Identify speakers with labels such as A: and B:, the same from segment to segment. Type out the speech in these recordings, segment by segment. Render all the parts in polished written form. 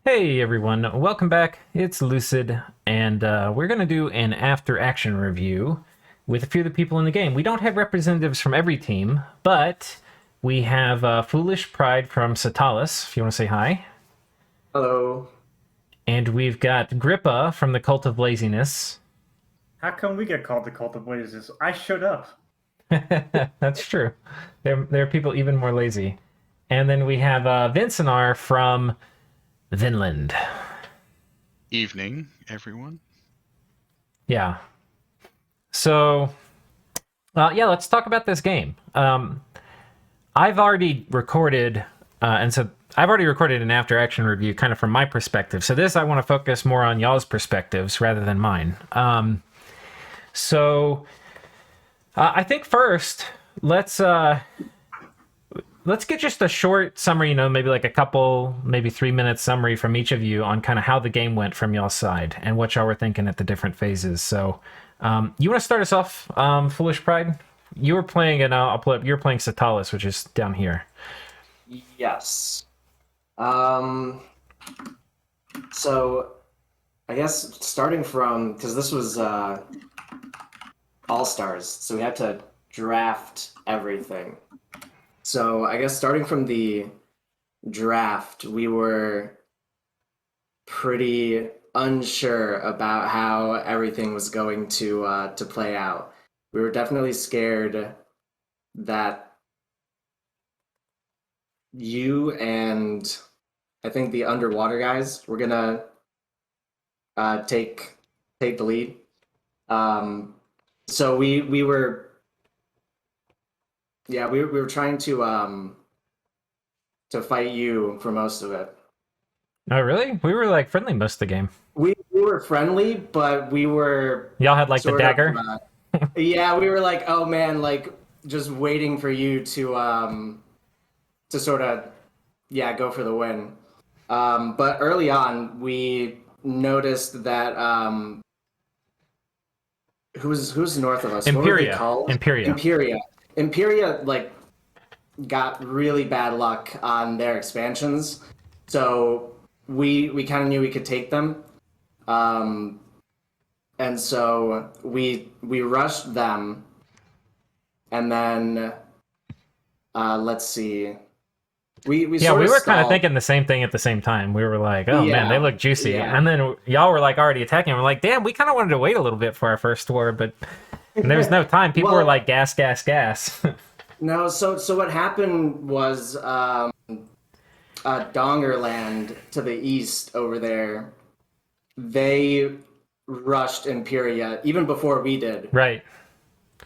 A: Hey everyone, welcome back. It's Lucid, and we're going to do an after action review with a few of the people in the game. We don't have representatives from every team, but we have Foolish Pride from Cetalis, if you want to say hi.
B: Hello.
A: And we've got Grippa from the Cult of Laziness.
C: How come we get called the cult of blazes? I showed up.
A: That's true. There are people even more lazy. And then we have Vinisar from Vinland.
D: Evening, everyone.
A: Yeah. So, let's talk about this game. I've already recorded, I've already recorded an after action review kind of from my perspective. So this, I want to focus more on y'all's perspectives rather than mine. I think first, let's get just a short summary, maybe like a couple, maybe 3 minute summary from each of you on kind of how the game went from y'all's side and what y'all were thinking at the different phases. So, you want to start us off, Foolish Pride? You were playing, and I'll pull up, you were playing Cetalis, which is down here.
B: Yes. So I guess starting from, because this was Allstars, so we had to draft everything. So I guess starting from the draft, we were pretty unsure about how everything was going to play out. We were definitely scared that you and I think the underwater guys were gonna take the lead. So we were we were trying to fight you for most of it.
A: Oh, really? We were like friendly most of the game.
B: We were friendly, but we were
A: Y'all had like the
B: sort of,
A: dagger.
B: yeah, we were like, oh man, like just waiting for you to sort of go for the win. But early on, we noticed that who's north of us? What were they
A: Imperia.
B: called? Imperia like got really bad luck on their expansions, so we kind of knew we could take them, and so we rushed them, and then let's see. We
A: We
B: sort of
A: were kind of
B: stalled.
A: thinking the same thing at the same time. We were like, oh man, they
B: Yeah,
A: look juicy.
B: yeah.
A: And then y'all were like already attacking. We're like, damn, we kind of wanted to wait a little bit for our first war, but and there was no time. People were
B: Well,
A: like, gas, gas, gas.
B: no. So what happened was Donverland to the east over there. They rushed Imperia even before we did,
A: Right.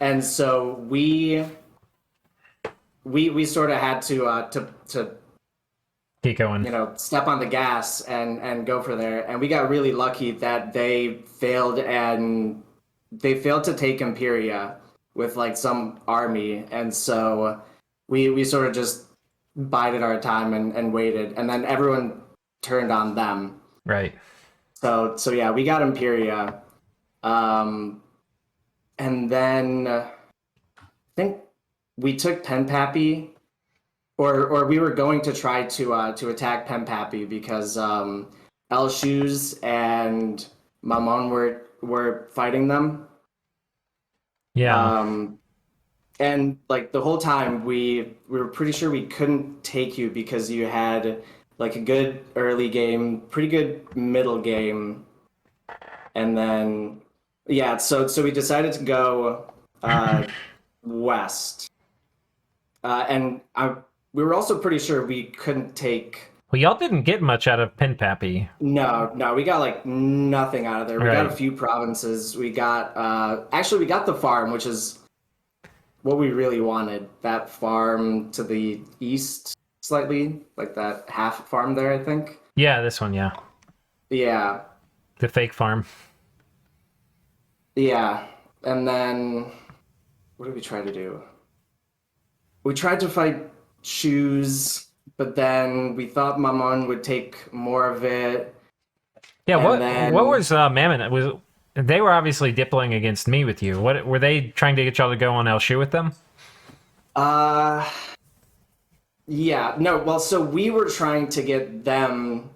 B: and so we sort of had to
A: Keep going.
B: step on the gas and go for there, and we got really lucky that they failed to take Imperia with like some army, and so we sort of just bided our time and waited, and then everyone turned on them.
A: Right.
B: So yeah, we got Imperia, and then I think we took Penpappy, or we were going to try to attack Penpappy because El Shoes and Mamon were fighting them.
A: Yeah.
B: And like the whole time we were pretty sure we couldn't take you because you had like a good early game, pretty good middle game, and then so we decided to go west. We were also pretty sure we couldn't take.
A: Well, y'all didn't get much out of Pinpappy.
B: No, we got like nothing out of there. We got a
A: Right.
B: few provinces. We got actually we got the farm, which is what we really wanted. That farm to the east, slightly, like that half farm there, I think.
A: Yeah, this one, yeah.
B: Yeah,
A: The fake farm.
B: yeah. And then what did we try to do? We tried to fight Shoes, but then we thought Mammon would take more of it.
A: Yeah,
B: And
A: what
B: then
A: was Mammon? They were obviously dippling against me with you. What were they trying to get y'all to go on Elshu with them?
B: yeah, no, well, so we were trying to get them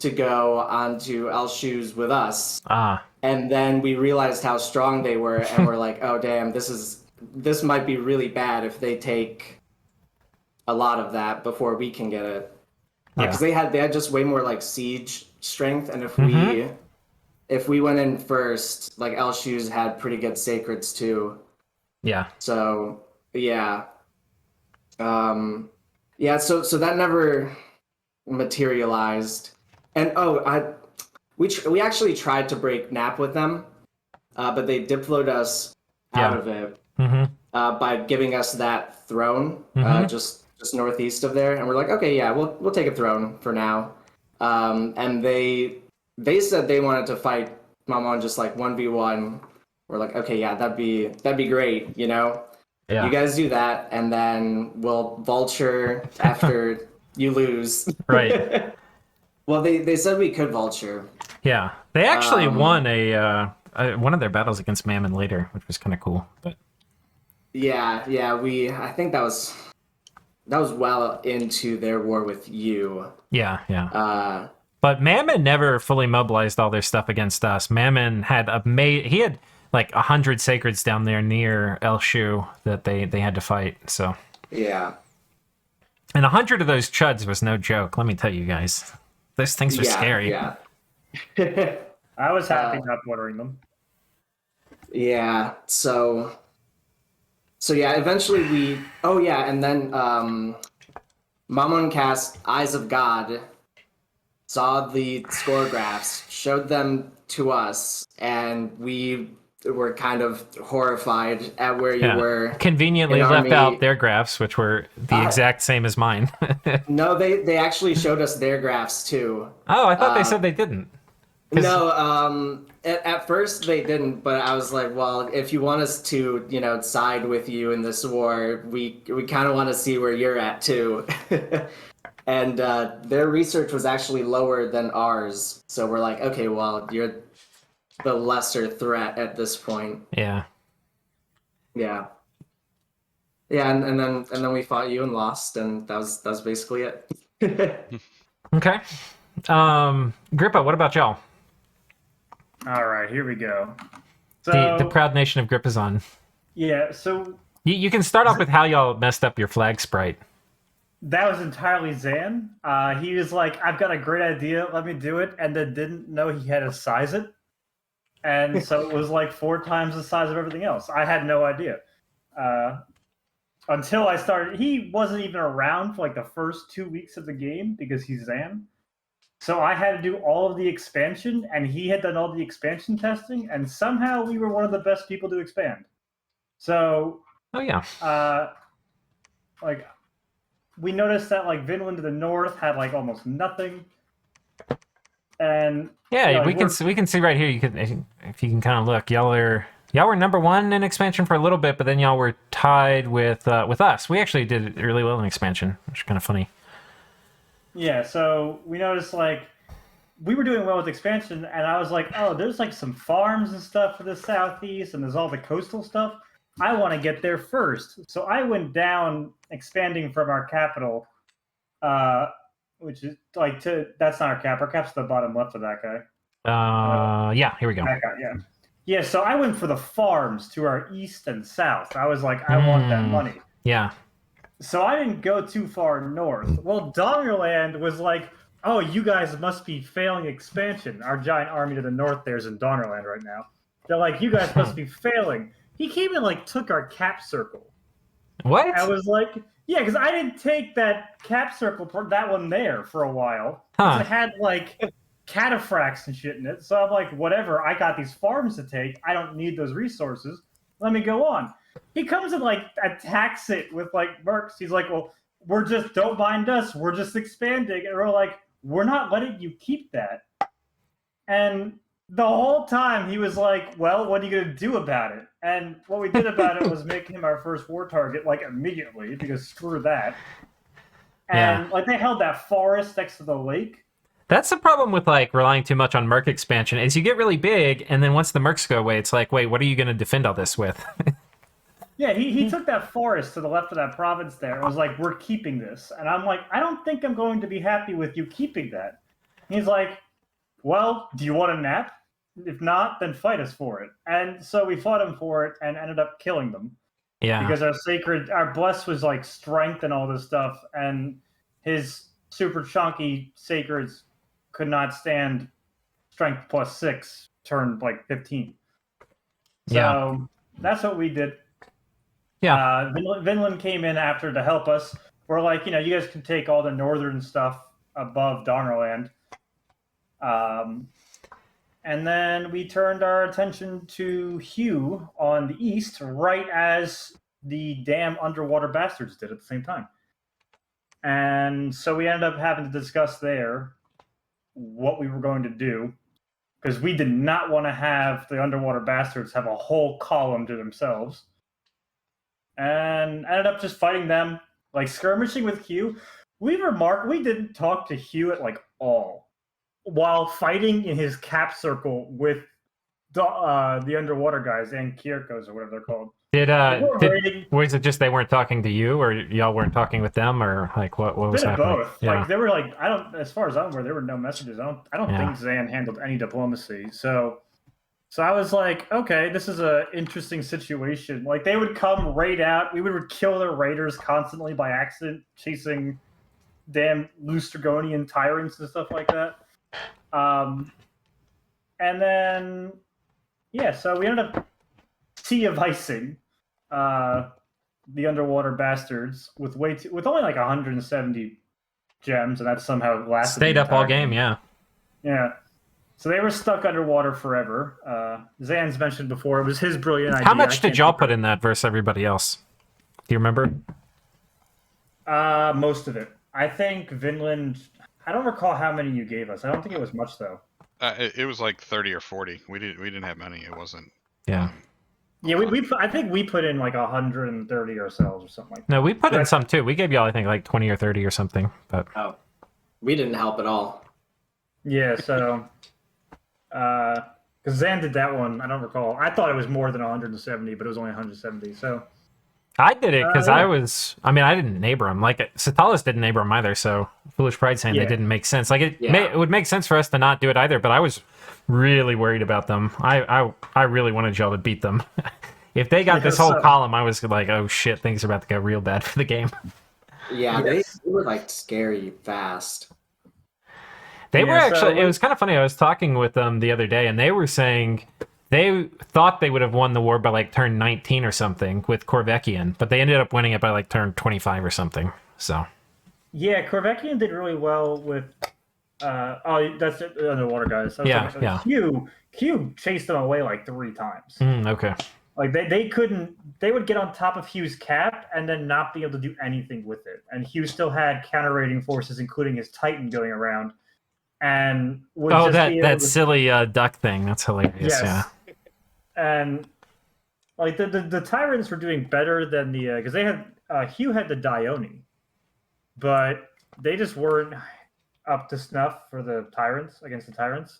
B: to go onto Elshoes with us.
A: Ah.
B: And then we realized how strong they were, and we're like, oh damn, this might be really bad if they take a lot of that before we can get it. Because they had just way more like siege strength, and if we went in first, like Elshoes had pretty good sacreds too.
A: Yeah.
B: So yeah. So that never materialized. And we actually tried to break Nap with them, but they diploed us out of it by giving us that throne just northeast of there, and we're like, okay, yeah, we'll take a throne for now. And they said they wanted to fight Mamon just like 1v1. We're like, okay, yeah, that'd be great, you know.
A: Yeah.
B: You guys do that, and then we'll vulture after you lose.
A: Right.
B: Well, they said we could vulture.
A: Yeah. They actually won one of their battles against Mammon later, which was kind of cool. But
B: Yeah. I think that was well into their war with you.
A: yeah. But Mammon never fully mobilized all their stuff against us. Mammon had he had like 100 sacreds down there near Elshu that they had to fight. So
B: Yeah.
A: and 100 of those chuds was no joke. Let me tell you guys, those things are scary.
B: Yeah.
C: I was happy not ordering them.
B: Yeah. So yeah, eventually and then Mamon cast Eyes of God, saw the score graphs, showed them to us, and we were kind of horrified at where you were.
A: Conveniently
B: in
A: left
B: army.
A: out their graphs, which were the exact same as mine.
B: No, they actually showed us their graphs too.
A: Oh, I thought they said they didn't.
B: No, at first they didn't, but I was like, well, if you want us to, side with you in this war, we kind of want to see where you're at too. And their research was actually lower than ours, so we're like, okay, well, you're the lesser threat at this point.
A: Yeah.
B: Yeah, and then we fought you and lost, and that was basically it.
A: Okay. Grippa, what about y'all?
C: All right, here we go. So
A: The proud nation of Grippazon.
C: yeah, so
A: You can start off with how y'all messed up your flag sprite.
C: that was entirely Zan. He was like, "I've got a great idea. Let me do it," and then didn't know he had to size it, and so it was like 4 times the size of everything else. I had no idea until I started. He wasn't even around for like the first 2 weeks of the game because he's Zan. So I had to do all of the expansion, and he had done all the expansion testing, and somehow we were one of the best people to expand. So,
A: Oh, yeah.
C: like, we noticed that like Vinland to the north had like almost nothing, and
A: Yeah, we can see right here. If you can kind of look, y'all were number 1 in expansion for a little bit, but then y'all were tied with us. We actually did really well in expansion, which is kind of funny.
C: yeah. So we noticed like we were doing well with expansion, and I was like, oh, there's like some farms and stuff for the southeast, and there's all the coastal stuff. I want to get there first. So I went down expanding from our capital, which is like that's not our cap. Our cap's the bottom left of that guy.
A: Yeah, here we go.
C: That guy, yeah. Yeah, so I went for the farms to our east and south. I was like, I want that money.
A: Yeah.
C: So I didn't go too far north. Well, Donverland was like, oh, you guys must be failing expansion. Our giant army to the north there is in Donverland right now. They're like, you guys must be failing. He came and like took our cap circle.
A: What?
C: I was like, yeah, because I didn't take that cap circle, that one there for a while.
A: Huh.
C: It had like cataphracts and shit in it. So I'm like, whatever, I got these farms to take. I don't need those resources. Let me go on. He comes and like attacks it with like mercs. He's like, well, don't mind us. We're just expanding. And we're like, we're not letting you keep that. And the whole time he was like, well, what are you going to do about it? And what we did about it was make him our first war target, like immediately, because screw that. And like they held that forest next to the lake.
A: That's the problem with like relying too much on merc expansion is you get really big, and then once the mercs go away, it's like, wait, what are you going to defend all this with?
C: Yeah, he took that forest to the left of that province there. It was like, we're keeping this. And I'm like, I don't think I'm going to be happy with you keeping that. He's like, well, do you want a nap? If not, then fight us for it. And so we fought him for it and ended up killing them.
A: Yeah.
C: Because our bless was like strength and all this stuff, and his super chunky sacreds could not stand strength +6 turn like 15. So that's what we did.
A: Yeah.
C: Vinland came in after to help us. We're like, you guys can take all the northern stuff above Donverland. And then we turned our attention to Hugh on the east, right as the damn underwater bastards did at the same time. And so we ended up having to discuss there what we were going to do, because we did not want to have the underwater bastards have a whole column to themselves. And ended up just fighting them, like skirmishing with Hugh. We didn't talk to Hugh at like all, while fighting in his cap circle with the underwater guys and Kirkos or whatever they're called.
A: Was it just they weren't talking to you, or y'all weren't talking with them, or like what was happening?
C: Both. Yeah. Like they were like, I don't. As far as I'm aware, there were no messages. I don't think Zan handled any diplomacy. So I was like, okay, this is a interesting situation. Like they would come raid out. We would kill their raiders constantly by accident, chasing damn loose Dragonian tyrants and stuff like that. And then so we ended up sea of icing the underwater bastards with only like 170 gems, and that somehow lasted.
A: Stayed up all game, yeah.
C: Yeah. So they were stuck underwater forever. Zan's mentioned before, it was his brilliant idea.
A: How much did y'all put in that versus everybody else? Do you remember?
C: Most of it. I think Vinland. I don't recall how many you gave us. I don't think it was much though.
D: It was like 30 or 40. We didn't have many. It wasn't.
A: Yeah.
C: Yeah, I think we put in like 130 ourselves or something like that.
A: No, we put in some too. We gave y'all, I think, like 20 or 30 or something. But
B: we didn't help at all.
C: Yeah, so because Zan did that one, I don't recall. I thought it was more than 170, but it was only 170. So
A: I did it because I didn't neighbor him. Like Cetalis didn't neighbor him either. So Foolish Pride saying they didn't make sense. Like it would make sense for us to not do it either. But I was really worried about them. I really wanted y'all to beat them. If they got this whole column, I was like, oh shit, things are about to go real bad for the game.
B: Yeah, they were like scary fast.
A: They were actually. It was kind of funny. I was talking with them the other day, and they were saying they thought they would have won the war by like turn 19 or something with Corvekian, but they ended up winning it by like turn 25 or something. So
C: yeah, Corvekian did really well with. That's the underwater guys.
A: Yeah.
C: Hugh chased them away like 3 times.
A: Okay.
C: Like they couldn't. They would get on top of Hugh's cap and then not be able to do anything with it. And Hugh still had counter-raiding forces, including his Titan, going around. And
A: that silly duck thing. That's hilarious.
C: Yes.
A: Yeah.
C: And like the tyrants were doing better than the because they had Hugh had the Dione, but they just weren't up to snuff for the tyrants against the tyrants.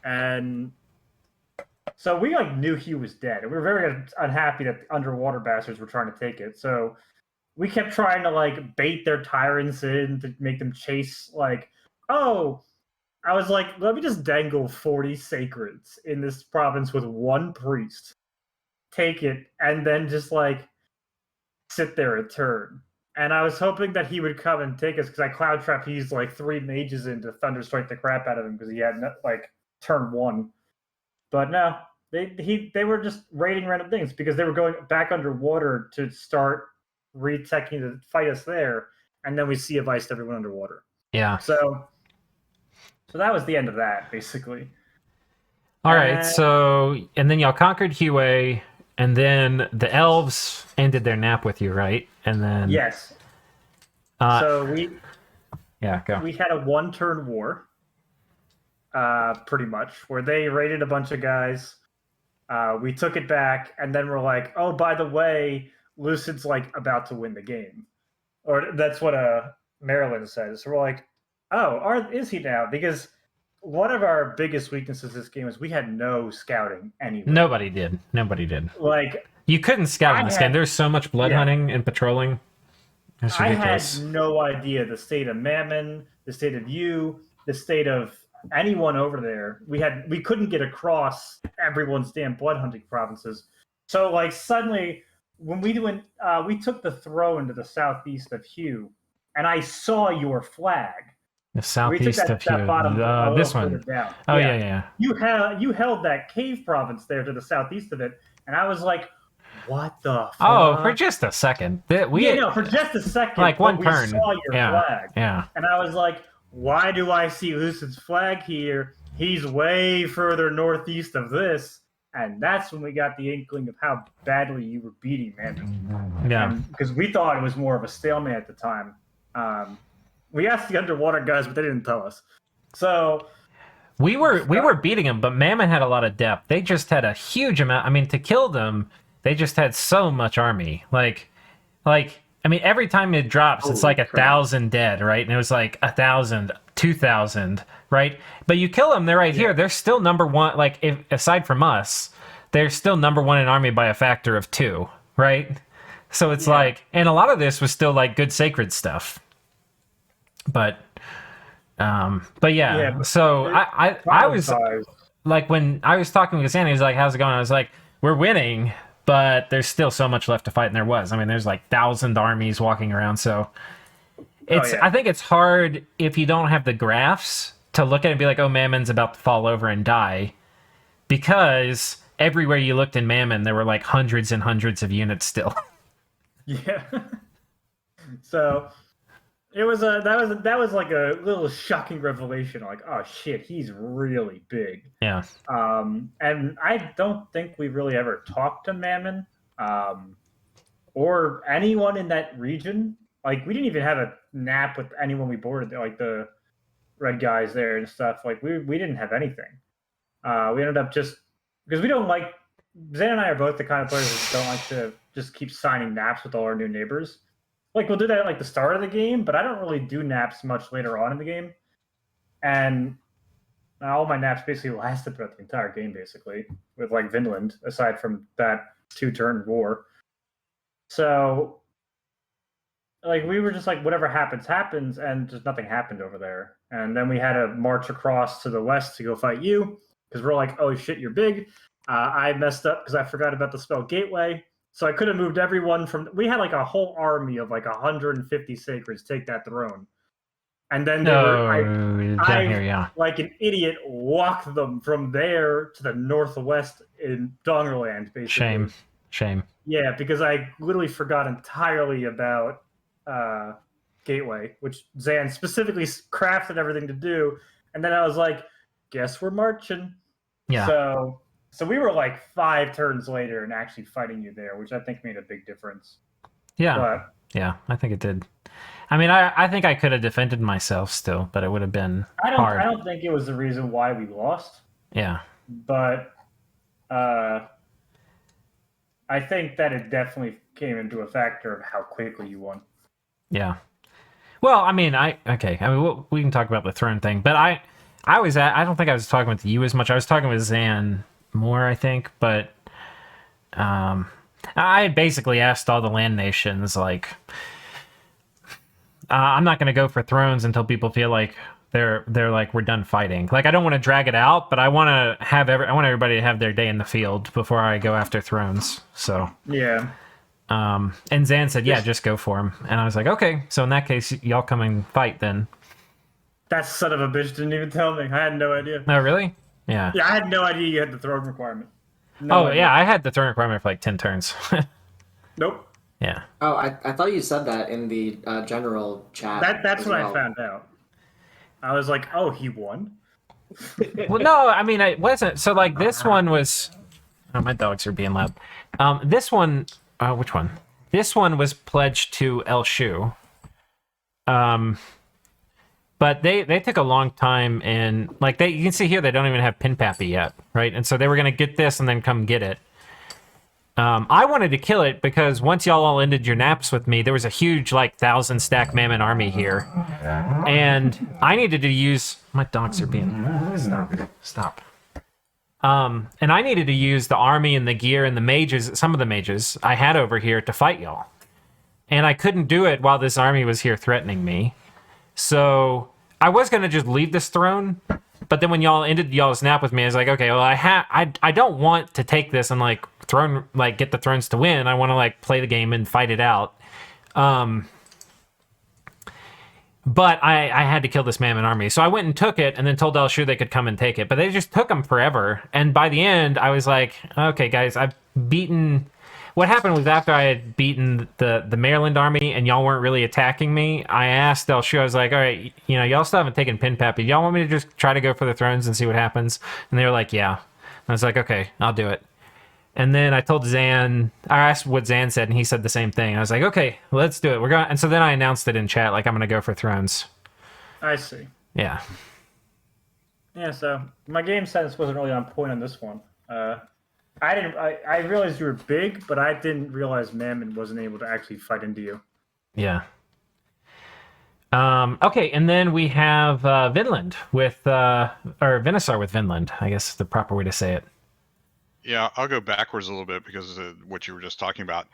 C: And so we like knew Hugh was dead, and we were very unhappy that the underwater bastards were trying to take it. So we kept trying to like bait their tyrants in to make them chase like. Oh, I was like, let me just dangle 40 sacreds in this province with 1 priest. Take it, and then just like sit there a turn. And I was hoping that he would come and take us because I cloud trapezed like 3 mages in to thunderstrike the crap out of him because he had like turn 1. But no, they were just raiding random things because they were going back underwater to start reteching to fight us there, and then we sea of iced everyone underwater.
A: Yeah.
C: So that was the end of that, basically.
A: All right, so, and then y'all conquered Hue, and then the elves ended their nap with you, right? And then...
C: Yes. So we...
A: Yeah, go.
C: We had a 1-turn war, pretty much, where they raided a bunch of guys. We took it back, and then we're like, oh, by the way, Lucid's, like, about to win the game. Or that's what Maryland says. So we're like, oh, is he now? Because one of our biggest weaknesses this game is we had no scouting anyway.
A: Nobody did.
C: Like
A: you couldn't scout in this game. There's so much blood hunting and patrolling. It's ridiculous.
C: I had no idea the state of Mammon, the state of you, the state of anyone over there. We couldn't get across everyone's damn blood hunting provinces. So like suddenly when we took the throne to the southeast of Hugh, and I saw your flag.
A: The southeast of Hugh. This one.
C: Down.
A: Oh yeah.
C: You held that cave province there to the southeast of it, and I was like, "What the?" Fuck?
A: Oh, for just a second.
C: For just a second.
A: Like one turn.
C: Saw your flag.
A: Yeah.
C: And I was like, "Why do I see Lucid's flag here? He's way further northeast of this." And that's when we got the inkling of how badly you were beating Mammoth.
A: Yeah.
C: Because we thought it was more of a stalemate at the time. We asked the underwater guys, but they didn't tell us. So
A: we were beating them, but Mammon had a lot of depth. They just had a huge amount. I mean, to kill them, they just had so much army. Like I mean, every time it drops, it's like 1,000 dead, right? And it was like 1,000, 2,000, right? But you kill them, they're right here. They're still number one. Like, aside from us, they're still number one in army by a factor of 2, right? So it's like, and a lot of this was still like good sacred stuff. But yeah. So I was like, when I was talking with Zan, he was like, "How's it going?" I was like, "We're winning, but there's still so much left to fight." And there was. I mean, there's like 1,000 armies walking around. So it's. I think it's hard if you don't have the graphs to look at it and be like, "Oh, Mammon's about to fall over and die," because everywhere you looked in Mammon, there were like hundreds and hundreds of units still.
C: Yeah. So. It was that was like a little shocking revelation. Like, oh shit, he's really big.
A: Yeah.
C: And I don't think we really ever talked to Mammon, or anyone in that region. Like, we didn't even have a nap with anyone we boarded, like the red guys there and stuff. Like, we didn't have anything. We ended up just because we don't like. Zan and I are both the kind of players that don't like to just keep signing naps with all our new neighbors. Like, we'll do that at like the start of the game, but I don't really do naps much later on in the game. And all my naps basically lasted throughout the entire game, basically, with like Vinland, aside from that 2-turn war. So, like, we were just like, whatever happens, happens, and just nothing happened over there. And then we had to march across to the west to go fight you, because we're like, oh shit, you're big. I messed up because I forgot about the spell Gateway. So I could have moved everyone from. We had like a whole army of like 150 sacreds take that throne, and then I like an idiot, walked them from there to the northwest in Donverland. Basically,
A: shame.
C: Yeah, because I literally forgot entirely about Gateway, which Zan specifically crafted everything to do, and then I was like, "Guess we're marching."
A: Yeah.
C: So we were like 5 turns later and actually fighting you there, which I think made a big difference.
A: Yeah. Yeah, I think it did. I mean, I think I could have defended myself still, but it would have been hard.
C: I don't think it was the reason why we lost.
A: Yeah.
C: But I think that it definitely came into a factor of how quickly you won.
A: Yeah. Well, I mean, we can talk about the throne thing, but I don't think I was talking with you as much. I was talking with Zan more, I think, but I basically asked all the land nations, like, I'm not going to go for thrones until people feel like they're like, we're done fighting. Like, I don't want to drag it out, but I want everybody to have their day in the field before I go after thrones. So
C: yeah.
A: And Zan said, yeah, just go for them. And I was like, okay, so in that case, y'all come and fight then.
C: That son of a bitch didn't even tell me. I had no idea.
A: Oh, really? Yeah.
C: Yeah, I had no idea you had the throne requirement.
A: Yeah, I had the throne requirement for like 10 turns.
C: Nope.
A: Yeah.
B: Oh, I thought you said that in the general chat.
C: That's when I found out. I was like, oh, he won?
A: Well, no, I mean, it wasn't. So, like, this one was... Oh, my dogs are being loud. This one... which one? This one was pledged to El Shu. But they took a long time, and like you can see here, they don't even have Pin Pappy yet, right? And so they were gonna get this and then come get it. I wanted to kill it because once y'all all ended your naps with me, there was a huge like 1,000-stack Mammon army here, and I needed to use my dogs are being stop. And I needed to use the army and the gear and the mages, some of the mages I had over here to fight y'all, and I couldn't do it while this army was here threatening me. So I was gonna just leave this throne, but then when y'all ended y'all's nap with me, I was like, okay, well, I don't want to take this and like get the thrones to win. I want to like play the game and fight it out. But I had to kill this mammoth army. So I went and took it and then told Elshu they could come and take it. But they just took them forever. And by the end, I was like, okay, guys, I've beaten... What happened was after I had beaten the Maryland army and y'all weren't really attacking me, I asked Elshu, I was like, all right, y'all still haven't taken Pinpappy. Y'all want me to just try to go for the thrones and see what happens? And they were like, yeah. I was like, okay, I'll do it. And then I told Zan, I asked what Zan said, and he said the same thing. I was like, okay, let's do it. We're going. And so then I announced it in chat, like, I'm going to go for thrones.
C: I see.
A: Yeah.
C: Yeah, so my game sense wasn't really on point on this one. I realized you were big, but I didn't realize Mammon wasn't able to actually fight into you.
A: Yeah. Okay, and then we have Vinland with, or Vinisar with Vinland, I guess is the proper way to say it.
D: Yeah, I'll go backwards a little bit because of what you were just talking about.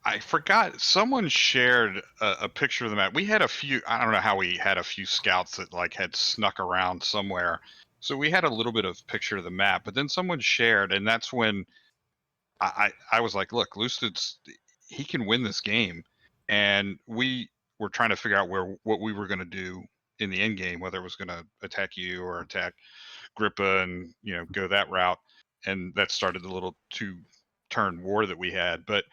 D: I forgot, someone shared a picture of the map. We had a few, I don't know how we had a few scouts that like had snuck around somewhere. So we had a little bit of picture of the map, but then someone shared, and that's when I was like, look, Lucid's, he can win this game. And we were trying to figure out what we were going to do in the end game, whether it was going to attack you or attack Grippa and, go that route. And that started the little 2-turn war that we had. But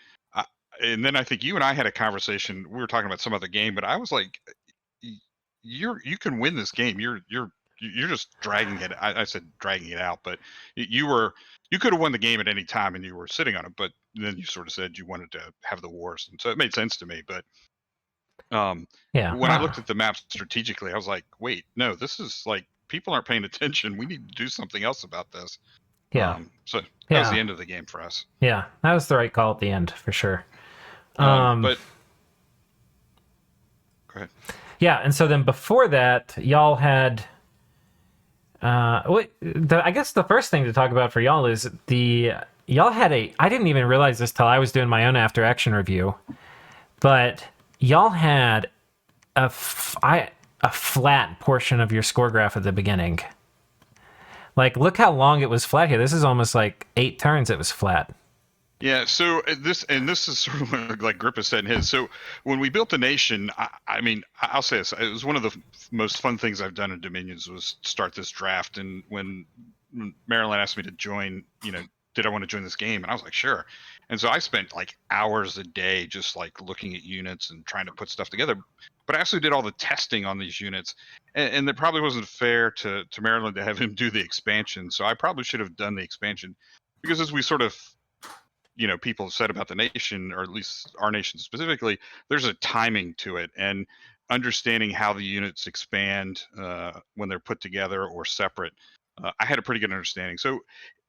D: and then I think you and I had a conversation. We were talking about some other game, but I was like, you can win this game. You're just dragging it. I said dragging it out, but you could have won the game at any time, and you were sitting on it. But then you sort of said you wanted to have the wars, and so it made sense to me. But
A: yeah,
D: when I looked at the map strategically, I was like, wait, no, this is like people aren't paying attention. We need to do something else about this.
A: Yeah.
D: So that was the end of the game for us.
A: Yeah, that was the right call at the end for sure.
D: But go ahead.
A: Yeah, and so then before that, y'all had. I guess the first thing to talk about for y'all is y'all had I didn't even realize this till I was doing my own after action review, but y'all had a flat portion of your score graph at the beginning. Like, look how long it was flat here. This is almost like 8 turns it was flat. Yeah,
D: so this is sort of like Grippa said in his. So when we built the nation, I mean, I'll say this, it was one of the most fun things I've done in Dominions was start this draft. And when Maryland asked me to join, did I want to join this game? And I was like, sure. And so I spent like hours a day just like looking at units and trying to put stuff together. But I also did all the testing on these units. And it probably wasn't fair to Maryland to have him do the expansion. So I probably should have done the expansion. Because as we sort of, people have said about the nation, or at least our nation specifically, there's a timing to it. And understanding how the units expand when they're put together or separate, I had a pretty good understanding. So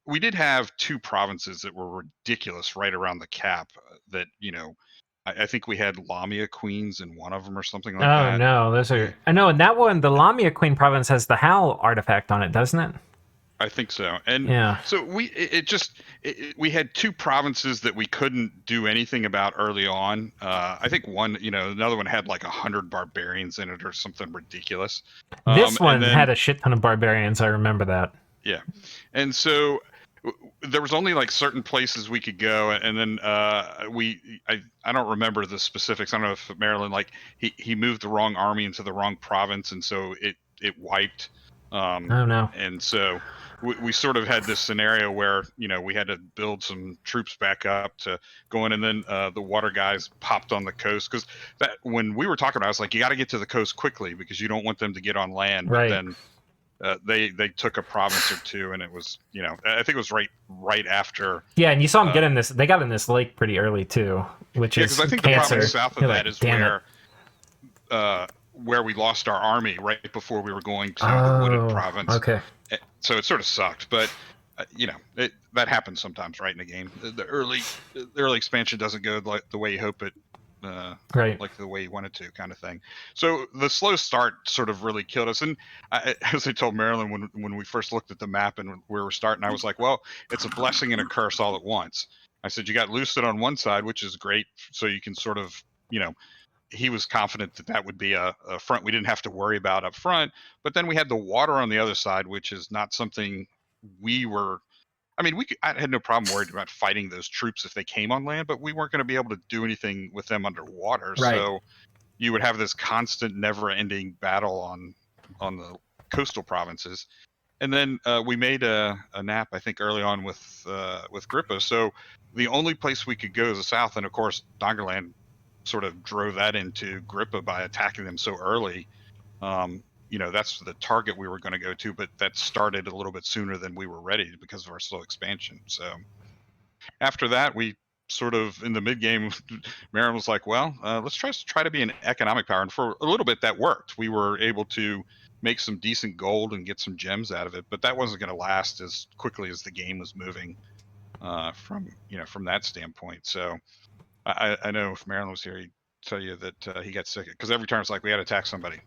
D: we did have 2 provinces that were ridiculous right around the cap that, I think we had Lamia queens in one of them or something like that.
A: Oh, no, those are... I know, and that one, the Lamia queen province has the Howl artifact on it, doesn't it?
D: I think so. And
A: yeah.
D: So we had 2 provinces that we couldn't do anything about early on. I think one, another one had like 100 barbarians in it or something ridiculous.
A: This one had a shit ton of barbarians. I remember that.
D: Yeah. And so there was only like certain places we could go. And then I don't remember the specifics. I don't know if Maryland, like he moved the wrong army into the wrong province. And so it wiped.
A: Oh no.
D: And so we sort of had this scenario where, we had to build some troops back up to go in, and then the water guys popped on the coast. Because that when we were talking about it, I was like, you got to get to the coast quickly because you don't want them to get on land.
A: Right.
D: But then they took a province or 2, and it was, I think it was right after.
A: Yeah, and you saw them get in this. They got in this lake pretty early too, which is
D: because I think
A: cancer.
D: The province south of that is where we lost our army right before we were going to the wooded province.
A: Okay.
D: So it sort of sucked, but that happens sometimes, right, in a game. The early expansion doesn't go like the way you hope it,
A: right,
D: like the way you want it to, kind of thing. So the slow start sort of really killed us. And as I told Marilyn when we first looked at the map and we were starting, I was like, well, it's a blessing and a curse all at once. I said, you got Lucid on one side, which is great, so you can sort of he was confident that that would be a front we didn't have to worry about up front. But then we had the water on the other side, which is not something we were. I mean, I had no problem worried about fighting those troops if they came on land, but we weren't going to be able to do anything with them underwater.
A: Right.
D: So you would have this constant, never-ending battle on the coastal provinces. And then we made a nap, I think, early on with Grippa. So the only place we could go is the south, and of course, Donverland sort of drove that into Grippa by attacking them so early. That's the target we were going to go to, but that started a little bit sooner than we were ready because of our slow expansion. So after that, we sort of in the mid game, Marin was like, well, let's try to be an economic power. And for a little bit that worked. We were able to make some decent gold and get some gems out of it, but that wasn't going to last as quickly as the game was moving from that standpoint. So I know if Marilyn was here, he'd tell you that he got sick because every turn it's like we got to attack somebody.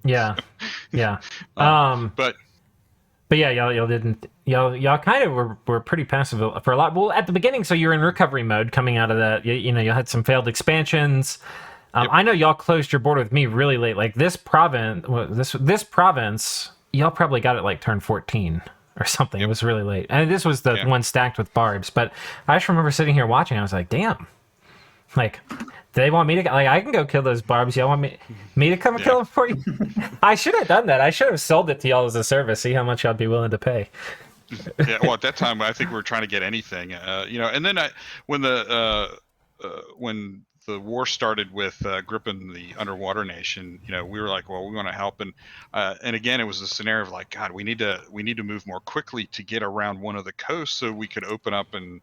A: Yeah, yeah.
D: But
A: yeah, y'all kind of were pretty passive for a lot. Well, at the beginning, so you're in recovery mode coming out of that. You had some failed expansions.
D: Yep.
A: I know y'all closed your border with me really late. Like this province, y'all probably got it like turn 14 or something. Yep. It was really late, and this was the one stacked with barbs. But I just remember sitting here watching. I was like, damn, like. They want me to I can go kill those barbs. Y'all want me to come kill them for you? I should have done that. I should have sold it to y'all as a service. See how much I'd be willing to pay.
D: Yeah. Well, at that time, I think we were trying to get anything. And then when the war started with Grippa and the underwater nation, we were like, well, we want to help, and again, it was a scenario of like, God, we need to move more quickly to get around one of the coasts so we could open up and.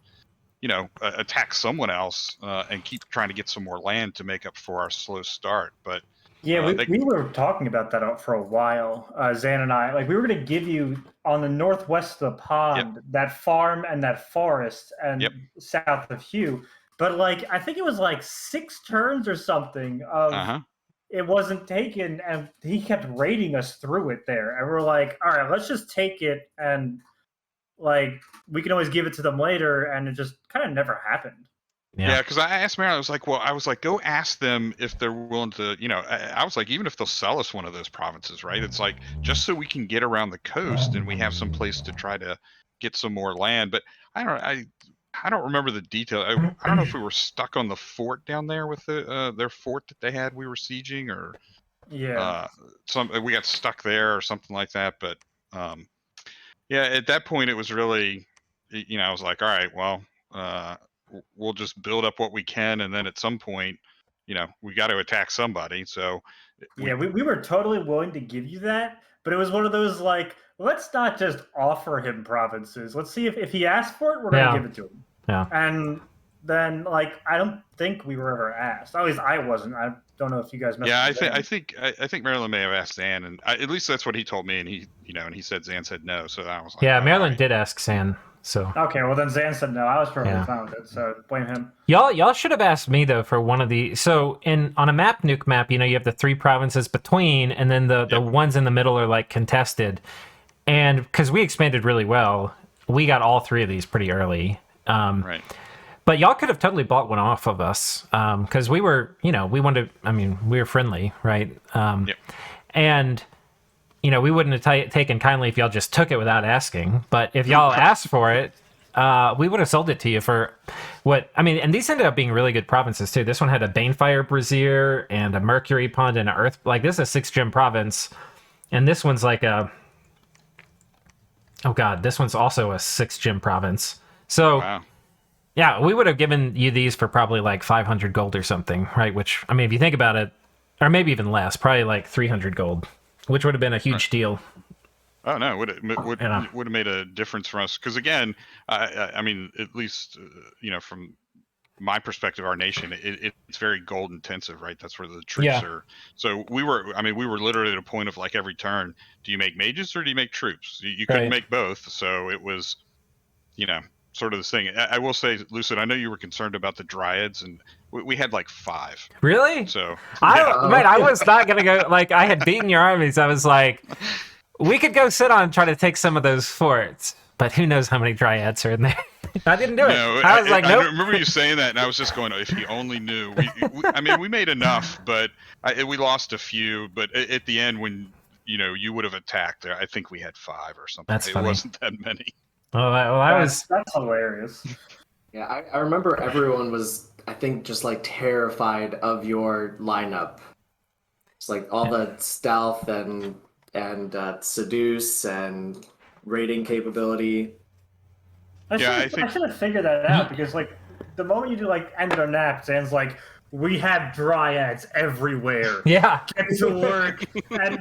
D: Attack someone else and keep trying to get some more land to make up for our slow start. But
C: yeah, we were talking about that for a while, Zan and I. Like, we were going to give you on the northwest of the pond that farm and that forest and south of Hugh. But like, I think it was like 6 turns or something of it wasn't taken, and he kept raiding us through it there. And we're like, all right, let's just take it and. Like, we can always give it to them later, and it just kind of never happened.
D: Yeah, because I asked Marilyn, I was like, go ask them if they're willing to, I was like, even if they'll sell us one of those provinces, right? It's like, just so we can get around the coast and we have some place to try to get some more land. But I don't remember the detail. I don't know if we were stuck on the fort down there with their fort that they had we were sieging, or we got stuck there or something like that. But yeah, at that point, it was really, I was like, all right, well, we'll just build up what we can. And then at some point, we got to attack somebody. So
C: we were totally willing to give you that. But it was one of those, like, let's not just offer him provinces. Let's see if he asks for it, we're going to give it to him.
A: Yeah.
C: And then, like, I don't think we were ever asked. At least I wasn't. I don't know if you guys.
D: Yeah, I think Marilyn may have asked Zan, and at least that's what he told me. And he said Zan said no. So I was like,
A: yeah, Marilyn did ask Zan. So
C: okay, well then Zan said no. I was perfectly fine with it. So blame him.
A: Y'all should have asked me though for one of the. So on a nuke map, you have the 3 provinces between, and then the ones in the middle are like contested. And because we expanded really well, we got all 3 of these pretty early.
D: Right.
A: But y'all could have totally bought one off of us because we were, we wanted. I mean, we were friendly, right? And we wouldn't have taken kindly if y'all just took it without asking. But if y'all asked for it, we would have sold it to you for what? I mean, and these ended up being really good provinces too. This one had a Banefire Brazier and a Mercury Pond and an Earth. Like, this is a 6-gem province, and this one's like a. Oh God, this one's also a 6-gem province. So.
D: Wow.
A: Yeah, we would have given you these for probably like 500 gold or something, right? Which, I mean, if you think about it, or maybe even less, probably like 300 gold, which would have been a huge deal.
D: Oh no, would have made a difference for us. Because again, I mean, at least from my perspective, our nation, it's very gold intensive, right? That's where the troops are. So we were literally at a point of like every turn, do you make mages or do you make troops? You couldn't make both, so it was, sort of this thing. I will say, Lucid, I know you were concerned about the dryads, and we had like 5.
A: Really?
D: So
A: I was not gonna go. Like, I had beaten your armies. I was like, we could go sit on and try to take some of those forts, but who knows how many dryads are in there? I didn't do it.
D: No,
A: I was like,
D: I
A: nope.
D: remember you saying that, and I was just going, if he only knew. I mean, we made enough, but we lost a few. But at the end, when you would have attacked, I think we had 5 or something.
A: That's
D: it
A: funny.
D: wasn't that many.
C: That's hilarious.
B: Yeah, I remember everyone was, I think, just like terrified of your lineup. It's like all the stealth and seduce and raiding capability.
C: I should have figured that out because like the moment you do like end on nap, Zan's like, we have dryads everywhere.
A: Yeah.
C: Get to work. And...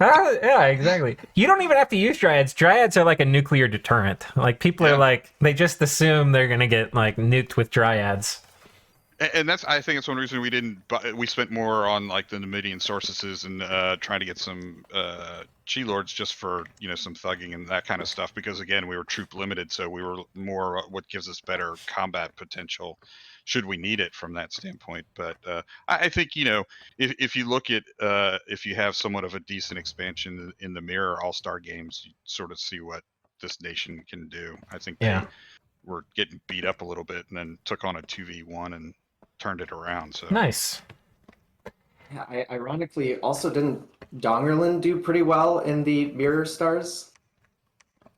A: Yeah, exactly. You don't even have to use dryads. Dryads are like a nuclear deterrent. Like people are like, they just assume they're gonna get like nuked with dryads.
D: And I think it's one reason we spent more on like the Numidian sorceresses and trying to get some Chi Lords just for some thugging and that kind of stuff, because again we were troop limited, so we were more what gives us better combat potential should we need it from that standpoint. But I think if you look at if you have somewhat of a decent expansion in the mirror All-Star games, you sort of see what this nation can do. I think they were getting beat up a little bit and then took on a 2v1 and turned it around. So
A: Nice.
B: Yeah, I ironically also didn't Donverland do pretty well in the Mirror Stars?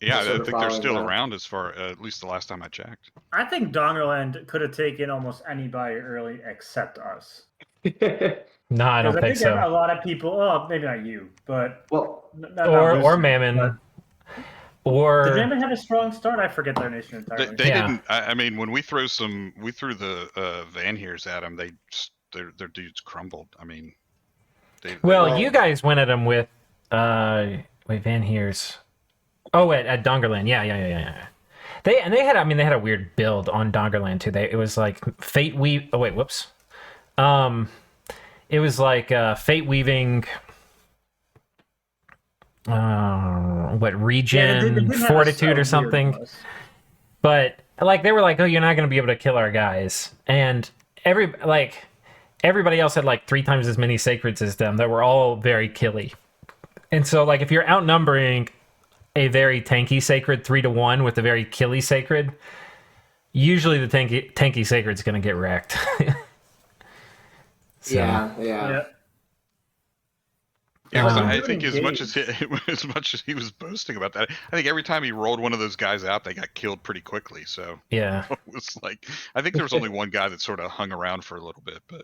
D: Yeah, I think they're still around as far, at least the last time I checked.
C: I think Donverland could have taken almost anybody early except us.
A: No, I don't think so.
C: A lot of people, well, maybe not you, but
B: well,
A: or Mammon. Or
C: did Mammon have a strong start? I forget their nation entirely.
D: They didn't. I mean, when we threw the Van Heers at them, their dudes crumbled. I mean,
A: you guys went at them with Van Heers. Oh, at Donverland. Yeah. They had a weird build on Donverland too. It was like Fate Weave. Oh wait, whoops. It was like Fate Weaving. Regen Fortitude or something. But like they were like, oh, you're not going to be able to kill our guys, and everybody else had like 3 times as many sacreds as them that were all very killy. And so like if you're outnumbering a very tanky sacred 3-1 with a very killy sacred, usually the tanky sacred's going to get wrecked.
B: So, yeah.
D: Yeah, I think as much as he was boasting about that, I think every time he rolled one of those guys out, they got killed pretty quickly. So
A: yeah,
D: it was like, I think there was only one guy that sort of hung around for a little bit, but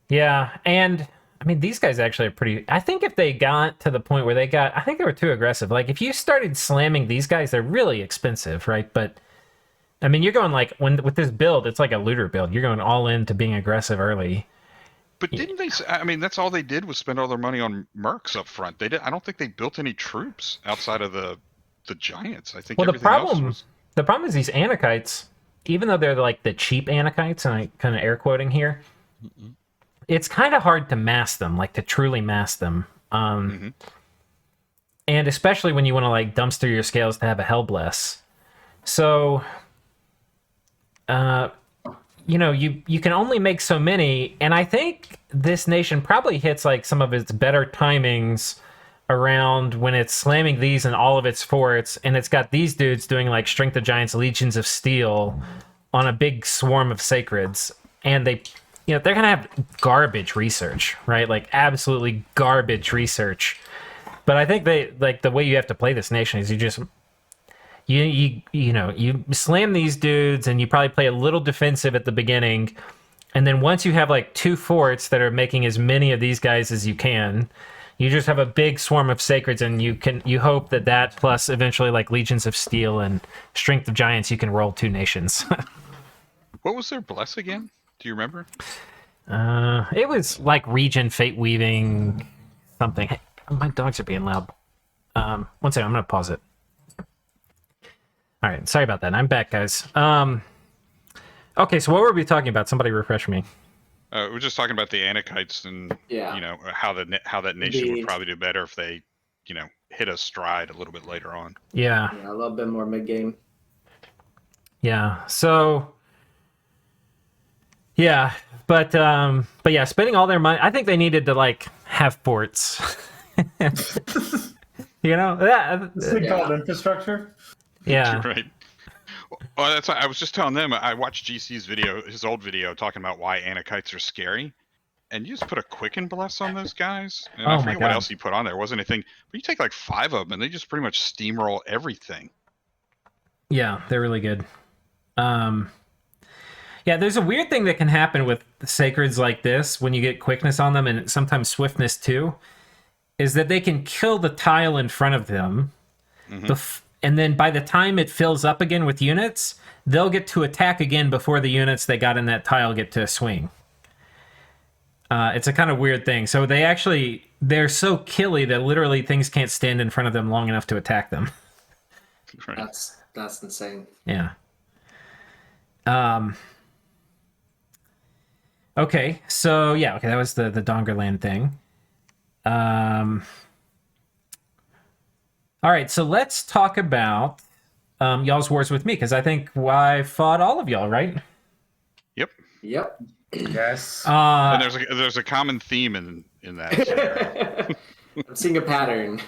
A: yeah, and I mean these guys actually are pretty. I think if they got to the point where I think they were too aggressive. Like if you started slamming these guys, they're really expensive, right? But I mean, you're going like with this build, it's like a looter build. You're going all into being aggressive early.
D: But didn't they? I mean, that's all they did was spend all their money on mercs up front. They did. I don't think they built any troops outside of the giants. I think.
A: Well, the problem is these Anakites, even though they're like the cheap Anakites, and I kind of air quoting here, it's kind of hard to mass them, like to truly mass them. And especially when you want to like dumpster your scales to have a Hellbless. So, you can only make so many, and I think this nation probably hits like some of its better timings around when it's slamming these in all of its forts, and it's got these dudes doing like Strength of Giants, Legions of Steel on a big swarm of sacreds, and they're gonna have garbage research, right? Like absolutely garbage research. But I think they like the way you have to play this nation is you just you slam these dudes and you probably play a little defensive at the beginning, and then once you have like 2 forts that are making as many of these guys as you can, you just have a big swarm of sacreds, and you hope that plus eventually like Legions of Steel and Strength of Giants, you can roll 2 nations.
D: What was their bless again? Do you remember?
A: It was like Regen, Fate Weaving, something. Hey, my dogs are being loud. 1 second, I'm gonna pause it. All right, sorry about that. I'm back, guys. Okay, so what were we talking about? Somebody refresh me.
D: We're just talking about the Anakites and how that nation would probably do better if they hit a stride a little bit later on.
A: Yeah,
B: a little bit more mid game.
A: Yeah. So. Yeah, but yeah, spending all their money. I think they needed to like have forts.
C: This thing called infrastructure.
A: Yeah.
D: Right. Oh, that's. I was just telling them. I watched GC's video, his old video, talking about why anakites are scary. And you just put a quicken bless on those guys. And
A: Oh
D: I
A: my
D: forget what
A: God.
D: else he put on there. It wasn't anything. But you take like 5 of them, and they just pretty much steamroll everything.
A: Yeah, they're really good. Yeah, there's a weird thing that can happen with sacreds like this when you get quickness on them, and sometimes swiftness too, is that they can kill the tile in front of them, and then by the time it fills up again with units, they'll get to attack again before the units they got in that tile get to swing. It's a kind of weird thing. So they're so killy that literally things can't stand in front of them long enough to attack them.
D: Right.
B: That's insane.
A: Yeah. Okay, so yeah, that was the Donverland thing. All right, so let's talk about y'all's wars with me, because I think I fought all of y'all, right?
D: Yep.
B: Yep.
C: Yes.
D: And there's a common theme in that.
B: I'm seeing a pattern.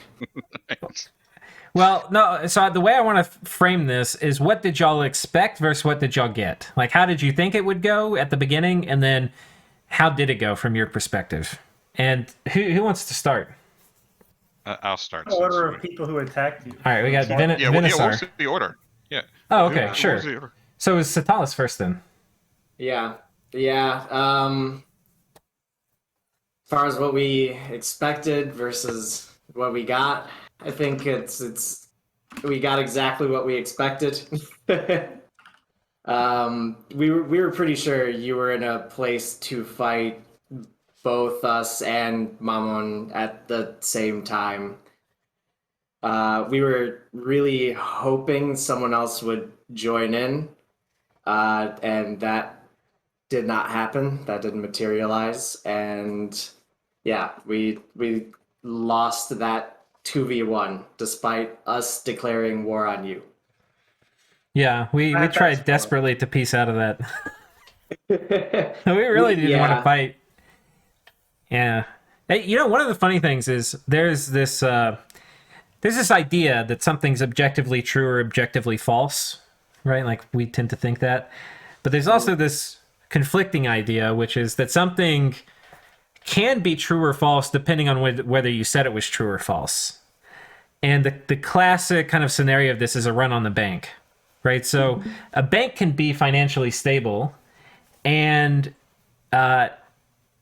A: Well, no, so the way I want to frame this is, what did y'all expect versus what did y'all get? Like, how did you think it would go at the beginning, and then how did it go from your perspective? And who wants to start?
D: I'll start.
C: Order of people who attacked you.
A: All right, we got
D: Yeah, what
A: Vinisar.
D: was the order? Yeah.
A: Oh, okay,
D: What
A: sure.
D: was the order?
A: So it was Cetalis first then.
B: Yeah. As far as what we expected versus what we got, I think we got exactly what we expected. We were pretty sure you were in a place to fight both us and Mammon at the same time. We were really hoping someone else would join in, and that did not happen. That didn't materialize, and yeah, we lost that 2v1 despite us declaring war on you.
A: Yeah, we
C: That's
A: tried
C: fun.
A: desperately to piece out of that. We really didn't want to fight. Yeah. Hey, one of the funny things is there's this idea that something's objectively true or objectively false, right? Like, we tend to think that. But there's also this conflicting idea, which is that something can be true or false depending on whether you said it was true or false. And the classic kind of scenario of this is a run on the bank, right? So a bank can be financially stable and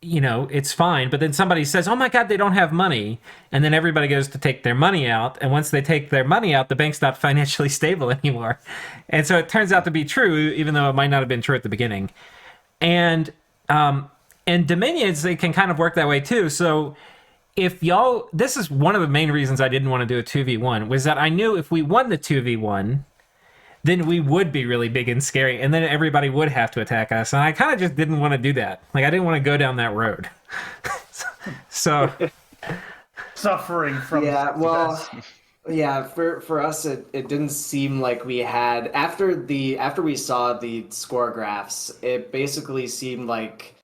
A: it's fine, but then somebody says, oh my God, they don't have money. And then everybody goes to take their money out. And once they take their money out, the bank's not financially stable anymore. And so it turns out to be true, even though it might not have been true at the beginning. And Dominions, they can kind of work that way too. So this is one of the main reasons I didn't want to do a 2v1, was that I knew if we won the 2v1, then we would be really big and scary, and then everybody would have to attack us. And I kind of just didn't want to do that. Like, I didn't want to go down that road. So
C: Suffering from
B: for us it didn't seem like we had, after we saw the score graphs, it basically seemed like,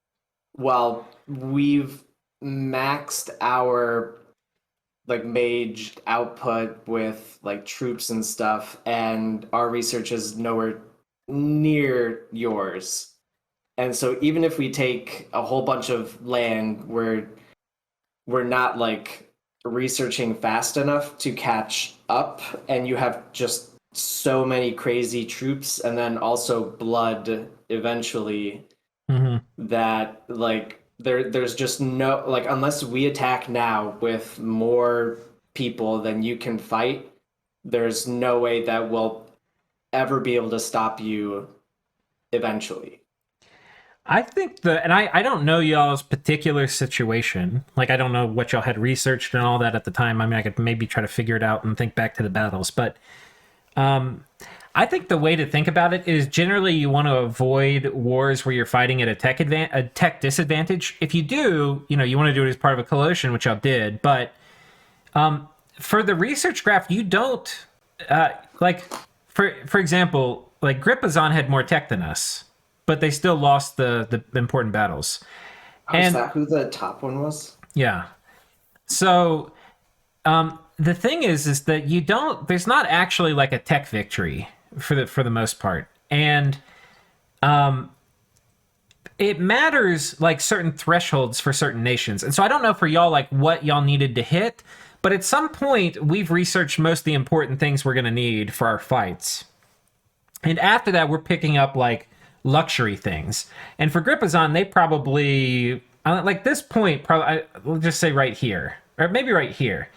B: well, we've maxed our mage output with troops and stuff, and our research is nowhere near yours. And so even if we take a whole bunch of land, we're not researching fast enough to catch up, and you have just so many crazy troops and then also blood eventually, that there's just no, unless we attack now with more people than you can fight, there's no way that we'll ever be able to stop you eventually.
A: I think and I don't know y'all's particular situation. I don't know what y'all had researched and all that at the time. I mean, I could maybe try to figure it out and think back to the battles, but I think the way to think about it is, generally you want to avoid wars where you're fighting at a tech disadvantage. If you do, you want to do it as part of a coalition, which y'all did. But for the research graph, you don't for example, Grippazon had more tech than us, but they still lost the important battles.
B: Is that who the top one was?
A: Yeah. So the thing is that there's not actually a tech victory for the most part. And it matters, like, certain thresholds for certain nations. And so I don't know for y'all, like, what y'all needed to hit, but at some point, we've researched most of the important things we're going to need for our fights. And after that, we're picking up, like, luxury things. And for Grippazon, they probably, like, this point, probably, we'll just say right here, or maybe right here.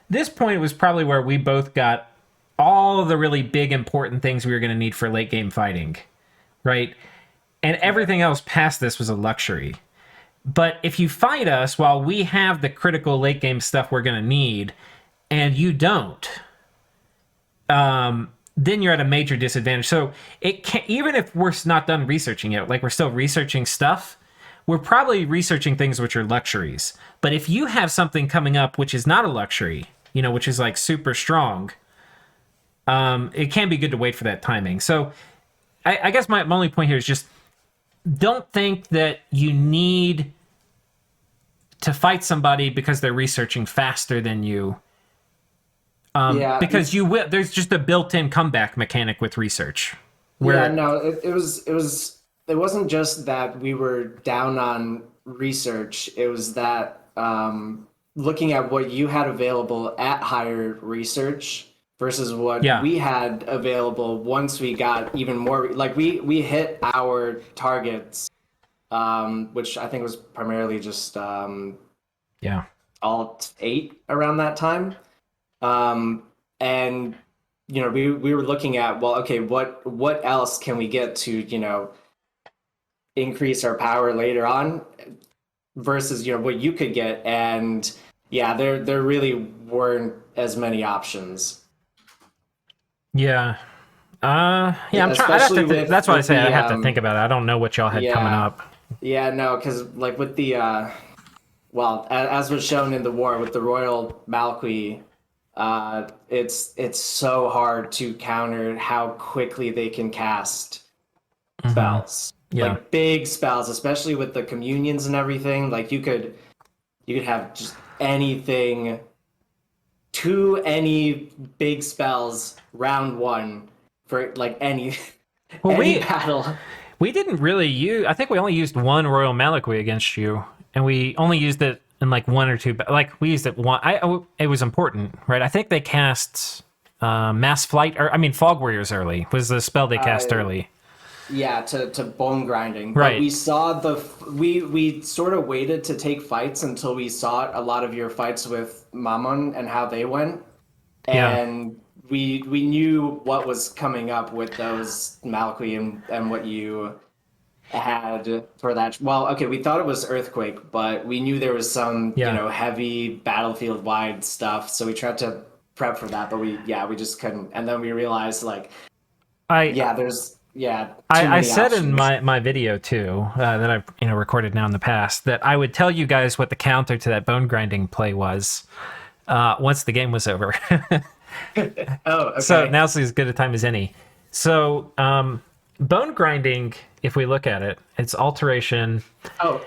A: This point was probably where we both got all of the really big, important things we were going to need for late game fighting, right? And everything else past this was a luxury. But if you fight us while we have the critical late game stuff we're going to need, and you don't, then you're at a major disadvantage. So it can't, even if we're not done researching it, like we're still researching stuff, we're probably researching things which are luxuries. But if you have something coming up which is not a luxury, you know, which is like super strong, it can be good to wait for that timing. So I guess my only point here is just don't think that you need to fight somebody because they're researching faster than you. Because you will. There's just a built-in comeback mechanic with research.
B: It wasn't just that we were down on research. It was that looking at what you had available at higher research versus what we had available once we got even more. Like we hit our targets, which I think was primarily just alt 8 around that time. And you know, we were looking at, well, okay, what else can we get to, you know, increase our power later on versus, you know, what you could get. And there really weren't as many options.
A: I'm trying. That's why I say I have to think about it. I don't know what y'all had coming up.
B: Yeah, no, because like with the as was shown in the war with the Royal Malqui, it's so hard to counter how quickly they can cast spells. Like big spells, especially with the communions and everything. Like you could have just anything to any big spells round one for like any battle.
A: We didn't really use. I think we only used one Royal Malaqui against you, and we only used it in like one or two. Like we used it one. It was important, right? I think they cast Mass Flight, Fog Warriors early was the spell they cast early.
B: Yeah, to bone grinding.
A: Right.
B: But we saw we sort of waited to take fights until we saw a lot of your fights with Mammon and how they went. And we knew what was coming up with those Malqui and what you had for that. Well, okay, we thought it was Earthquake, but we knew there was some, you know, heavy battlefield-wide stuff, so we tried to prep for that, but we just couldn't. And then we realized, like, I
A: said in my video too that I've recorded now in the past that I would tell you guys what the counter to that bone grinding play was once the game was over.
B: Oh, okay.
A: So now's as good a time as any. So bone grinding, if we look at it, it's alteration.
B: Oh,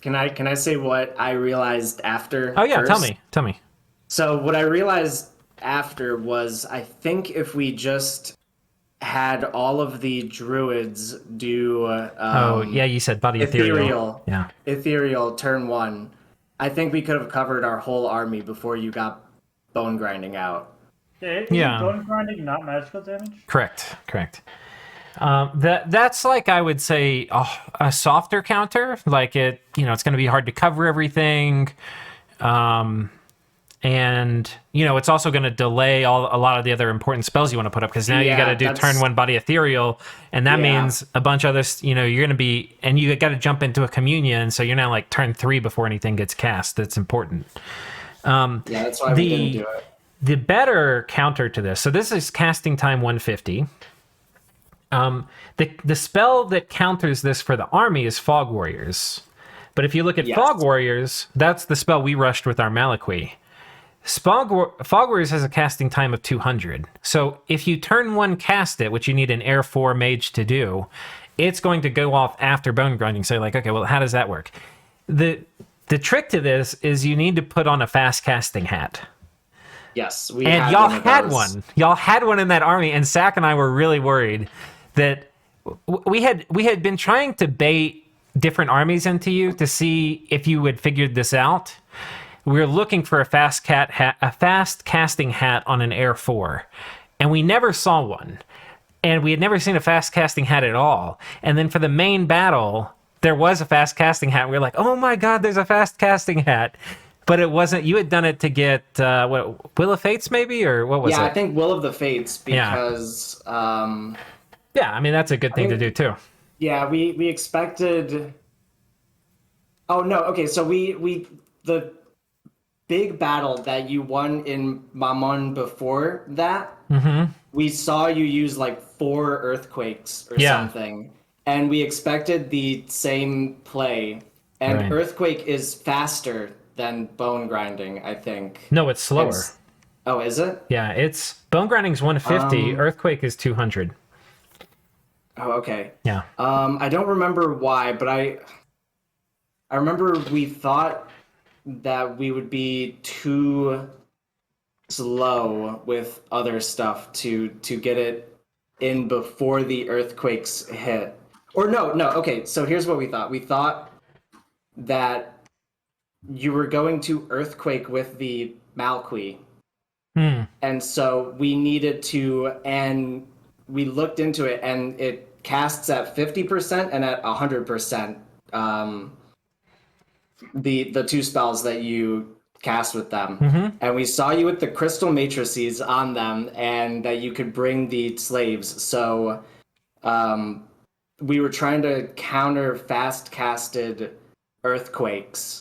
B: can I say what I realized after?
A: Oh yeah,
B: first?
A: Tell me.
B: So what I realized after was I think if we just had all of the druids do
A: you said body ethereal.
B: Ethereal turn 1, I think we could have covered our whole army before you got bone grinding out.
C: Bone grinding not magical damage?
A: Correct. That's like, I would say, a softer counter. Like it's going to be hard to cover everything. And, it's also going to delay a lot of the other important spells you want to put up, because now you got to do turn 1 body ethereal, and that means a bunch of others, you're going to be, and you got to jump into a communion, so you're now like turn 3 before anything gets cast. That's important.
B: That's why we didn't do it.
A: The better counter to this, so this is casting time 150. The spell that counters this for the army is Fog Warriors. But if you look at Fog Warriors, that's the spell we rushed with our Malaqui. Fog Warriors has a casting time of 200. So if you turn 1 cast it, which you need an Air 4 mage to do, it's going to go off after bone grinding. So you're like, okay, well, how does that work? The trick to this is you need to put on a fast casting hat.
B: Yes,
A: y'all had one. Y'all had one in that army, and Zach and I were really worried that we had been trying to bait different armies into you to see if you had figured this out. We were looking for a fast casting hat on an Air 4, and we never saw one. And we had never seen a fast casting hat at all. And then for the main battle, there was a fast casting hat. We were like, oh my god, there's a fast casting hat. But it wasn't. You had done it to get what, Will of Fates, maybe, or what was it?
B: Yeah, I think Will of the Fates, because
A: yeah, I mean that's a good thing to do too.
B: yeah, we expected. Oh no, okay, so we the big battle that you won in Mammon before that, we saw you use like 4 earthquakes or something, and we expected the same play. And earthquake is faster than bone grinding, I think.
A: No, it's slower.
B: Oh, is it?
A: Yeah, it's bone grinding's 150, earthquake is 200.
B: Oh, okay.
A: Yeah.
B: I don't remember why, but I remember we thought that we would be too slow with other stuff to get it in before the earthquakes hit. Or no, okay, so here's what we thought. We thought that you were going to earthquake with the Malqui. And so we needed to, and we looked into it, and it casts at 50% and at 100%. The 2 spells that you cast with them. And we saw you with the crystal matrices on them, and that you could bring the slaves. So we were trying to counter fast casted earthquakes,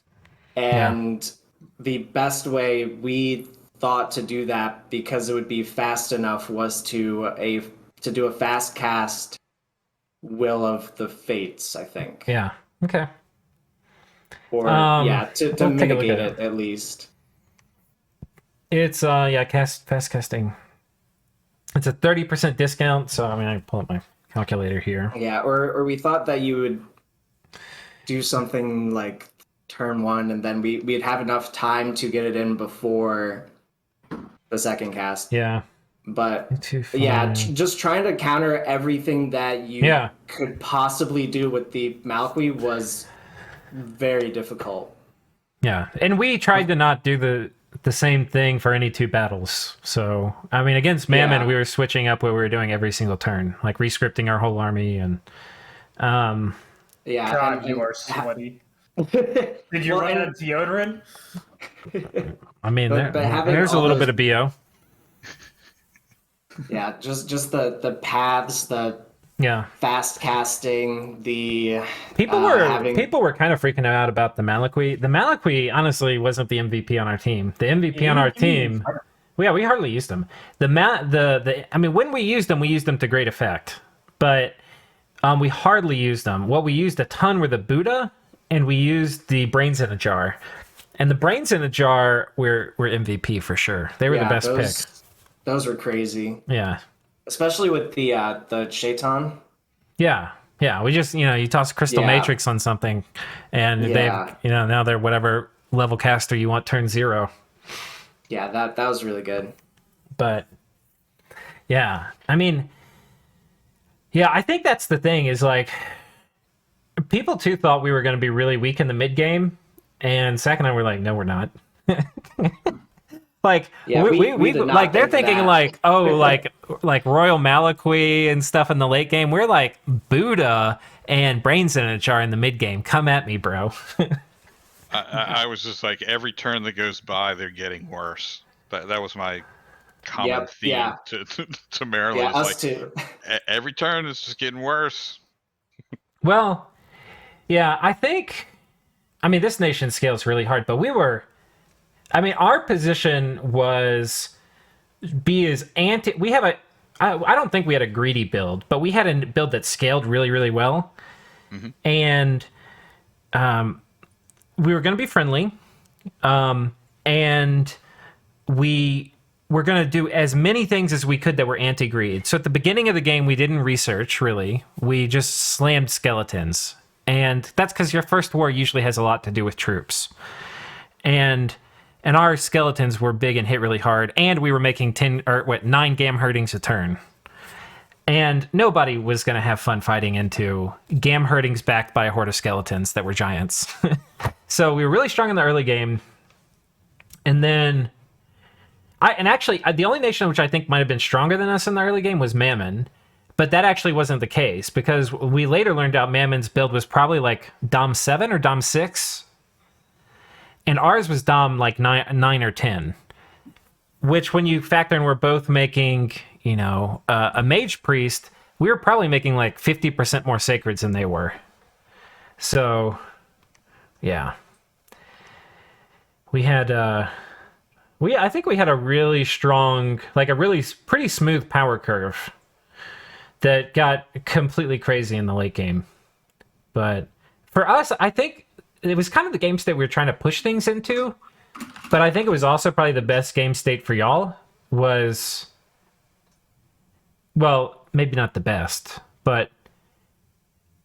B: and the best way we thought to do that, because it would be fast enough, was to do a fast cast Will of the Fates, I think.
A: Yeah. Okay.
B: Or to
A: we'll
B: mitigate it at least.
A: It's fast casting. It's a 30% discount, so I mean I pull up my calculator here.
B: Yeah, or we thought that you would do something like turn 1, and then we'd have enough time to get it in before the second cast.
A: Yeah.
B: But just trying to counter everything that you could possibly do with the Malqui was very difficult.
A: Yeah, and we tried to not do the same thing for any 2 battles. So I mean, against Mammon, we were switching up what we were doing every single turn, like rescripting our whole army, and
C: God, you are sweaty. Did you run out of deodorant?
A: I mean, there's a little bit of BO.
B: Yeah, just the paths, the fast casting, the
A: people were kind of freaking out about the Malaqui. The Malaqui honestly wasn't the MVP on our team. The MVP on our team, we hardly used them. I mean, when we used them to great effect, but we hardly used them. What we used a ton were the Buddha, and we used the Brains in a Jar. And the Brains in a Jar were MVP for sure. They were the best pick.
B: Those were crazy.
A: Yeah.
B: Especially with the Shaitan.
A: Yeah. We just, you toss Crystal Matrix on something, and they've, now they're whatever level caster you want turn 0.
B: Yeah, that was really good.
A: But yeah, I mean, I think that's the thing, is like people too thought we were going to be really weak in the mid game, and Zach and I were like, no, we're not. Like we like they're thinking that. Like, oh, like Royal Malaqui and stuff in the late game. We're like Buddha and Brains in a Jar in the mid game. Come at me, bro.
D: I was just like, every turn that goes by, they're getting worse. That was my common theme to Maryland.
B: Yeah, us
D: like,
B: too.
D: Every turn is just getting worse.
A: Well, yeah, I mean, this nation scales really hard, but our position was be as anti. We have I don't think we had a greedy build, but we had a build that scaled really, really well, and we were going to be friendly, and we were going to do as many things as we could that were anti-greed. So at the beginning of the game, we didn't research really. We just slammed skeletons, and that's because your first war usually has a lot to do with troops, and our skeletons were big and hit really hard, and we were making 9 gam herdings a turn. And nobody was going to have fun fighting into Gamherdings backed by a horde of skeletons that were giants. So we were really strong in the early game. And then... the only nation which I think might have been stronger than us in the early game was Mammon. But that actually wasn't the case, because we later learned out Mammon's build was probably like Dom 7 or Dom 6. And ours was Dom like 9 or 10. Which, when you factor in we're both making, a mage priest, we were probably making like 50% more sacreds than they were. So, yeah. We had, I think we had a really strong, like a really pretty smooth power curve that got completely crazy in the late game. But for us, I think it was kind of the game state we were trying to push things into. But I think it was also probably the best game state for y'all was... Well, maybe not the best, but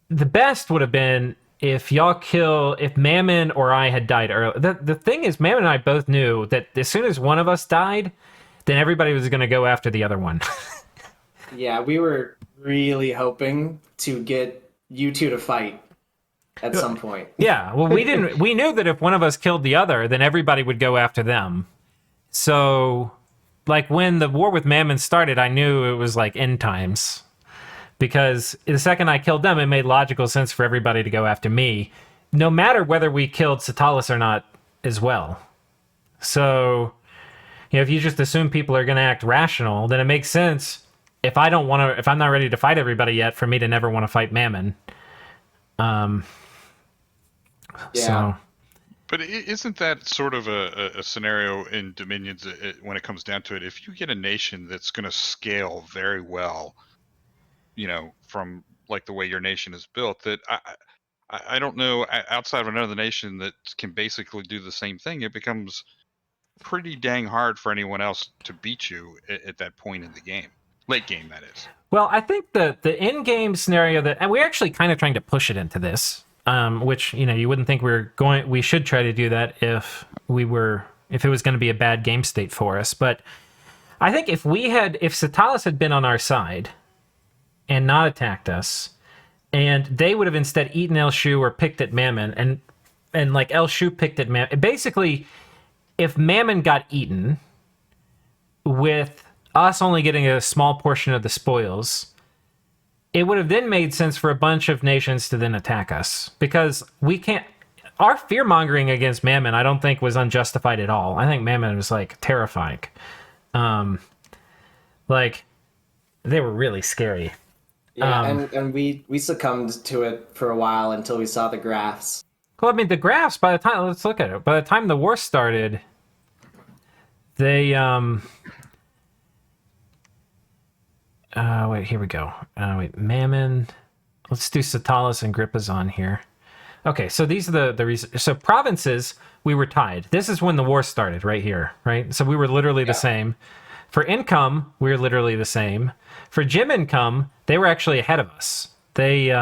A: the best would have been if if Mammon or I had died early. The thing is, Mammon and I both knew that as soon as one of us died, then everybody was going to go after the other one.
B: Yeah, we were really hoping to get you two to fight at some point.
A: Yeah, well, we knew that if one of us killed the other, then everybody would go after them. So, like, when the war with Mammon started, I knew it was like end times. Because the second I killed them, it made logical sense for everybody to go after me, no matter whether we killed Cetalis or not as well. So, if you just assume people are going to act rational, then it makes sense if I'm not ready to fight everybody yet, for me to never want to fight Mammon.
B: Yeah.
A: So.
D: But isn't that sort of a scenario in Dominions when it comes down to it? If you get a nation that's going to scale very well, from like the way your nation is built, that I don't know, outside of another nation that can basically do the same thing, it becomes pretty dang hard for anyone else to beat you at that point in the game. Late game, that is.
A: Well, I think the in-game scenario and we're actually kind of trying to push it into this, which, you wouldn't think we should try to do that if it was going to be a bad game state for us. But I think if Cetalis had been on our side and not attacked us, and they would have instead eaten El Shu or picked at Mammon, and like El Shu picked at Mammon. Basically, if Mammon got eaten, with us only getting a small portion of the spoils, it would have then made sense for a bunch of nations to then attack us. Because we can't... Our fear-mongering against Mammon, I don't think, was unjustified at all. I think Mammon was, like, terrifying. Like, they were really scary.
B: Yeah, and we succumbed to it for a while until we saw the graphs.
A: Well, I mean, the graphs, let's look at it. By the time the war started, they, wait, here we go. Mammon. Let's do Cetalis and Grippazon here. Okay, so these are the reasons. So provinces, we were tied. This is when the war started, right here, right? So we were literally the same. For income, we were literally the same. For gem income, they were actually ahead of us. They,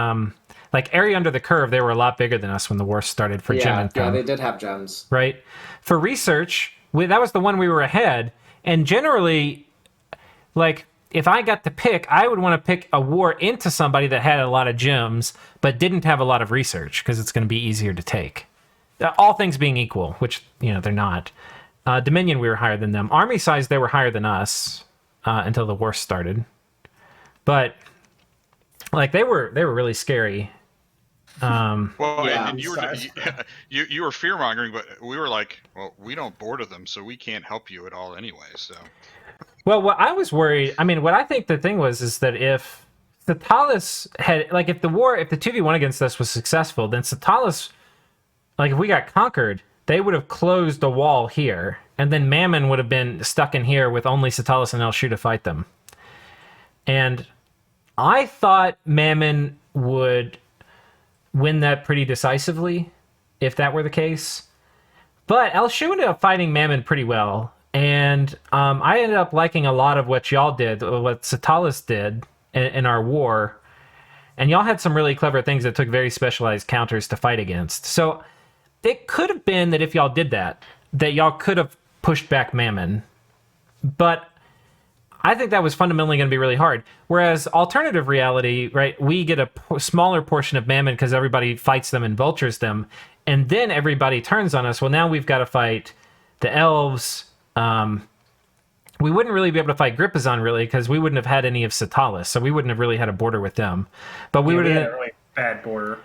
A: like, area under the curve, they were a lot bigger than us when the war started for gem income.
B: Yeah, they did have gems.
A: Right? For research, that was the one we were ahead. And generally, like, if I got to pick, I would want to pick a war into somebody that had a lot of gems, but didn't have a lot of research, because it's going to be easier to take. All things being equal, which, they're not. Dominion, we were higher than them. Army size, they were higher than us until the war started. But, like, they were really scary.
D: Well,
B: yeah,
D: and you were fear mongering, but we were like, well, we don't border them, so we can't help you at all anyway. So,
A: well, what I was worried, what I think the thing was, is that if Cetalis had, like, if the 2v1 against us was successful, then Cetalis, like, if we got conquered, they would have closed a wall here, and then Mammon would have been stuck in here with only Cetalis and El Shu to fight them. And I thought Mammon would win that pretty decisively, if that were the case. But El Shu ended up fighting Mammon pretty well, and I ended up liking a lot of what y'all did, what Cetalis did in our war, and y'all had some really clever things that took very specialized counters to fight against. So it could have been that if y'all did that y'all could have pushed back Mammon. But I think that was fundamentally going to be really hard. Whereas alternative reality, right, we get a smaller portion of Mammon because everybody fights them and vultures them, and then everybody turns on us. Well, now we've got to fight the elves. We wouldn't really be able to fight Grippazon, really, because we wouldn't have had any of Cetalis, so we wouldn't have really had a border with them. But we would have
C: had a really bad border.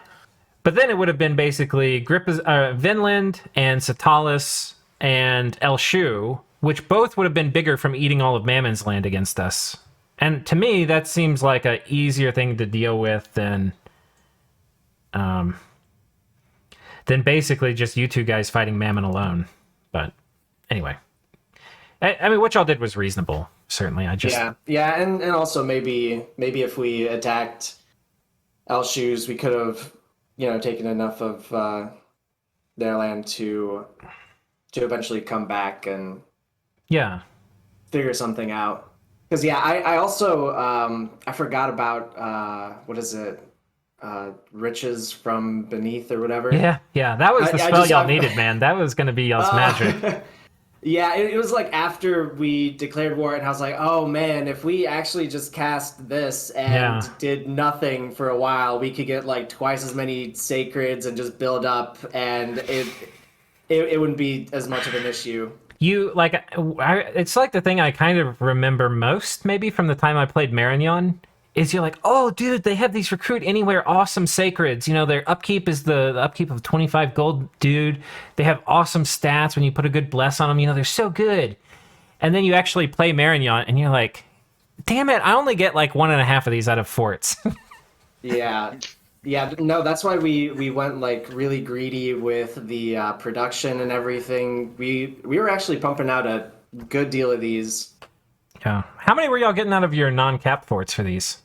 A: But then it would have been basically Vinland and Cetalis and Elshu, which both would have been bigger from eating all of Mammon's land against us. And to me, that seems like an easier thing to deal with than basically just you two guys fighting Mammon alone. But anyway. I mean, what y'all did was reasonable, certainly.
B: Yeah, and also maybe if we attacked Elshu's, we could have, taken enough of their land to eventually come back and figure something out. Because I also I forgot about what is it, riches from beneath or whatever.
A: Yeah, that was the spell y'all needed, man. That was going to be y'all's magic.
B: Yeah, it was like after we declared war, and I was like, oh man, if we actually just cast this and did nothing for a while, we could get like twice as many sacreds and just build up, and it wouldn't be as much of an issue. It's like the thing I kind of remember most, maybe from the time I played Marignon, is you're like, oh, dude, they have these recruit anywhere awesome sacreds. Their upkeep is the upkeep of 25 gold, dude. They have awesome stats when you put a good bless on them. They're so good. And then you actually play Marignon, and you're like, damn it, I only get like 1.5 of these out of forts. Yeah, no, that's why we went like really greedy with the production and everything. We were actually pumping out a good deal of these.
A: Yeah. How many were y'all getting out of your non-cap forts for these?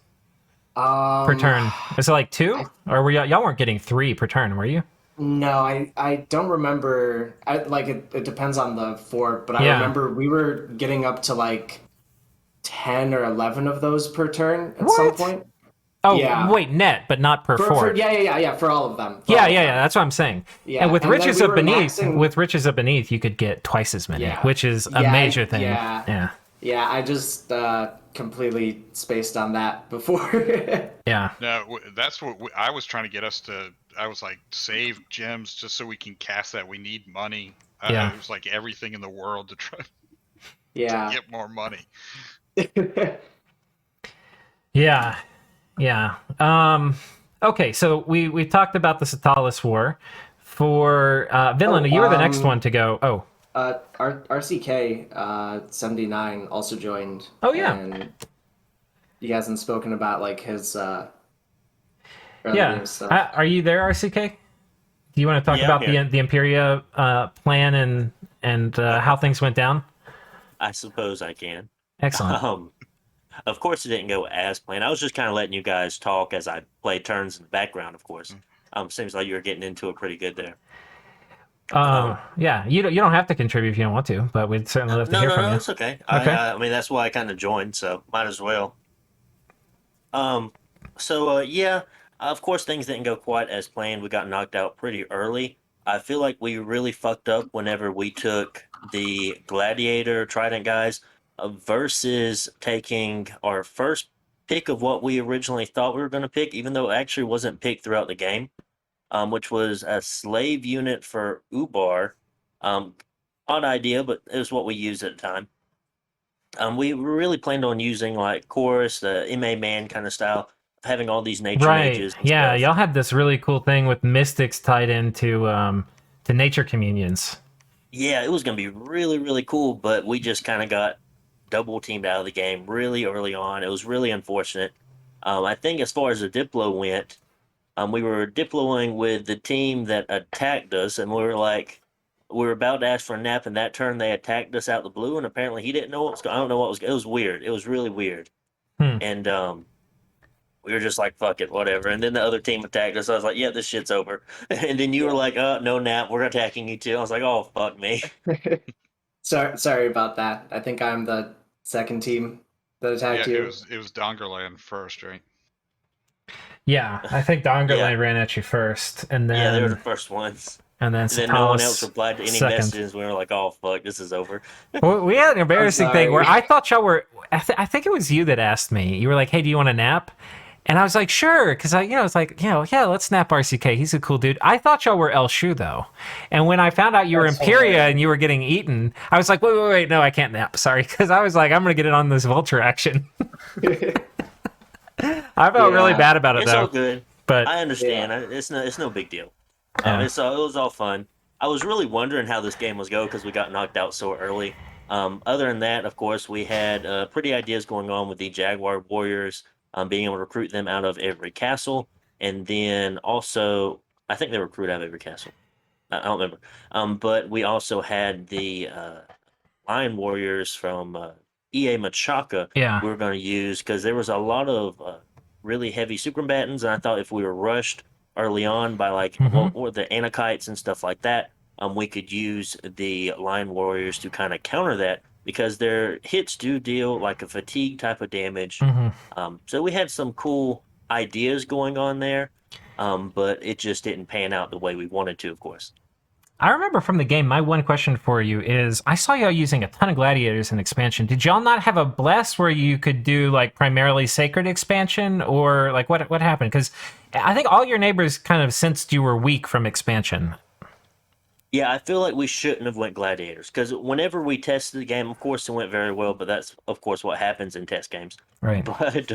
A: Per turn. Is it like 2? Or were y'all weren't getting 3 per turn, were you?
B: No, I don't remember. It depends on the fort, but I remember we were getting up to like 10 or 11 of those per turn at some point.
A: Oh, yeah. Wait, net, but not per fort.
B: Yeah, for all of them.
A: Yeah, that's what I'm saying. Yeah. And with Riches of Beneath, you could get twice as many, which is a major thing.
B: Yeah, I just completely spaced on that before.
A: Yeah.
D: No, that's what I was trying to get us to. I was like, save gems just so we can cast that. We need money. It was like everything in the world to try to get more money.
A: Yeah. Okay, so we talked about the Cetalis War. For Vinland, you were the next one to go. Oh.
B: RCK 79 also joined.
A: Oh yeah.
B: And he hasn't spoken about like his stuff.
A: Are you there, RCK? Do you want to talk about the Imperia plan and how things went down?
E: I suppose I can.
A: Excellent.
E: Of course, it didn't go as planned. I was just kind of letting you guys talk as I played turns in the background. Of course, seems like you were getting into it pretty good there.
A: You don't have to contribute if you don't want to, but we'd certainly love to hear from you.
E: No, it's okay.
A: Okay.
E: I mean, that's why I kind of joined, so might as well. Of course, things didn't go quite as planned. We got knocked out pretty early. I feel like we really fucked up whenever we took the Gladiator Trident guys versus taking our first pick of what we originally thought we were going to pick, even though it actually wasn't picked throughout the game. Which was a slave unit for Ubar. Odd idea, but it was what we used at the time. We really planned on using like Chorus, the MA Man kind of style, having all these nature mages.
A: Yeah, y'all had this really cool thing with mystics tied into to nature communions.
E: Yeah, it was going to be really, really cool, but we just kind of got double teamed out of the game really early on. It was really unfortunate. I think as far as the Diplo went, we were diploing with the team that attacked us, and we were about to ask for a nap, and that turn they attacked us out the blue, and apparently he didn't know what was going on. I don't know what was. It was weird. It was really weird. And we were just like, fuck it, whatever. And then the other team attacked us. I was like, yeah, this shit's over. And then you were like, no nap, we're attacking you too. I was like, oh, fuck me.
B: Sorry about that. I think I'm the second team that attacked you.
D: It was Donverland first, right?
A: Yeah, I think Donverland ran at you first, and then
E: they were the first ones.
A: And then
E: no one else replied to any messages. We were like, "Oh fuck, this is over."
A: Well, we had an embarrassing thing where I thought y'all were I think it was you that asked me. You were like, "Hey, do you want a nap?" And I was like, "Sure," because it's like, yeah, let's nap RCK. He's a cool dude. I thought y'all were El Shu though, and when I found out you were
C: That's
A: Imperia
C: hilarious.
A: and you were getting eaten, I was like, wait, no, I can't nap. Sorry, because I was like, I'm gonna get it on this vulture action. I felt really
B: Yeah.
A: bad about it
E: It's
A: though,
E: all good.
A: but
E: I understand. It's no big deal.
A: Yeah.
E: It was all fun. I was really wondering how this game was go because we got knocked out so early. Other than that, of course, we had pretty ideas going on with the Jaguar Warriors, being able to recruit them out of every castle, and then also I think they recruit out of every castle. I don't remember. But we also had the Lion Warriors from EA Machaca
A: yeah.
E: we were going to use because there was a lot of really heavy super combatants, and I thought if we were rushed early on by like
A: Mhm.
E: or the Anakites and stuff like that, we could use the Lion Warriors to kind of counter that because their hits do deal like a fatigue type of damage.
A: Mhm.
E: So we had some cool ideas going on there, but it just didn't pan out the way we wanted to, of course.
A: I remember from the game, my one question for you is, I saw y'all using a ton of gladiators in expansion. Did y'all not have a bless where you could do like primarily sacred expansion, or like what happened? Because I think all your neighbors kind of sensed you were weak from expansion.
E: Yeah, I feel like we shouldn't have went gladiators because whenever we tested the game, of course, it went very well. But that's of course what happens in test games.
A: Right.
E: But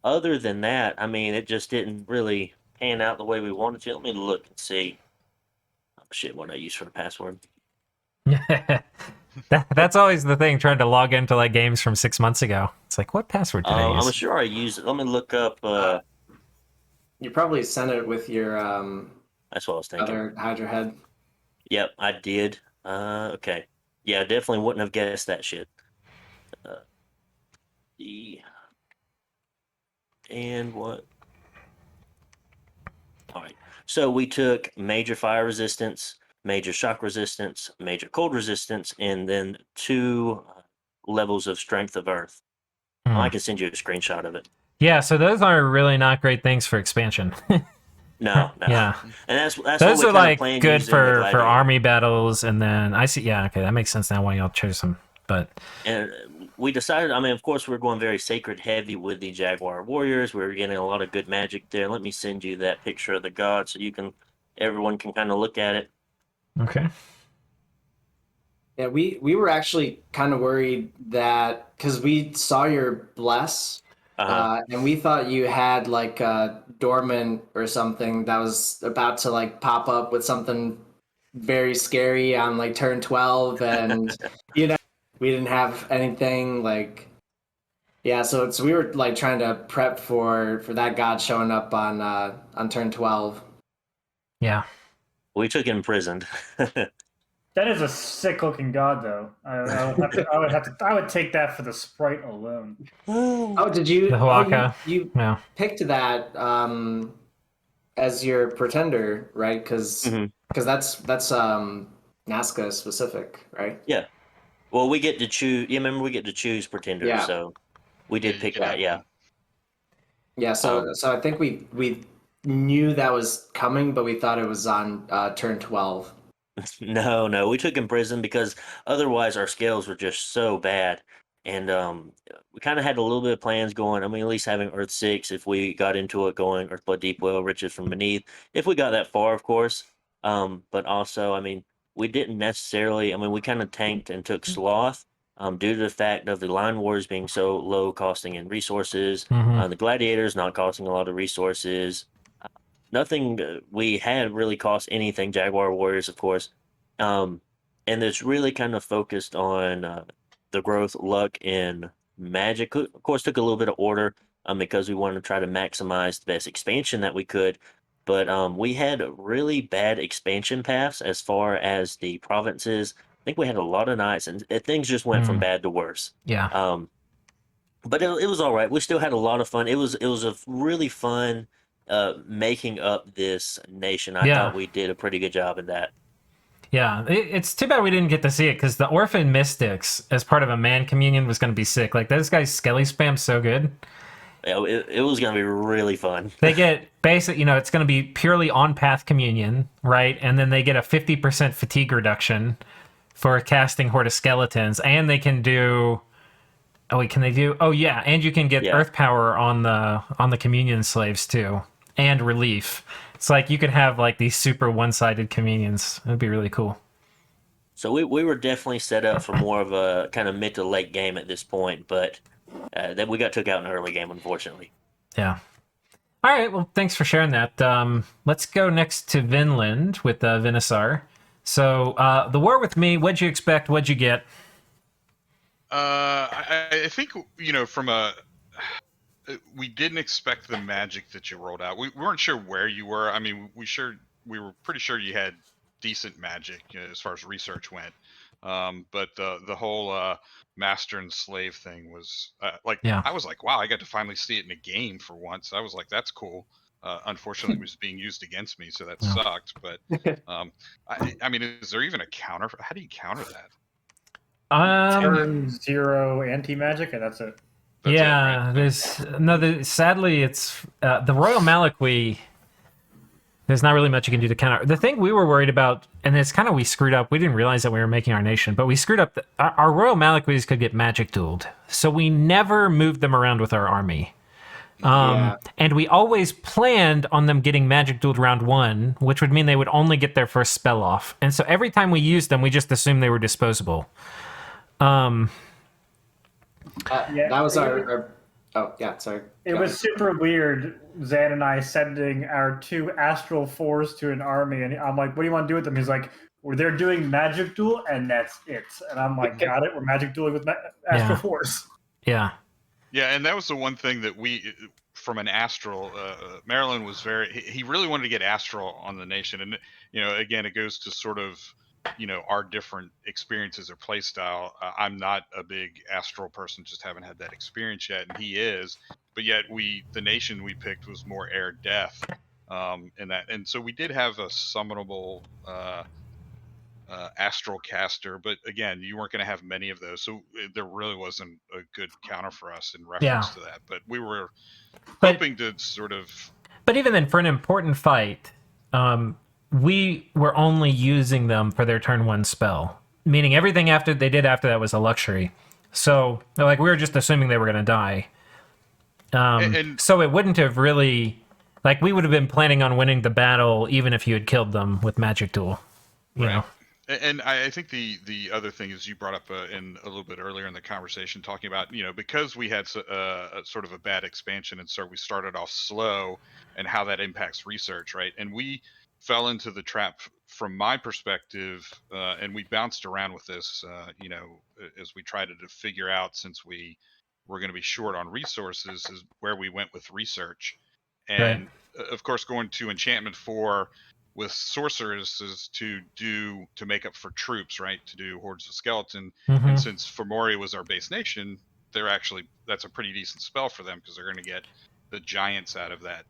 E: other than that, I mean, it just didn't really pan out the way we wanted to. Let me look and see. Oh, shit, what I use for the password?
A: That's always the thing, trying to log into like games from 6 months ago. It's like, what password did I
E: I'm
A: use?
E: sure I use it. Let me look up.
B: You probably sent it with your
E: That's what I was thinking.
B: other Hydra head.
E: Yep, I did. Okay. Yeah, I definitely wouldn't have guessed that shit. The and what? All right. So we took major fire resistance, major shock resistance, major cold resistance, and then 2 levels of strength of earth.
A: Hmm.
E: I can send you a screenshot of it.
A: Yeah, so those are really not great things for expansion.
E: No.
A: Yeah.
E: And that's
A: Those
E: what we
A: are
E: kind of
A: like
E: planned
A: good
E: using the
A: for
E: gladiator.
A: army battles, and then I see. Yeah, okay, that makes sense now why y'all chose them. But
E: And we decided, I mean, of course, we're going very sacred heavy with the Jaguar Warriors. We're getting a lot of good magic there. Let me send you that picture of the god so everyone can kind of look at it.
A: okay.
B: Yeah, we were actually kind of worried that because we saw your bless, and we thought you had like a dormant or something that was about to like pop up with something very scary on like turn 12, and we didn't have anything like. Yeah, so we were like trying to prep for that god showing up on turn 12.
A: Yeah.
E: We took him imprisoned.
C: That is a sick looking god, though. I would take that for the sprite alone.
B: Oh, did you?
A: The
B: Oh,
A: Huaka.
B: you
A: Yeah.
B: picked that as your pretender, right? Because
E: Mhm.
B: that's Nazca specific, right?
E: Yeah. Well, we get to choose. You remember we get to choose pretenders,
B: Yeah.
E: so we did
D: you
E: pick
D: get
E: that. Yeah.
B: Yeah. So I think we knew that was coming, but we thought it was on turn 12.
E: No, we took him prison because otherwise our scales were just so bad, and we kind of had a little bit of plans going. I mean, at least having Earth 6 if we got into it, going Earthblood Deep Well, Riches from Beneath, if we got that far, of course. But also, I mean, we didn't necessarily. I mean, we kind of tanked and took Sloth, due to the fact of the Line Wars being so low costing in resources,
A: Mhm.
E: the Gladiators not costing a lot of resources. Nothing we had really cost anything. Jaguar Warriors, of course, um, and it's really kind of focused on the growth, luck, and magic. Of course, took a little bit of order because we wanted to try to maximize the best expansion that we could. But we had really bad expansion paths as far as the provinces. I think we had a lot of nights, and things just went from
A: Mm.
E: bad to worse.
A: Yeah.
E: But it was all right. We still had a lot of fun. It was a really fun making up this nation. I
A: Yeah.
E: thought we did a pretty good job in that.
A: Yeah, it's too bad we didn't get to see it, because the Orphan Mystics as part of a man communion was going to be sick. Like, those guys skelly spam so good.
E: It was going to be really fun.
A: They get basic, it's going to be purely on path communion, right? And then they get a 50% fatigue reduction for casting Horde of Skeletons, and they can do Oh wait, can they do? Oh yeah, and you can get
E: Yeah.
A: earth power on the communion slaves too, and relief. It's like you could have like these super one-sided communions. It'd be really cool.
E: So we were definitely set up for more of a kind of mid to late game at this point, but then we got took out in the early game, unfortunately.
A: Yeah. All right. Well, thanks for sharing that. Let's go next to Vinland with Vinisar. So the war with me. What'd you expect? What'd you get?
D: I think from we didn't expect the magic that you rolled out. We weren't sure where you were. I mean, we were pretty sure you had decent magic as far as research went. But the whole master and slave thing was
A: Yeah.
D: I was like, wow, I got to finally see it in a game for once. I was like, that's cool. Unfortunately, it was being used against me, so that
A: Yeah.
D: sucked. But I mean, is there even a counter? How do you counter that?
C: Turn 0 anti-magic, and that's it.
D: That's
A: yeah.
D: it, right?
A: Sadly, it's the Royal Maliqui. There's not really much you can do to counter. The thing we were worried about, and it's kind of we screwed up. We didn't realize that we were making our nation, but we screwed up. Our Royal Maliquis could get magic dueled, so we never moved them around with our army. And we always planned on them getting magic dueled round 1, which would mean they would only get their first spell off. And so every time we used them, we just assumed they were disposable.
B: That was our. Oh yeah, sorry.
C: It
B: Go
C: was
B: ahead.
C: super weird, Zan and I sending our 2 astral fours to an army, and I'm like, what do you want to do with them? He's like, well, they're doing magic duel, and that's it. And I'm like, got it, we're magic dueling with astral fours.
A: Yeah.
D: Yeah, and that was the one thing that we, from an astral, Maryland was he really wanted to get astral on the nation. And, again, it goes to sort of, our different experiences or play style. I'm not a big astral person, just haven't had that experience yet, and he is. But yet the nation we picked was more air death in that. And so we did have a summonable astral caster, but again, you weren't going to have many of those, so there really wasn't a good counter for us in reference to that. But we were hoping to sort of.
A: But even then, for an important fight, we were only using them for their turn 1 spell, meaning everything they did after that was a luxury. So we were just assuming they were going to die. So it wouldn't have really, we would have been planning on winning the battle even if you had killed them with magic duel. You know?
D: And I think the other thing is you brought up in a little bit earlier in the conversation talking about, because we had a sort of a bad expansion and so we started off slow and how that impacts research, right? And we fell into the trap from my perspective, and we bounced around with this, as we tried to figure out, since we were going to be short on resources, is where we went with research. And of course, going to enchantment 4 with sorcerers is to make up for troops, right? To do hordes of skeleton.
A: Mm-hmm.
D: And since Fomori was our base nation, that's a pretty decent spell for them because they're going to get the giants out of that.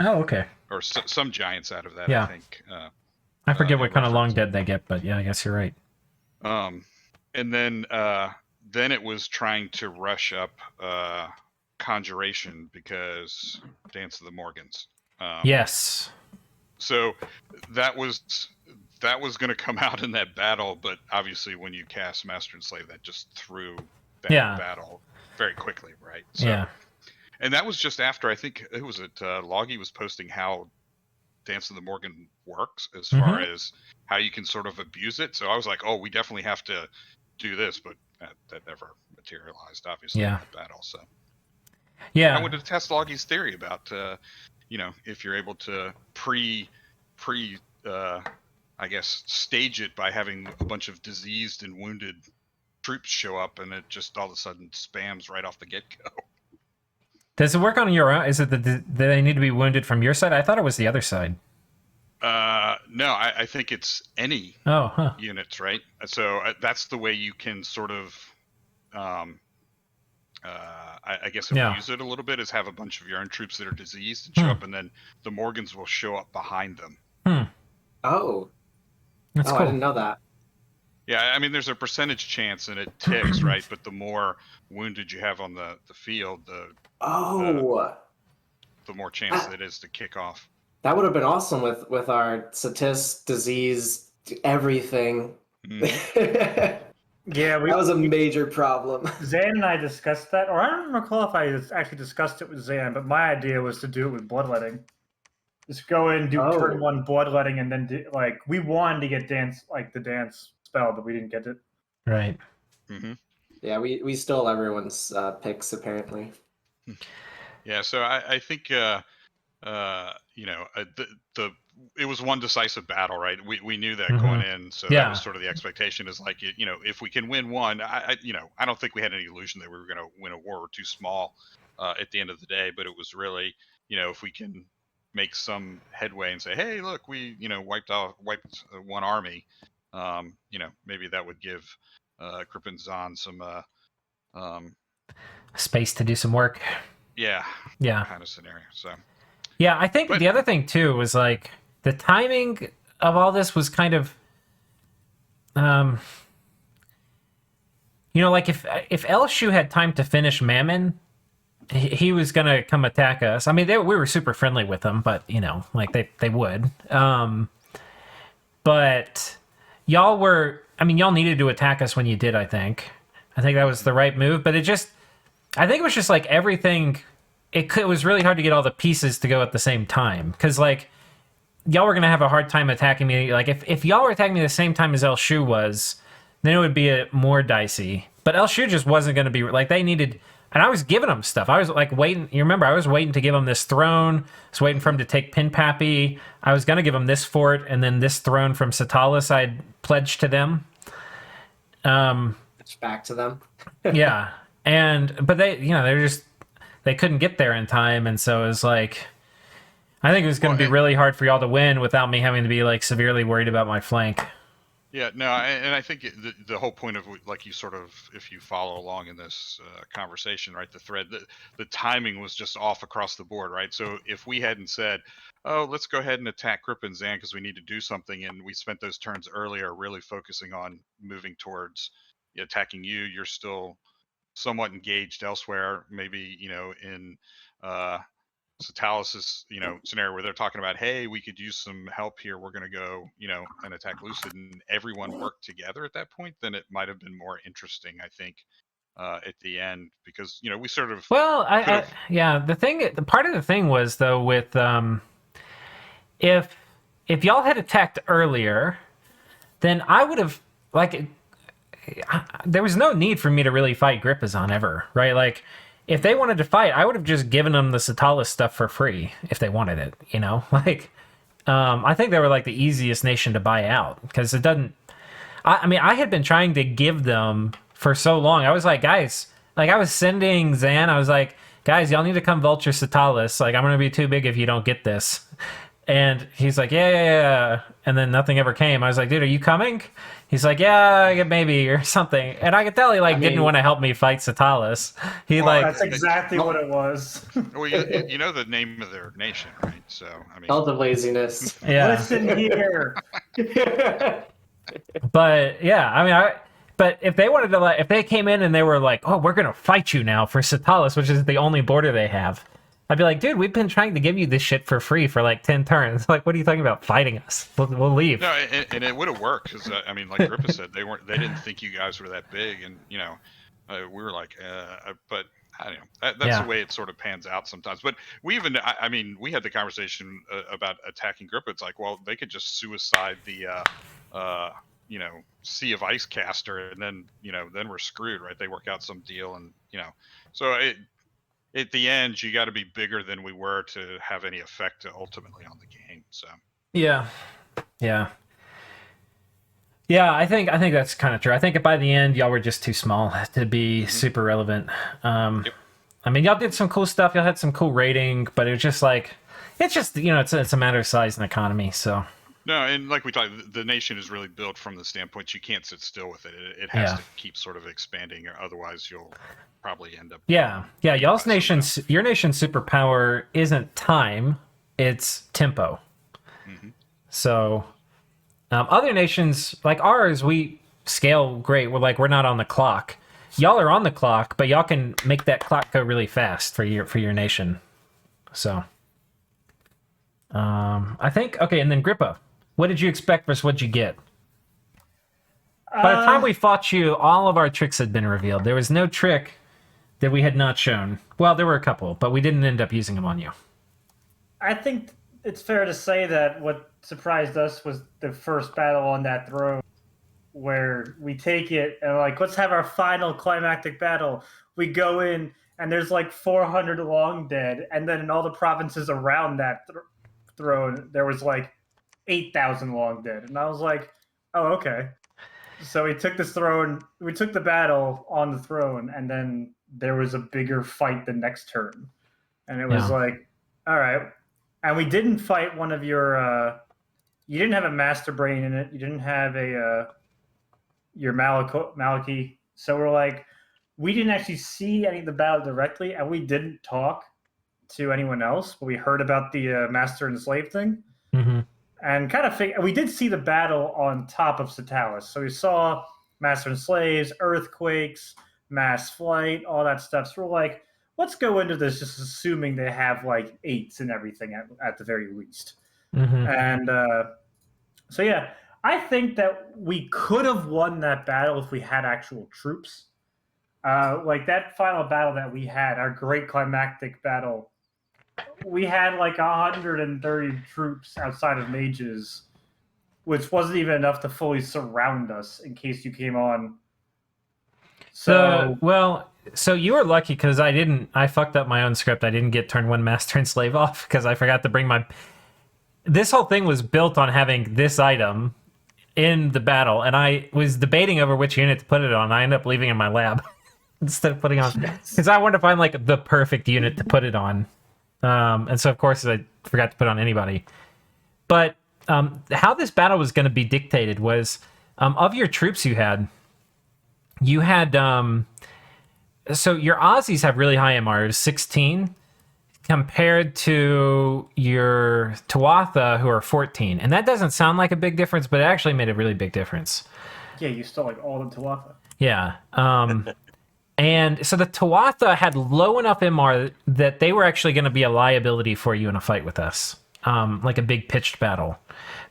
A: Okay.
D: Or some giants out of that,
A: Yeah.
D: I think.
A: I forget what kind of long dead they get, but yeah, I guess you're right.
D: And then it was trying to rush up Conjuration because Dance of the Morgans.
A: Yes.
D: So that was going to come out in that battle, but obviously when you cast Master and Slave, that just threw that battle very quickly, right? So,
A: yeah.
D: And that was just after, I think, Loggy was posting how Dance of the Morgan works as far as how you can sort of abuse it. So I was like, oh, we definitely have to do this, but that never materialized, obviously, in the battle. So
A: yeah,
D: I wanted to test Loggy's theory about, if you're able to I guess, stage it by having a bunch of diseased and wounded troops show up, and it just all of a sudden spams right off the get-go.
A: Does it work on your own? Is it that they need to be wounded from your side? I thought it was the other side.
D: No, I think it's any units, right? So that's the way you can sort of, I guess, abuse it a little bit, is have a bunch of your own troops that are diseased and show up, and then the Morgans will show up behind them.
B: Oh.
A: That's cool.
B: I didn't know that.
D: Yeah, I mean, there's a percentage chance, and it ticks, right? But the more wounded you have on the field, the more chance it is to kick off.
B: That would have been awesome with our Cetalis disease everything.
C: Yeah,
B: That was a major problem.
C: Zan and I discussed that, or I don't recall if I actually discussed it with Zan, but my idea was to do it with bloodletting. Just go in, do
B: Oh.
C: turn 1 bloodletting, and then we wanted to get the dance spell, but we didn't get it.
A: Right.
D: Mm-hmm.
B: Yeah, we stole everyone's picks apparently.
D: Yeah, so I think it was one decisive battle, right? We knew that going in, so that was sort of the expectation. Is like, if we can win one, I don't think we had any illusion that we were going to win a war or too small at the end of the day. But it was really, if we can make some headway and say, hey, look, we wiped one army, maybe that would give Grippazon some
A: space to do some work.
D: Yeah.
A: Yeah.
D: Kind of scenario. So.
A: Yeah, I think the other thing too was like the timing of all this was kind of, like if Elshu had time to finish Mammon, he was gonna come attack us. I mean, we were super friendly with them, but they would. But y'all needed to attack us when you did. I think that was the right move. But I think it was just like everything. It was really hard to get all the pieces to go at the same time because like y'all were gonna have a hard time attacking me. Like if y'all were attacking me the same time as Elshu was, then it would be more dicey. But Elshu just wasn't gonna be like they needed. And I was giving them stuff. I was like waiting. You remember, I was waiting to give him this throne. I was waiting for him to take Pinpappy. I was gonna give him this fort and then this throne from Cetalis. I'd pledged to them.
B: It's back to them.
A: Yeah, but they couldn't get there in time, and so it was like, I think it was going to be really hard for y'all to win without me having to be like severely worried about my flank.
D: Yeah, no, and I think the whole point of like you sort of, if you follow along in this conversation, right, the thread, the timing was just off across the board, right? So if we hadn't said, oh, let's go ahead and attack Grippa and Zan because we need to do something, and we spent those turns earlier really focusing on moving towards attacking you, you're still somewhat engaged elsewhere, maybe in Cetalis' scenario where they're talking about, hey, we could use some help here, we're going to go and attack Lucid, and everyone worked together at that point, then it might have been more interesting, I think, at the end, because we sort of
A: the part of the thing was though with if y'all had attacked earlier, then I would have there was no need for me to really fight Grippazon ever, right? Like, if they wanted to fight, I would have just given them the Cetalis stuff for free if they wanted it, Like, I think they were like the easiest nation to buy out because it doesn't. I had been trying to give them for so long. I was like, guys, like I was sending Zan. I was like, guys, y'all need to come vulture Cetalis. Like, I'm gonna be too big if you don't get this. And he's like, yeah. And then nothing ever came. I was like, dude, are you coming? He's like, yeah, maybe, or something. And I could tell he didn't want to help me fight Cetalis.
C: That's exactly what it was.
D: Well, you know the name of their nation, right? So
B: Cult of laziness.
A: Yeah.
C: Listen here.
A: But yeah, but if they wanted to, if they came in and they were like, oh, we're gonna fight you now for Cetalis, which is the only border they have, I'd be like, dude, we've been trying to give you this shit for free for like 10 turns. Like, what are you talking about fighting us? We'll leave.
D: No, and it would have worked because like Grippa said, they didn't think you guys were that big, and we were like, but I don't know. That's the way it sort of pans out sometimes. But we even, we had the conversation about attacking Grippa. It's like, well, they could just suicide the, Sea of Ice caster, and then then we're screwed, right? They work out some deal, and so at the end, you got to be bigger than we were to have any effect ultimately on the game. So
A: yeah. I think that's kind of true. I think by the end, y'all were just too small to be super relevant.
D: Yep.
A: Y'all did some cool stuff. Y'all had some cool rating, but it was just like, it's a matter of size and economy. So.
D: No, and like we talked, the nation is really built from the standpoint you can't sit still with it. It has to keep sort of expanding, or otherwise you'll probably end up. Yeah.
A: Your nation's superpower isn't time; it's tempo. Mm-hmm. So, other nations like ours, we scale great. We're not on the clock. Y'all are on the clock, but y'all can make that clock go really fast for your nation. So, I think okay, and then Grippa. What did you expect versus what'd you get? By the time we fought you, all of our tricks had been revealed. There was no trick that we had not shown. Well, there were a couple, but we didn't end up using them on you.
C: I think it's fair to say that what surprised us was the first battle on that throne, where we take it and like, let's have our final climactic battle. We go in and there's like 400 long dead, and then in all the provinces around that throne, there was like 8,000 long dead, and I was like, oh, okay. So we took this throne, we took the battle on the throne, and then there was a bigger fight the next turn, and it was like, all right. And we didn't fight one of your. You didn't have a master brain in it. You didn't have a your Maliki. So we're like, we didn't actually see any of the battle directly, and we didn't talk to anyone else. But we heard about the master and slave thing, and kind of we did see the battle on top of Cetalis. So we saw master and slaves, earthquakes, mass flight, all that stuff. So we're like, let's go into this just assuming they have like 8s and everything at the very least. And so, yeah, I think that we could have won that battle if we had actual troops. Like that final battle that we had, our great climactic battle, we had like 130 troops outside of mages, which wasn't even enough to fully surround us in case you came on.
A: So you were lucky because I fucked up my own script. I didn't get turn 1 master and slave off because I forgot to bring my... This whole thing was built on having this item in the battle, and I was debating over which unit to put it on. I ended up leaving it in my lab instead of putting on... Because I wanted to find like the perfect unit to put it on. And so, of course, I forgot to put on anybody. But how this battle was going to be dictated was, of your troops you had... So your Aussies have really high MRs, 16, compared to your Tuatha, who are 14. And that doesn't sound like a big difference, but it actually made a really big difference.
C: Yeah, you still like all the Tuatha.
A: Yeah. And so the Tuatha had low enough MR that they were actually going to be a liability for you in a fight with us, like a big pitched battle,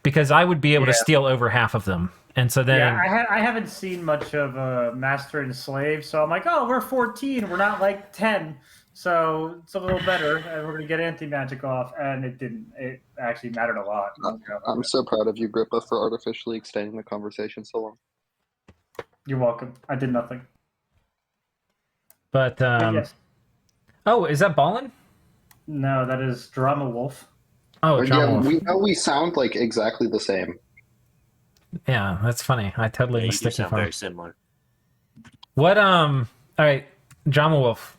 A: because I would be able to steal over half of them. And so then,
C: I haven't seen much of Master and Slave, so I'm like, oh, we're 14, we're not like 10, so it's a little better, and we're gonna get anti-magic off, and it didn't. It actually mattered a lot.
F: I'm so proud of you, Grippa, for artificially extending the conversation so long.
C: You're welcome. I did nothing.
A: But
C: yes.
A: Oh, is that Ballin?
C: No, that is Drama Wolf.
A: Oh, Drama Wolf.
F: We know we sound like exactly the same.
A: Yeah, that's funny. I totally
E: You do
A: mistook you
E: sound
A: for
E: very similar.
A: What all right, Drama Wolf.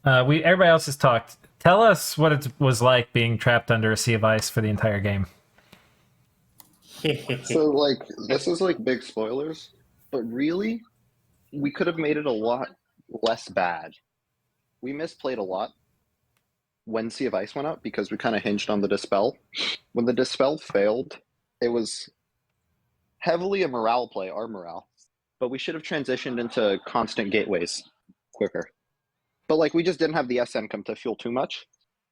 A: Everybody else has talked. Tell us what it was like being trapped under a sea of ice for the entire game.
F: So, like, this is like big spoilers, but really, we could have made it a lot less bad. We misplayed a lot when Sea of Ice went up because we kind of hinged on the Dispel. When the Dispel failed, it was heavily a morale play, our morale, but we should have transitioned into constant gateways quicker. But like, we just didn't have the SN come to fuel too much.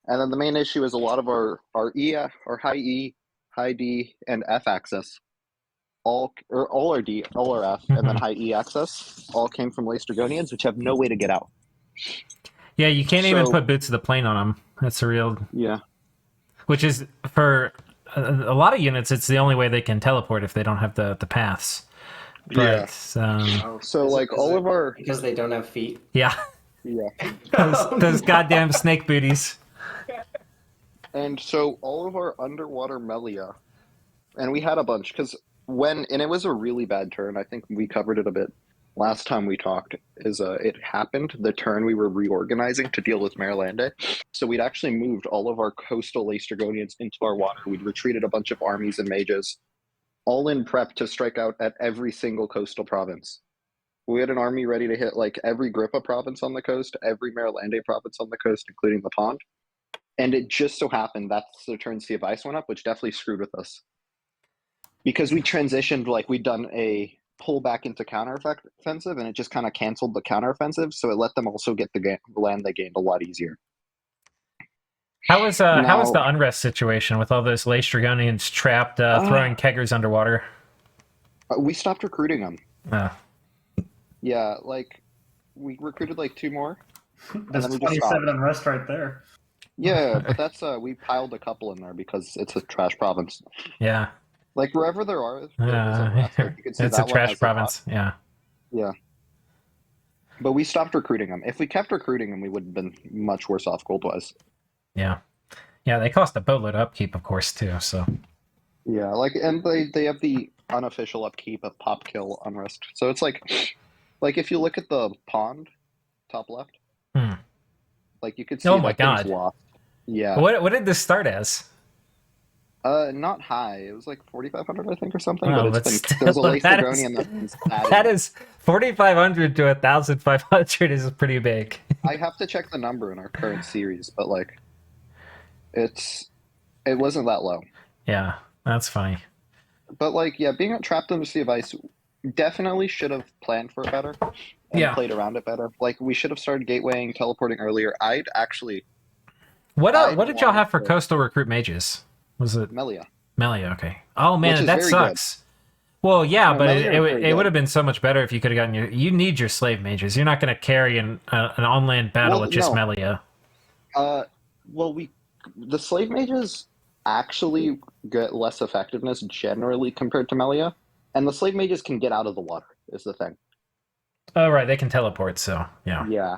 F: And then the main issue is a lot of our high E, high D, and F access, all our D, all our F, and then high E access, all came from Laestrygonians, which have no way to get out.
A: Yeah, you can't even put boots of the plane on them. That's a real...
F: Yeah.
A: Which is, for a lot of units, it's the only way they can teleport if they don't have the paths. But,
F: So, like, all of our...
B: Because they don't have feet.
A: Yeah.
F: Yeah.
A: those goddamn snake booties.
F: And so all of our underwater Melia, and we had a bunch, because and it was a really bad turn, I think we covered it a bit last time we talked, it happened the turn we were reorganizing to deal with Maerlande. So we'd actually moved all of our coastal Laestrygonians into our water. We'd retreated a bunch of armies and mages, all in prep to strike out at every single coastal province. We had an army ready to hit like every Grippa province on the coast, every Maerlande province on the coast, including the pond. And it just so happened that's the turn Sea of Ice went up, which definitely screwed with us. Because we transitioned, like we'd done a pullback into counteroffensive, and it just kind of canceled the counteroffensive, so it let them also get the land they gained a lot easier.
A: How was the unrest situation with all those Laestrygonians trapped, throwing keggers underwater?
F: We stopped recruiting them.
A: Uh,
F: Yeah, like we recruited like 2 more.
C: There's
F: then we just
C: 27
F: stopped.
C: unrest right there.
F: Yeah, but that's we piled a couple in there because it's a trash province.
A: yeah.
F: Like wherever there is unrest, like you can see
A: It's a
F: that one
A: trash
F: has a lot.
A: province. Yeah.
F: Yeah. But we stopped recruiting them. If we kept recruiting them, we would have been much worse off gold-wise.
A: Yeah. Yeah, they cost a boatload of upkeep, of course, too. So
F: Yeah, like, and they have the unofficial upkeep of pop kill unrest. So it's like if you look at the pond, top left, like you could see
A: Oh my
F: that thing's
A: God.
F: lost. Yeah.
A: what did this start as?
F: Not high. It was like 4,500, I think, or something.
A: Oh,
F: but
A: but
F: it's been
A: still,
F: there's a lace
A: that
F: Agronian that's been added.
A: That is 4,500 to 1,500 is pretty big.
F: I have to check the number in our current series, but like, it wasn't that low.
A: Yeah, that's funny.
F: But like, yeah, being trapped in the Sea of Ice definitely should have planned for it better and played around it better. Like, we should have started gatewaying, teleporting earlier. I'd actually
A: What
F: I'd
A: did y'all have for
F: wanted to-
A: coastal recruit mages? Was it
F: Melia.
A: Melia? Okay. Oh man,
F: is
A: that
F: very
A: sucks. Well, yeah,
F: No,
A: but
F: Melia is very
A: it
F: good.
A: would have been so much better if you could have gotten your. You need your slave mages. You're not going to carry an on-land battle
F: Well,
A: with just
F: no.
A: Melia.
F: Well, the slave mages actually get less effectiveness generally compared to Melia, and the slave mages can get out of the water. Is the thing.
A: Oh right, they can teleport. So yeah.
F: Yeah,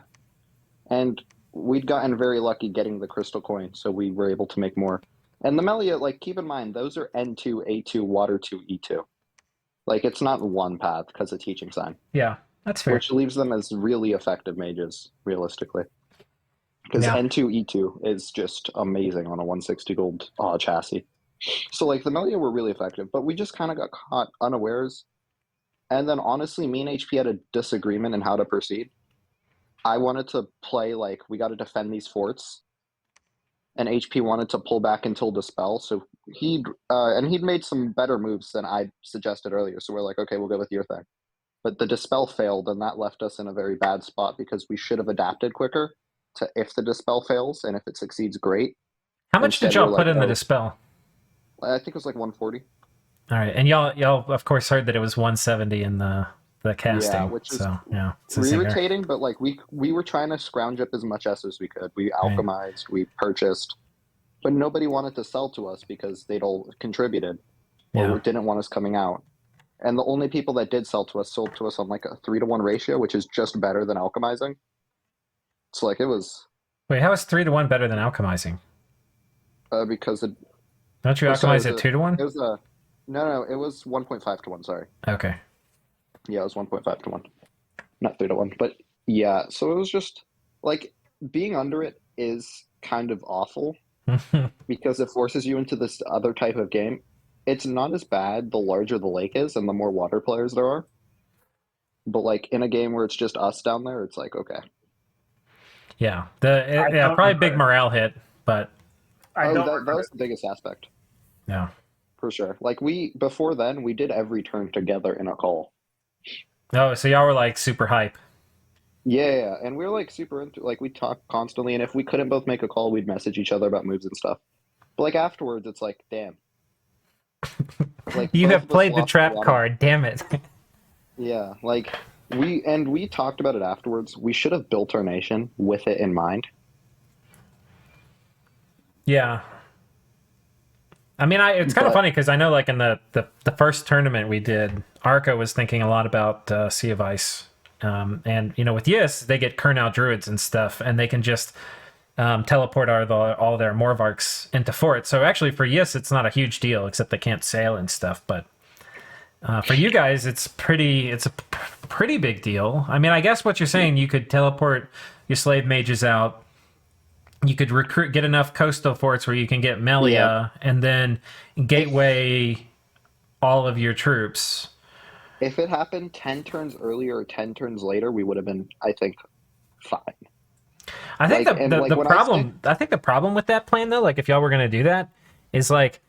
F: and we'd gotten very lucky getting the crystal coin, so we were able to make more. And the Melia, like, keep in mind, those are N2, A2, Water 2, E2. Like, it's not one path because of teaching sign,
A: Yeah, that's fair.
F: which leaves them as really effective mages, realistically. Because
A: Yeah.
F: N2, E2 is just amazing on a 160 gold chassis. So, like, the Melia were really effective, but we just kind of got caught unawares. And then, honestly, me and HP had a disagreement in how to proceed. I wanted to play, like, we got to defend these forts. And HP wanted to pull back until Dispel, so he'd made some better moves than I suggested earlier. So we're like, okay, we'll go with your thing. But the Dispel failed, and that left us in a very bad spot because we should have adapted quicker to if the Dispel fails, and if it succeeds, great.
A: How much did
F: Instead,
A: y'all
F: we're
A: put
F: like,
A: in the
F: oh.
A: dispel?
F: I think it was like 140.
A: All right, and y'all of course heard that it was 170 in the casting.
F: which is
A: so yeah, it's a zinger.
F: Irritating, but like we were trying to scrounge up as much S as we could. We alchemized, we purchased, but nobody wanted to sell to us because they'd all contributed or didn't want us coming out. And the only people that did sell to us sold to us on like a 3-to-1 ratio, which is just better than alchemizing. So like it was.
A: Wait, how is 3-to-1 better than alchemizing?
F: Because it.
A: Don't you alchemize at 2-to-1?
F: It was a. No, it was 1.5-to-1. Sorry.
A: Okay.
F: Yeah, it was 1.5-to-1, not 3-to-1. But yeah, so it was just like being under it is kind of awful because it forces you into this other type of game. It's not as bad the larger the lake is and the more water players there are. But like in a game where it's just us down there, it's like okay.
A: Yeah, probably a big morale hit, but
C: I don't
F: that was the biggest aspect.
A: Yeah.
F: For sure. Like before then, we did every turn together in a call.
A: Oh, so y'all were like super hype.
F: Yeah, and we were like super into like we talked constantly, and if we couldn't both make a call, we'd message each other about moves and stuff. But like afterwards, it's like, damn. Like
A: You
F: both
A: have
F: of us
A: played the
F: lost
A: trap
F: a lot of-
A: card, damn it.
F: Yeah, like we talked about it afterwards. We should have built our nation with it in mind.
A: Yeah. I mean, it's kind of funny because I know, like in the first tournament we did, Arca was thinking a lot about Sea of Ice, and you know, with Yis they get Kurnow druids and stuff, and they can just teleport all their Morvarks into forts. So actually, for Yis, it's not a huge deal, except they can't sail and stuff. But for you guys, it's a pretty big deal. I mean, I guess what you're saying, you could teleport your slave mages out. You could get enough coastal forts where you can get Melia and then gateway all of your troops.
F: If it happened 10 turns earlier or 10 turns later, we would have been, I think, fine.
A: I think
F: Like,
A: I think the problem with that plan though, like if y'all were gonna do that, is like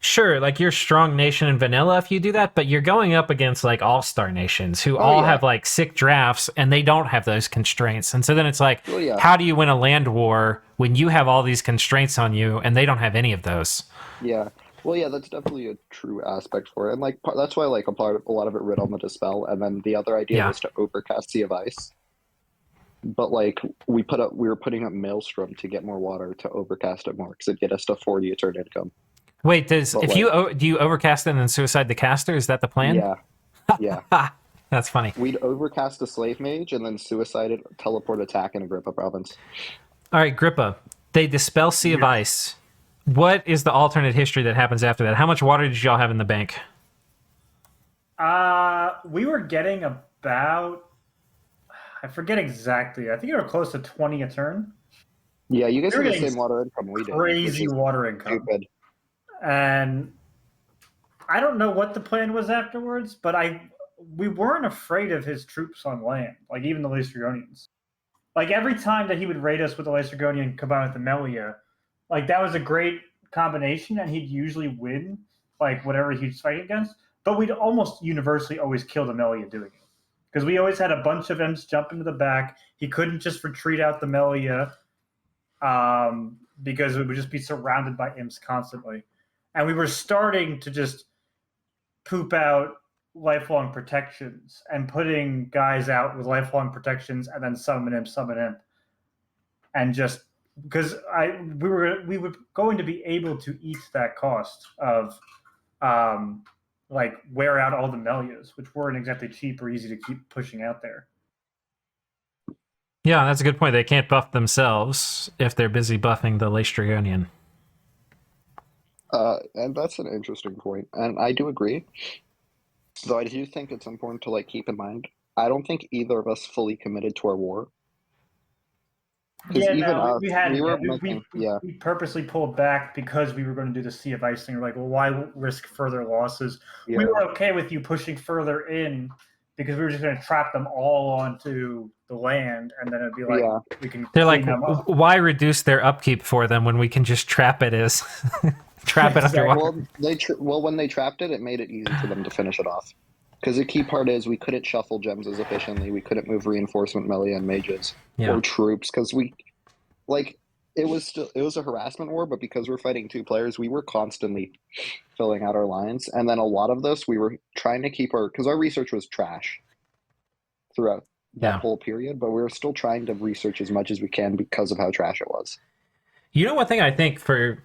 A: sure, like you're strong nation in vanilla if you do that, but you're going up against like all-star nations who all have like sick drafts and they don't have those constraints. And so then it's like, how do you win a land war when you have all these constraints on you and they don't have any of those?
F: Yeah. Well, yeah, that's definitely a true aspect for it, and like that's why like a lot of it rid on the dispel, and then the other idea
A: Yeah.
F: was to overcast Sea of Ice. But like we were putting up Maelstrom to get more water to overcast it more because it'd get us to 40 a turn income.
A: Wait, do
F: But,
A: you overcast it and then suicide the caster? Is that the plan?
F: Yeah, yeah.
A: Ha! That's funny.
F: We'd overcast a Slave Mage and then suicide it, teleport attack in a Grippa province.
A: All right, Grippa. They dispel Sea of Ice. What is the alternate history that happens after that? How much water did y'all have in the bank?
C: We were getting about, I forget exactly. I think we were close to 20 a turn.
F: Yeah, you guys
C: You're
F: had the
C: getting
F: same water income we did.
C: Crazy
F: which is
C: water income.
F: stupid.
C: And I don't know what the plan was afterwards, but we weren't afraid of his troops on land, like even the Laestrygonians. Like every time that he would raid us with the Laestrygonian combined with the Melia, like that was a great combination, and he'd usually win like whatever he was fighting against. But we'd almost universally always kill the Melia doing it. Because we always had a bunch of imps jump into the back. He couldn't just retreat out the Melia because we would just be surrounded by imps constantly. And we were starting to just poop out lifelong protections and putting guys out with lifelong protections and then summon imp. And just because we were going to be able to eat that cost of like wear out all the Melias, which weren't exactly cheap or easy to keep pushing out there.
A: Yeah, that's a good point. They can't buff themselves if they're busy buffing the Laestrygonian.
F: And that's an interesting point, and I do agree. Though I do think it's important to like keep in mind, I don't think either of us fully committed to our war.
C: Yeah,
F: even
C: no,
F: us,
C: we purposely pulled back because we were going to do the Sea of Ice thing. We're like, well, why risk further losses?
F: Yeah.
C: We were okay with you pushing further in because we were just going to trap them all onto the land, and then it'd be like we can.
A: They're like,
C: them up.
A: why reduce their upkeep for them when we can just trap it as trap it underwater?
F: Well, when they trapped it, it made it easy for them to finish it off. Because the key part is we couldn't shuffle gems as efficiently. We couldn't move reinforcement melee and mages or troops because it was a harassment war. But because we're fighting two players, we were constantly filling out our lines, and then a lot of this we were trying to keep because our research was trash throughout that whole period. But we were still trying to research as much as we can because of how trash it was.
A: You know, one thing I think for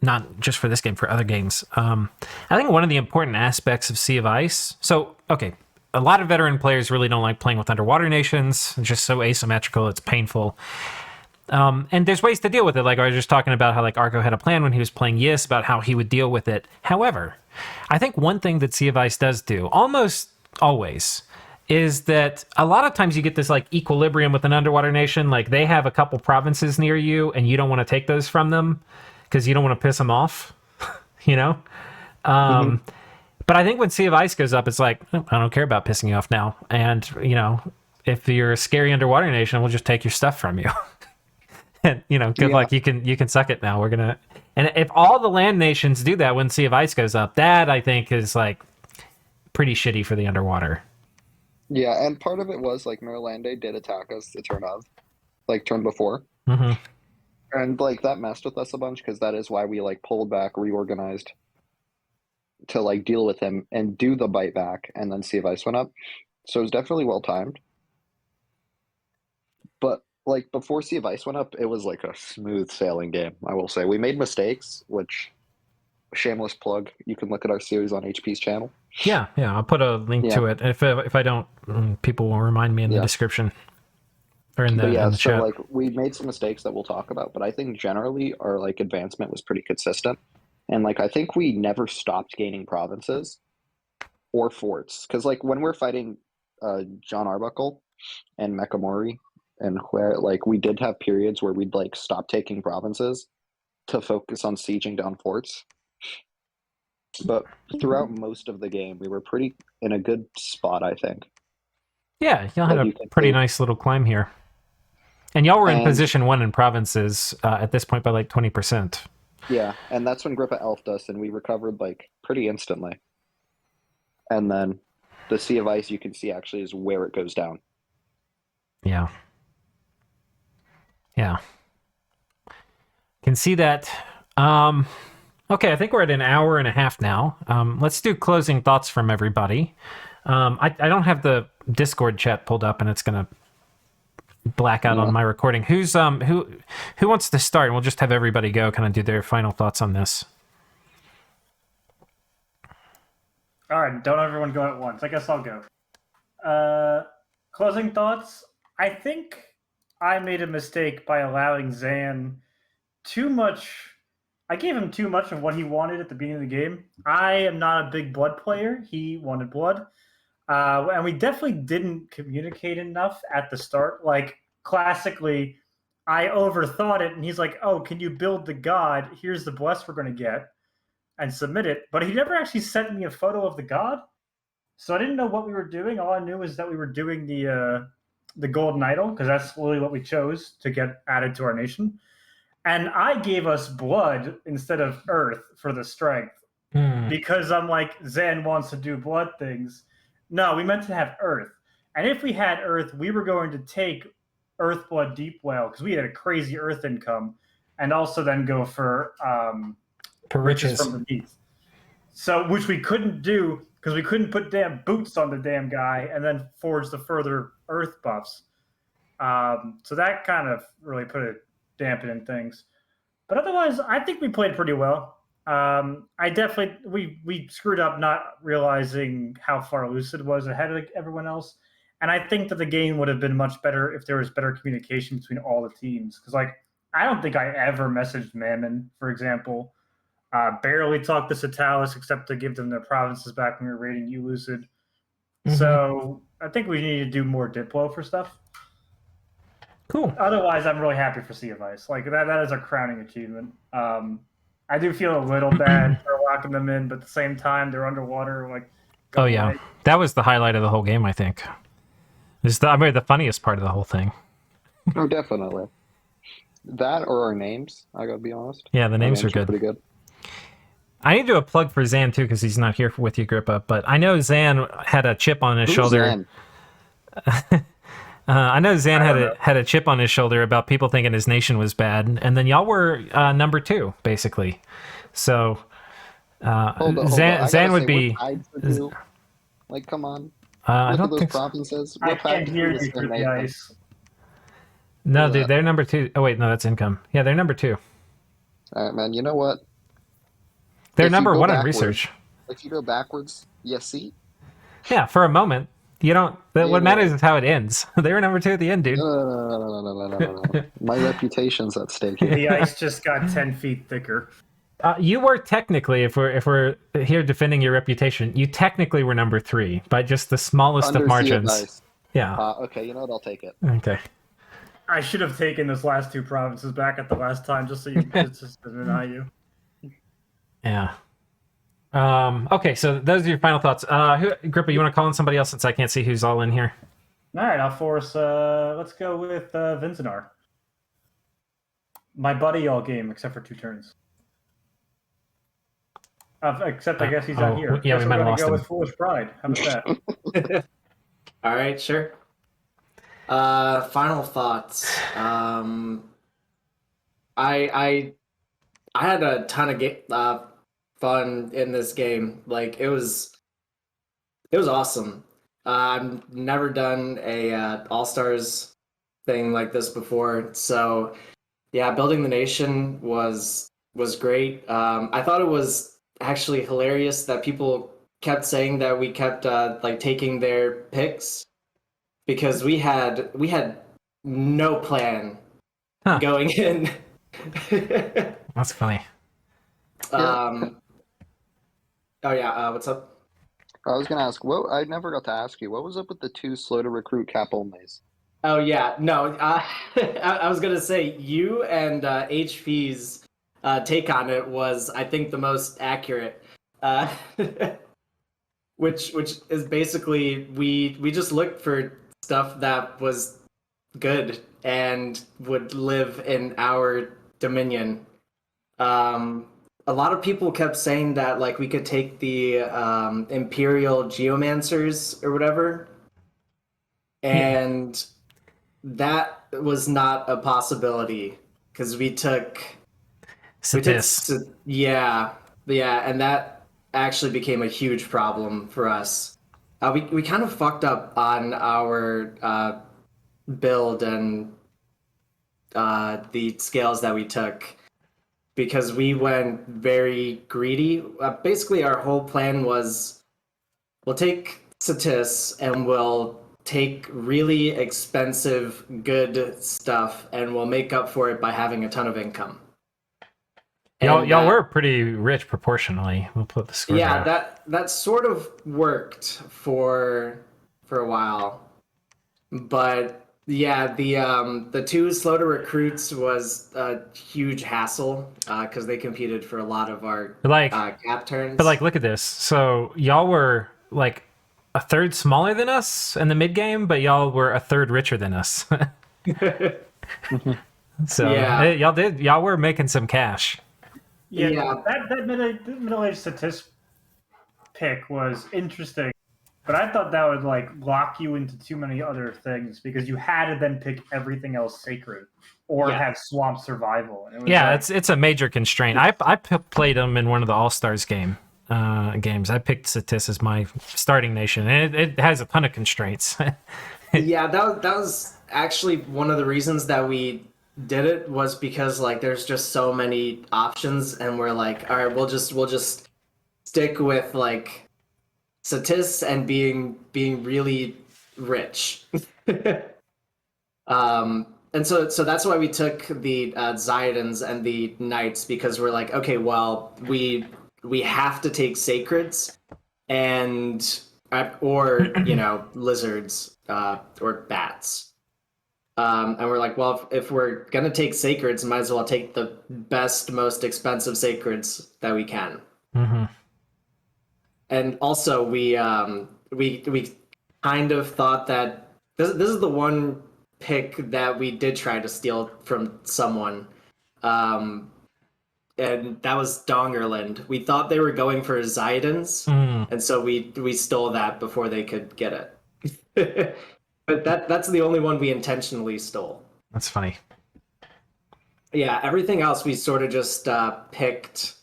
A: not just for this game, for other games, I think one of the important aspects of Sea of Ice. So, okay, a lot of veteran players really don't like playing with underwater nations. It's just so asymmetrical, it's painful. And there's ways to deal with it. Like I was just talking about how like Arco had a plan when he was playing Yis about how he would deal with it. However, I think one thing that Sea of Ice does do, almost always, is that a lot of times you get this like equilibrium with an underwater nation. Like they have a couple provinces near you and you don't want to take those from them because you don't want to piss them off, you know? But I think when Sea of Ice goes up, it's like, I don't care about pissing you off now. And, you know, if you're a scary underwater nation, we'll just take your stuff from you. And, you know, good luck. You can suck it now. We're going to... And if all the land nations do that when Sea of Ice goes up, that I think is like pretty shitty for the underwater.
F: Yeah, and part of it was like Merlande did attack us the turn before.
A: Mm-hmm.
F: And like that messed with us a bunch because that is why we like pulled back, reorganized to like deal with him and do the bite back, and then Sea of Ice went up. So it was definitely well timed. But like before Sea of Ice went up, it was like a smooth sailing game, I will say. We made mistakes, which shameless plug, you can look at our series on HP's channel.
A: Yeah, I'll put a link to it. If I don't, people will remind me in the description or in the chat.
F: So like we made some mistakes that we'll talk about, but I think generally our like advancement was pretty consistent, and like I think we never stopped gaining provinces or forts because like when we're fighting John Arbuckle and Mekamori and where like we did have periods where we'd like stop taking provinces to focus on sieging down forts. But throughout most of the game, we were pretty in a good spot, I think.
A: Yeah, y'all had a pretty nice little climb here. And y'all were in position 1 in provinces at this point by like 20%.
F: Yeah, and that's when Grippa elfed us, and we recovered like pretty instantly. And then the Sea of Ice, you can see actually is where it goes down.
A: Yeah. Can see that. All Okay, I think we're at an hour and a half now. Let's do closing thoughts from everybody. I don't have the Discord chat pulled up, and it's gonna black out on my recording. Who wants to start? And we'll just have everybody go, kind of do their final thoughts on this.
C: All right, don't everyone go at once. I guess I'll go. Closing thoughts. I think I made a mistake by allowing Zan too much. I gave him too much of what he wanted at the beginning of the game. I am not a big blood player. He wanted blood. And we definitely didn't communicate enough at the start. Like, classically, I overthought it, and he's like, oh, can you build the god? Here's the bless we're going to get, and submit it. But he never actually sent me a photo of the god. So I didn't know what we were doing. All I knew was that we were doing the golden idol, because that's literally what we chose to get added to our nation. And I gave us blood instead of earth for the strength. Because I'm like, Zan wants to do blood things. No, we meant to have earth. And if we had earth, we were going to take earth blood deep well, because we had a crazy earth income, and also then go for riches from beneath. So, which we couldn't do, because we couldn't put damn boots on the damn guy and then forge the further earth buffs. So that kind of really put a dampen in things. But otherwise, I think we played pretty well. I definitely we screwed up not realizing how far Lucid was ahead of everyone else, and I think that the game would have been much better if there was better communication between all the teams. Because like, I don't think I ever messaged Mammon, for example. Barely talked to Cetalis except to give them their provinces back when we were raiding you, Lucid. So I think we need to do more Diplo for stuff.
A: Cool.
C: Otherwise, I'm really happy for Sea of Ice. Like that is a crowning achievement. I do feel a little bad for locking them in, but at the same time, they're underwater. Like,
A: oh yeah, that was the highlight of the whole game. I think it's the funniest part of the whole thing.
F: Oh, definitely. That or our names. I gotta be honest.
A: Yeah, the names are good.
F: Pretty good.
A: I need to do a plug for Zan too, because he's not here with you, Grippa. But I know Zan had a chip on his shoulder.
F: Zan?
A: I know Zan had a chip on his shoulder about people thinking his nation was bad, and then y'all were number 2, basically. So
F: Hold on.
A: Zan would be.
F: Like, come on.
A: I
F: Look
A: don't
F: at those
A: think
F: provinces.
C: I can't hear you through the ice.
A: No, dude, they're number 2. Oh wait, no, that's income. Yeah, they're number 2.
F: All right, man. You know what?
A: They're
F: If you
A: number
F: go
A: 1 in
F: backwards-
A: research.
F: If you go backwards, you see.
A: Yeah, for a moment. You don't. What matters is how it ends. They were number 2 at the end, dude.
F: No. My reputation's at stake here.
C: The ice just got 10 feet thicker.
A: You were technically, if we're here defending your reputation, you technically were number 3 by just the smallest
F: Under
A: of
F: Sea of
A: margins.
F: Ice.
A: Yeah.
F: Okay, you know what? I'll take it.
A: Okay.
C: I should have taken those last 2 provinces back at the last time, just so you just to deny you.
A: Yeah. Okay, so those are your final thoughts. Grippa, you want to call in somebody else since I can't see who's all in here?
C: All right, I'll force. Let's go with Vinland. My buddy all game, except for 2 turns. Except I guess he's not here.
A: Yeah,
C: Guess
A: we might have
C: we're
A: lost
C: gonna go
A: him.
C: with Foolish Pride. How about that?
B: All right, sure. Final thoughts. I had a ton of fun in this game. Like it was awesome. I've never done a Allstars thing like this before, so yeah, building the nation was great. I thought it was actually hilarious that people kept saying that we kept like taking their picks, because we had no plan going in.
A: That's funny.
B: Oh yeah, what's up?
F: I was gonna ask. I never got to ask you. What was up with the 2 slow to recruit cap onlys?
B: Oh yeah, no. I was gonna say you and HP's take on it was, I think, the most accurate. Which is basically we just looked for stuff that was good and would live in our dominion. A lot of people kept saying that like we could take the Imperial Geomancers or whatever, and that was not a possibility because we took
A: Cetalis.
B: Yeah, and that actually became a huge problem for us. We kind of fucked up on our build and the scales that we took because we went very greedy. Basically, our whole plan was we'll take Cetalis and we'll take really expensive, good stuff, and we'll make up for it by having a ton of income.
A: Y'all were pretty rich proportionally. We'll put the score.
B: Yeah, that sort of worked for a while, but yeah, the two slow to recruits was a huge hassle because they competed for a lot of our cap turns.
A: But like, look at this. So y'all were like a third smaller than us in the mid game, but y'all were a third richer than us. So
B: Yeah.
A: y'all were making some cash.
C: Yeah. That middle-aged statist pick was interesting, but I thought that would like lock you into too many other things because you had to then pick everything else sacred or have swamp survival. And it was
A: it's a major constraint. I played them in one of the Allstars games. I picked Cetalis as my starting nation, and it has a ton of constraints.
B: Yeah, that was actually one of the reasons that we did it was because like there's just so many options, and we're like, all right, we'll just stick with like Cetalis and being really rich. And so that's why we took the Zidans and the Knights, because we're like, okay, well, we have to take Sacreds and or lizards or bats. And we're like, well, if we're gonna take Sacreds, might as well take the best, most expensive Sacreds that we can.
A: Mm-hmm.
B: And also, we kind of thought that this is the one pick that we did try to steal from someone, and that was Donverland. We thought they were going for Zidans, and so we stole that before they could get it. But that's the only one we intentionally stole.
A: That's funny.
B: Yeah, everything else we sort of just picked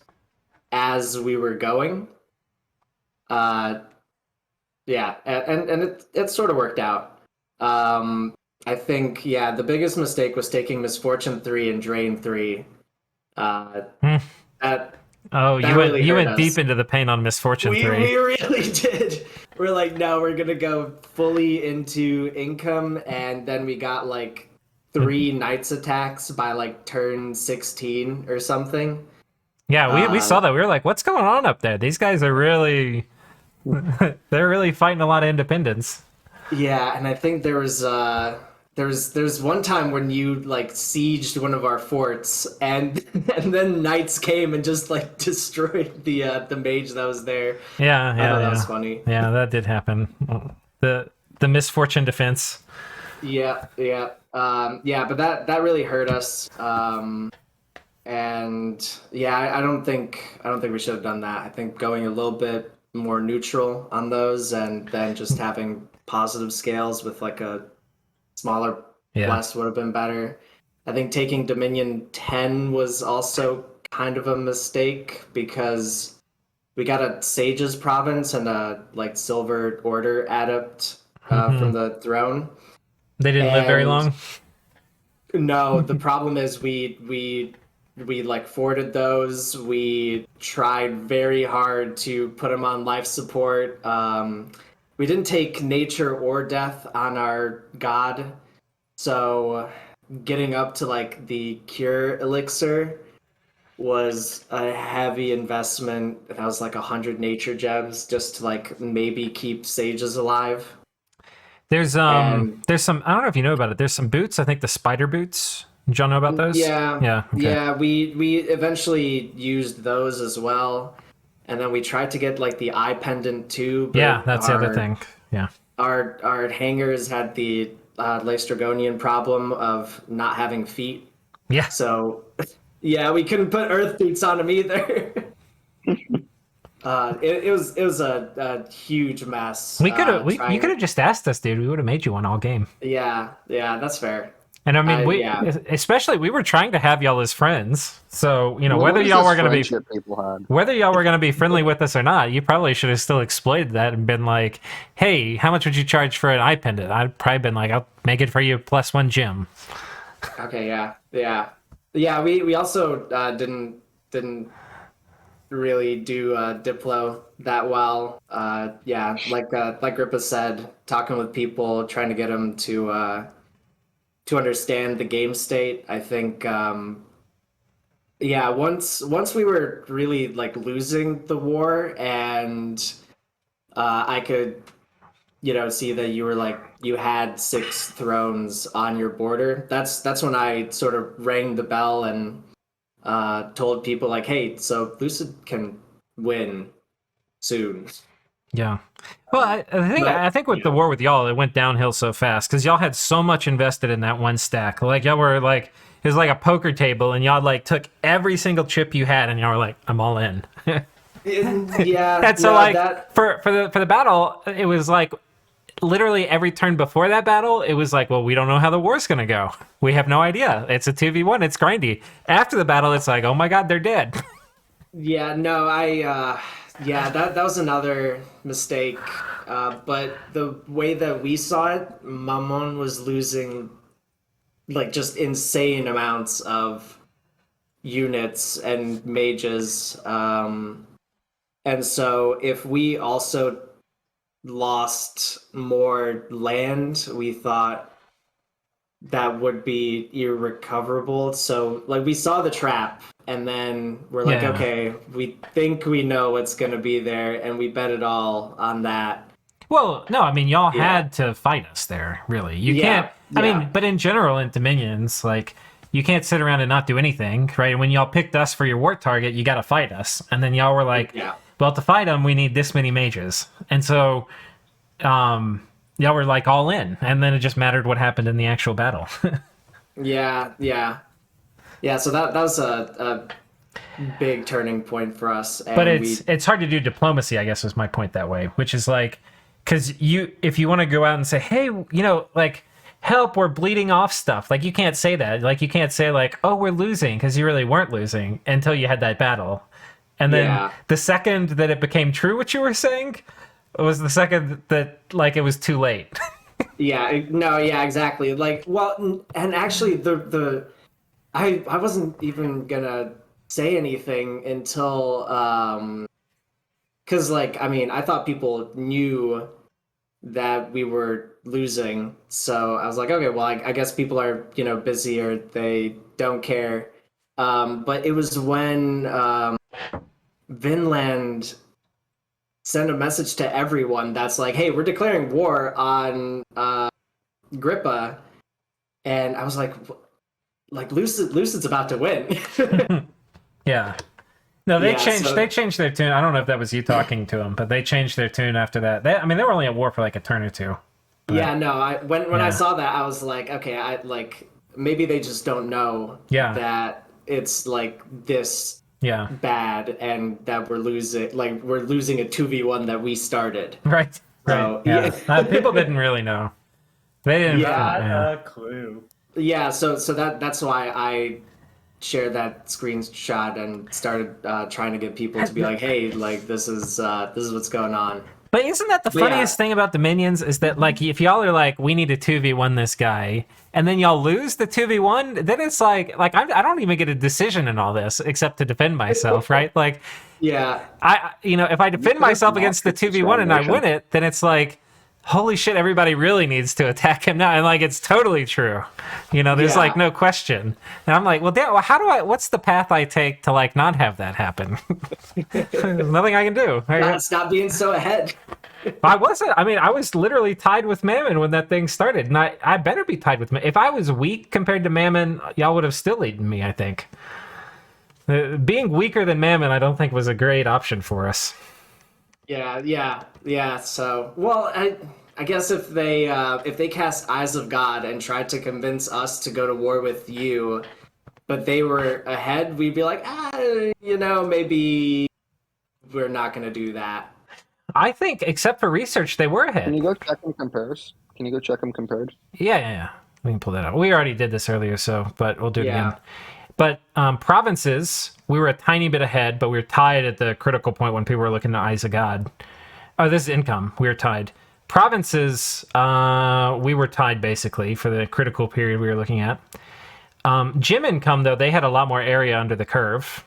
B: as we were going. Yeah, and it sort of worked out. I think, yeah, the biggest mistake was taking Misfortune 3 and Drain 3.
A: You went deep into the pain on Misfortune 3.
B: We really did. We're like, no, we're going to go fully into income, and then we got like 3 Knights attacks by like turn 16 or something.
A: Yeah, we saw that. We were like, what's going on up there? These guys are really... they're really fighting a lot of independence.
B: Yeah, and I think there's one time when you like sieged one of our forts, and then knights came and just like destroyed the mage that was there.
A: Yeah,
B: I thought that was funny.
A: Yeah, that did happen. The misfortune defense.
B: Yeah. But that really hurt us. And yeah, I don't think we should have done that. I think going a little bit more neutral on those, and then just having positive scales with like a smaller blast would have been better. I think taking Dominion 10 was also kind of a mistake because we got a Sage's Province and a like Silver Order adept from the throne.
A: They didn't live very long.
B: No, the problem is we like forwarded those. We tried very hard to put them on life support. We didn't take nature or death on our god, so getting up to like the cure elixir was a heavy investment. That was like 100 nature gems just to like maybe keep sages alive.
A: There's some, I don't know if you know about it. There's some boots. I think the spider boots. Did y'all know about those?
B: Yeah.
A: Okay.
B: Yeah. We eventually used those as well, and then we tried to get like the eye pendant too. But
A: yeah, that's the other thing. Yeah.
B: Our hangers had the Laestrygonian problem of not having feet.
A: Yeah.
B: So, yeah, we couldn't put earth boots on them either. It was a huge mess.
A: You could have just asked us, dude. We would have made you one all game.
B: Yeah, that's fair.
A: And I mean, especially we were trying to have y'all as friends. So, you know, whether y'all were going to be friendly with us or not, you probably should have still exploited that and been like, hey, how much would you charge for an eye pendant? I'd probably been like, I'll make it for you +1 gem.
B: Okay, yeah. We also didn't really do Diplo that well. Like Grippa said, talking with people, trying to get them to understand the game state. I think once we were really like losing the war, and I could see that you had 6 thrones on your border. That's when I sort of rang the bell and told people like, hey, so Lucid can win soon.
A: Yeah. Well, I think with the war with y'all, it went downhill so fast because y'all had so much invested in that one stack. Like y'all were like, it was like a poker table, and y'all like took every single chip you had, and y'all were like, I'm all in.
B: Yeah.
A: And so for the battle, it was like literally every turn before that battle, it was like, well, we don't know how the war's gonna go. We have no idea. It's a 2v1. It's grindy. After the battle, it's like, oh my god, they're dead.
B: Yeah. No, that was another mistake. But the way that we saw it, Mammon was losing like just insane amounts of units and mages. And so if we also lost more land, we thought that would be irrecoverable. So like we saw the trap, and then we're like, okay, we think we know what's going to be there, and we bet it all on that.
A: Well, no, I mean, y'all had to fight us there, really. You can't, I mean, but in general, in Dominions, like, you can't sit around and not do anything, right? When y'all picked us for your war target, you got to fight us. And then y'all were like, well, to fight them, we need this many mages. And so, y'all were like all in. And then it just mattered what happened in the actual battle.
B: Yeah. So that was a big turning point for us. And
A: but it's hard to do diplomacy, I guess, was my point that way, which is like, because if you want to go out and say, hey, like, help, we're bleeding off stuff. Like, you can't say that. Like, you can't say, like, oh, we're losing, because you really weren't losing until you had that battle. And then the second that it became true what you were saying was the second that, like, it was too late.
B: Exactly. Like, well, and actually, I wasn't even gonna say anything until, because, like, I mean, I thought people knew that we were losing, so I was like, okay, well, I guess people are busy or they don't care. But it was when Vinland sent a message to everyone that's like, hey, we're declaring war on Grippa, and I was like Lucid's about to win.
A: Yeah. No, they changed their tune. I don't know if that was you talking to them, but they changed their tune after that. They were only at war for like a turn or two. But,
B: when I saw that, I was like, okay, maybe they just don't know that it's like this bad, and that we're losing a 2v1 that we started.
A: Right.
B: So,
A: people didn't really know. They didn't.
C: Not a clue.
B: Yeah. So that's why I shared that screenshot and started trying to get people to be like, hey, like, this is what's going on.
A: But isn't that the funniest thing about Dominions is that, like, if y'all are like, we need to 2v1 this guy, and then y'all lose the 2v1, then it's like I don't even get a decision in all this except to defend myself, right? Like, if I defend myself against the 2v1 and I win it, then it's like, holy shit, everybody really needs to attack him now. And like, it's totally true. There's like no question. And I'm like, well, what's the path I take to like not have that happen? There's nothing I can do.
B: Stop being so ahead.
A: I wasn't. I mean, I was literally tied with Mammon when that thing started. And I better be tied with Mammon. If I was weak compared to Mammon, y'all would have still eaten me, I think. Being weaker than Mammon, I don't think was a great option for us.
B: Yeah. So, well, I guess if they cast Eyes of God and tried to convince us to go to war with you, but they were ahead, we'd be like, maybe we're not going to do that.
A: I think, except for research, they were ahead.
F: Can you go check them compared?
A: Yeah. We can pull that up. We already did this earlier, but we'll do it
B: Yeah.
A: again. But provinces, we were a tiny bit ahead, but we were tied at the critical point when people were looking to Eyes of God. Oh, this is income. We were tied. Provinces, we were tied basically for the critical period we were looking at. Gym income, though, they had a lot more area under the curve.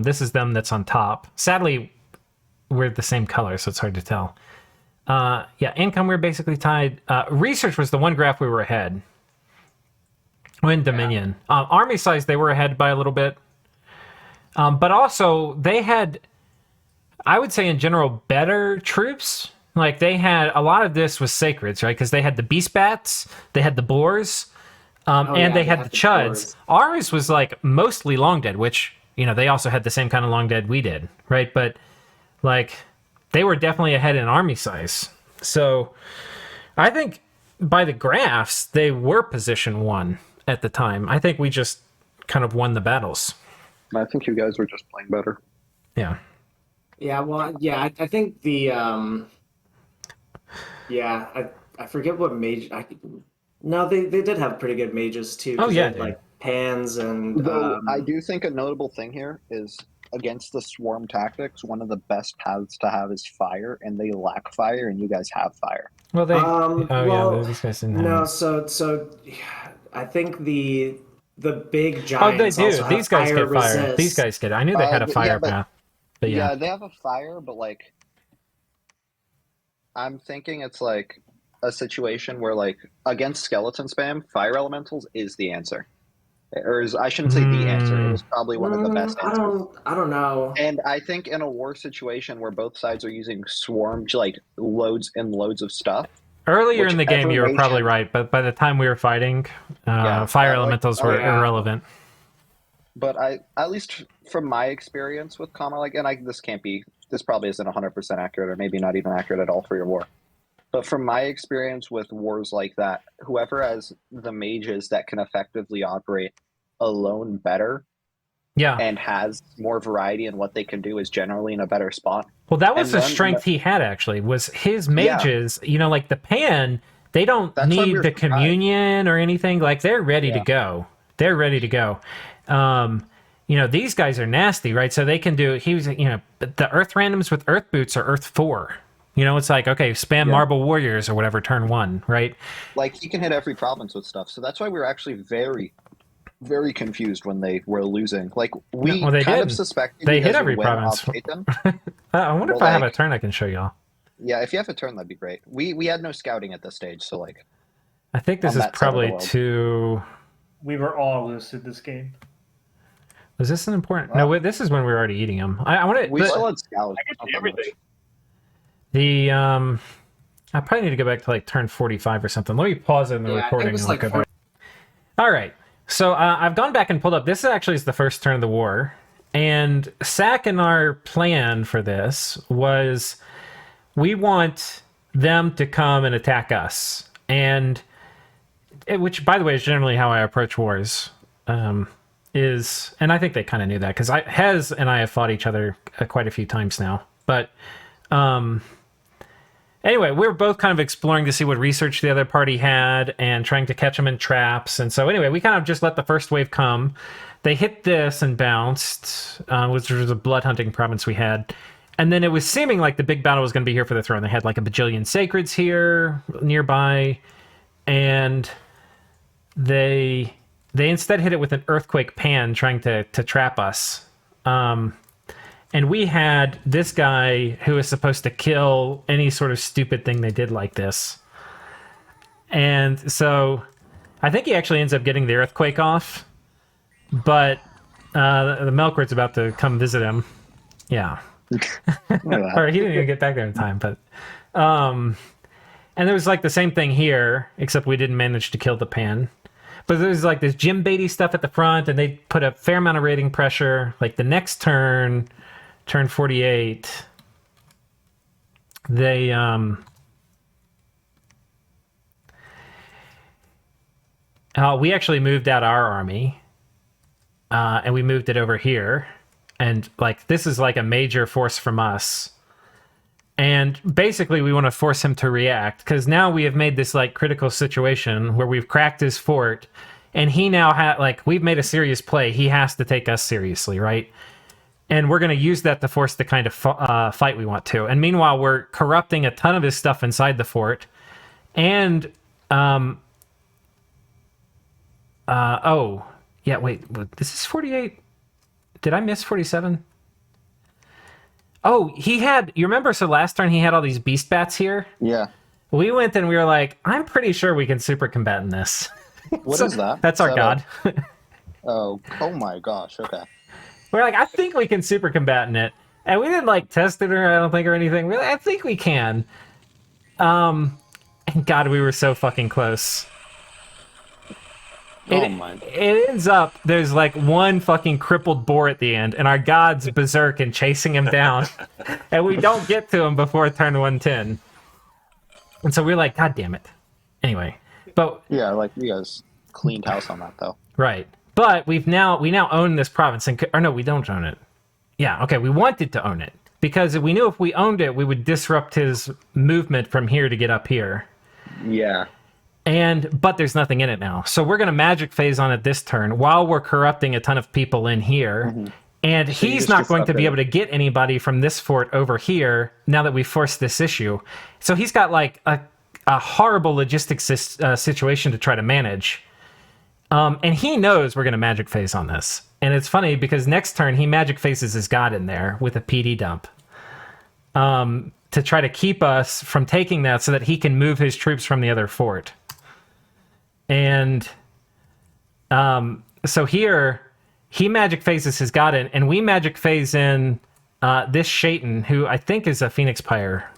A: This is them that's on top. Sadly, we're the same color, so it's hard to tell. Yeah, income, we were basically tied. Research was the one graph we were ahead. In Dominion. Army size, they were ahead by a little bit. But also, they had, I would say in general, better troops. Like, they had, a lot of this was sacreds, right? Because they had the beast bats, they had the boars, and they had the chuds.
B: boars.
A: Ours was, like, mostly long dead, which, you know, they also had the same kind of long dead we did, right? But, like, they were definitely ahead in army size. So, I think by the graphs, they were position 1 at the time. I think we just kind of won the battles.
F: I think you guys were just playing better.
A: Yeah.
B: Yeah, well, yeah, I think the yeah, I forget what mage. No, they did have pretty good mages too. 'Cause
A: Oh,
B: they
A: yeah,
B: had,
A: dude.
B: like pans and
F: Though I do think a notable thing here is against the swarm tactics, one of the best paths to have is fire, and they lack fire, and you guys have fire.
A: Well, they.
B: well,
A: yeah, these guys didn't have
B: no,
A: it.
B: so I think the big
A: Oh,
B: giants.
A: they do.
B: also have
A: These guys
B: fire
A: get fire.
B: resist.
A: These guys get. I knew they had a
F: Yeah,
A: fire
F: but-
A: path. But yeah.
F: They have a fire, but like, I'm thinking it's like a situation where like against skeleton spam, fire elementals is the answer. Or I shouldn't say the answer. It was probably one of the best answers.
B: I don't know.
F: And I think in a war situation where both sides are using swarms, like loads and loads of stuff.
A: Earlier in the game, you were
F: whichever
A: probably
F: nation-
A: right, but by the time we were fighting, fire
F: like-
A: elementals were
B: yeah.
A: irrelevant.
F: But at least from my experience with Kama, like, and this probably isn't 100% accurate, or maybe not even accurate at all for your war. But from my experience with wars like that, whoever has the mages that can effectively operate alone better
A: Yeah.
F: and has more variety in what they can do is generally in a better spot.
A: Well, that was
F: and
A: the
F: then-
A: strength he had, actually, was his mages, you know, like the pan, they don't
F: That's why we
A: need
F: were
A: the
F: surprised.
A: communion or anything. Like, they're ready to
F: Yeah.
A: go. They're ready to go. You know, these guys are nasty, right? So they can do, the earth randoms with earth boots are earth 4. You know, it's like, okay, spam Marble Warriors or whatever, turn 1, right?
F: Like, he can hit every province with stuff. So that's why we were actually very, very confused when they were losing. Like, we
A: Well, they
F: kind
A: did.
F: of suspected
A: They
F: you
A: hit
F: guys
A: every
F: would win
A: province.
F: off Satan.
A: I wonder
F: Well,
A: if I have a
F: like-
A: turn I can show y'all.
F: Yeah, if you have a turn, that'd be great. We had no scouting at this stage, so like,
A: I think this
F: On
A: is
F: that side of the
A: probably
F: world.
A: too...
C: We were all lucid this game.
A: Was this an important... No, wait, this is when we were already eating them. I want
F: we
A: to...
F: still had scouts.
C: I could
F: not
C: do
F: that
C: everything.
A: I probably need to go back to like turn 45 or something. Let me pause it in the
B: Yeah, I think
A: recording.
B: it was
A: and I'll
B: like
A: go
B: 40.
A: back. All right. So I've gone back and pulled up. This actually is the first turn of the war. And Sack and our plan for this was we want them to come and attack us. And which, by the way, is generally how I approach wars. And I think they kind of knew that because Hez and I have fought each other quite a few times now. But anyway, we were both kind of exploring to see what research the other party had and trying to catch them in traps. And so anyway, we kind of just let the first wave come. They hit this and bounced, which was a blood hunting province we had. And then it was seeming like the big battle was going to be here for the throne. They had like a bajillion sacreds here nearby. And they instead hit it with an earthquake pan trying to trap us. And we had this guy who was supposed to kill any sort of stupid thing they did like this. And so I think he actually ends up getting the earthquake off. But the Melkort's about to come visit him. Yeah. Or he didn't even get back there in time. But and there was like the same thing here, except we didn't manage to kill the pan. But there's like this Jim Beatty stuff at the front, and they put a fair amount of rating pressure. Like the next turn 48, they we actually moved out our army, and we moved it over here, and like this is like a major force from us, And basically, we want to force him to react because now we have made this like critical situation where we've cracked his fort, and he now we've made a serious play. He has to take us seriously, right? And we're going to use that to force the kind of fight we want to. And meanwhile, we're corrupting a ton of his stuff inside the fort. And oh yeah, wait, this is 48. Did I miss 47? Oh, you remember, so last turn he had all these beast bats here?
F: Yeah.
A: We went and we were like, I'm pretty sure we can super combat in this.
F: What is that?
A: That's our god.
F: Oh my gosh, okay.
A: We're like, I think we can super combat in it. And we didn't like test it I don't think or anything. We're like, I think we can. And God, we were so fucking close. It ends up, there's like one fucking crippled boar at the end, and our god's berserk and chasing him down. And we don't get to him before turn 110. And so we're like, God damn it. Anyway, but...
F: Yeah, like, you guys cleaned house on that, though.
A: Right. But we now own this province, or no, we don't own it. Yeah, okay, we wanted to own it. Because we knew if we owned it, we would disrupt his movement from here to get up here.
F: Yeah.
A: But there's nothing in it now. So we're going to magic phase on it this turn while we're corrupting a ton of people in here. Mm-hmm. And so he's not going to be able to get anybody from this fort over here now that we forced this issue. So he's got like a horrible logistics situation to try to manage. And he knows we're going to magic phase on this. And it's funny because next turn he magic phases his god in there with a PD dump. To try to keep us from taking that so that he can move his troops from the other fort. And so here, he magic phases his god in, and we magic phase in this Shaitan, who I think is a Phoenix Pyre.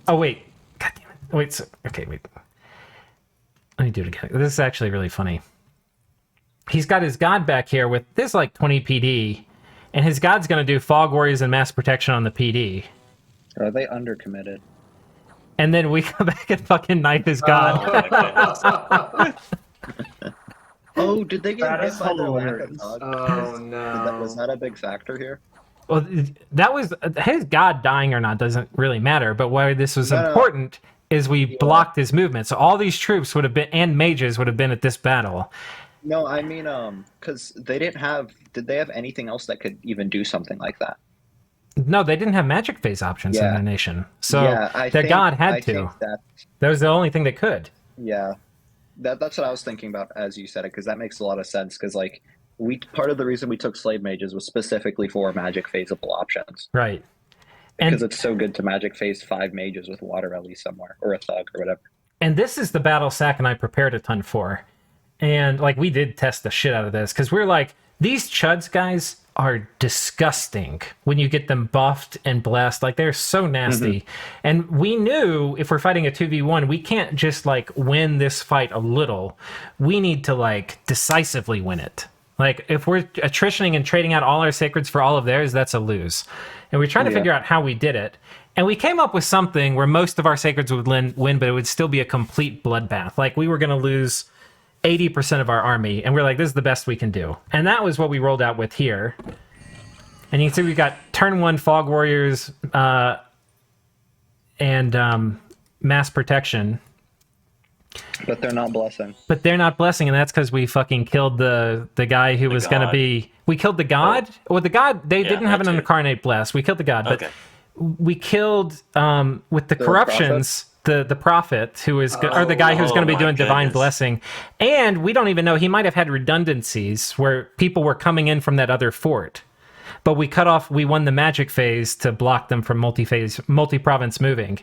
A: Oh, wait. God damn it. Wait, okay, wait. Let me do it again. This is actually really funny. He's got his god back here with this, like, 20 PD, and his god's going to do Fog Warriors and Mass Protection on the PD.
F: Are they undercommitted?
A: And then we come back and fucking knife his god.
F: Oh, did they get hit by their lack of
C: hilarious.
F: dodge?
B: Oh no.
F: Was that a big factor here?
A: Well, that was his god dying or not doesn't really matter. But why this was important is we blocked his movement. So all these troops would have been, and mages would have been at this battle.
F: No, I mean, because they didn't have. Did they have anything else that could even do something like that?
A: No, they didn't have magic phase options in their nation. So their god had to. That was the only thing that could.
F: Yeah. That's what I was thinking about as you said it, because that makes a lot of sense. Because like part of the reason we took slave mages was specifically for magic phaseable options,
A: right?
F: Because it's so good to magic phase 5 mages with water at least somewhere, or a thug or whatever.
A: And this is the battle Sack and I prepared a ton for, and like we did test the shit out of this because we're like, these chuds guys are disgusting when you get them buffed and blessed. Like, they're so nasty. Mm-hmm. And we knew if we're fighting a 2v1, we can't just, like, win this fight a little. We need to, like, decisively win it. Like, if we're attritioning and trading out all our sacreds for all of theirs, that's a lose. And we're trying to figure out how we did it. And we came up with something where most of our sacreds would win, but it would still be a complete bloodbath. Like, we were going to lose 80% of our army, and we're like, this is the best we can do. And that was what we rolled out with here. And you can see we got turn 1 Fog Warriors and Mass Protection.
F: But they're not blessing.
A: And that's because we fucking killed the guy who was going to be... We killed the god? Well, the god, they didn't have an Incarnate Bless. We killed the god, but we killed, with the corruptions... The prophet who is or the guy who's going to be doing divine blessing, and we don't even know, he might have had redundancies where people were coming in from that other fort, but we won the magic phase to block them from multi-province moving.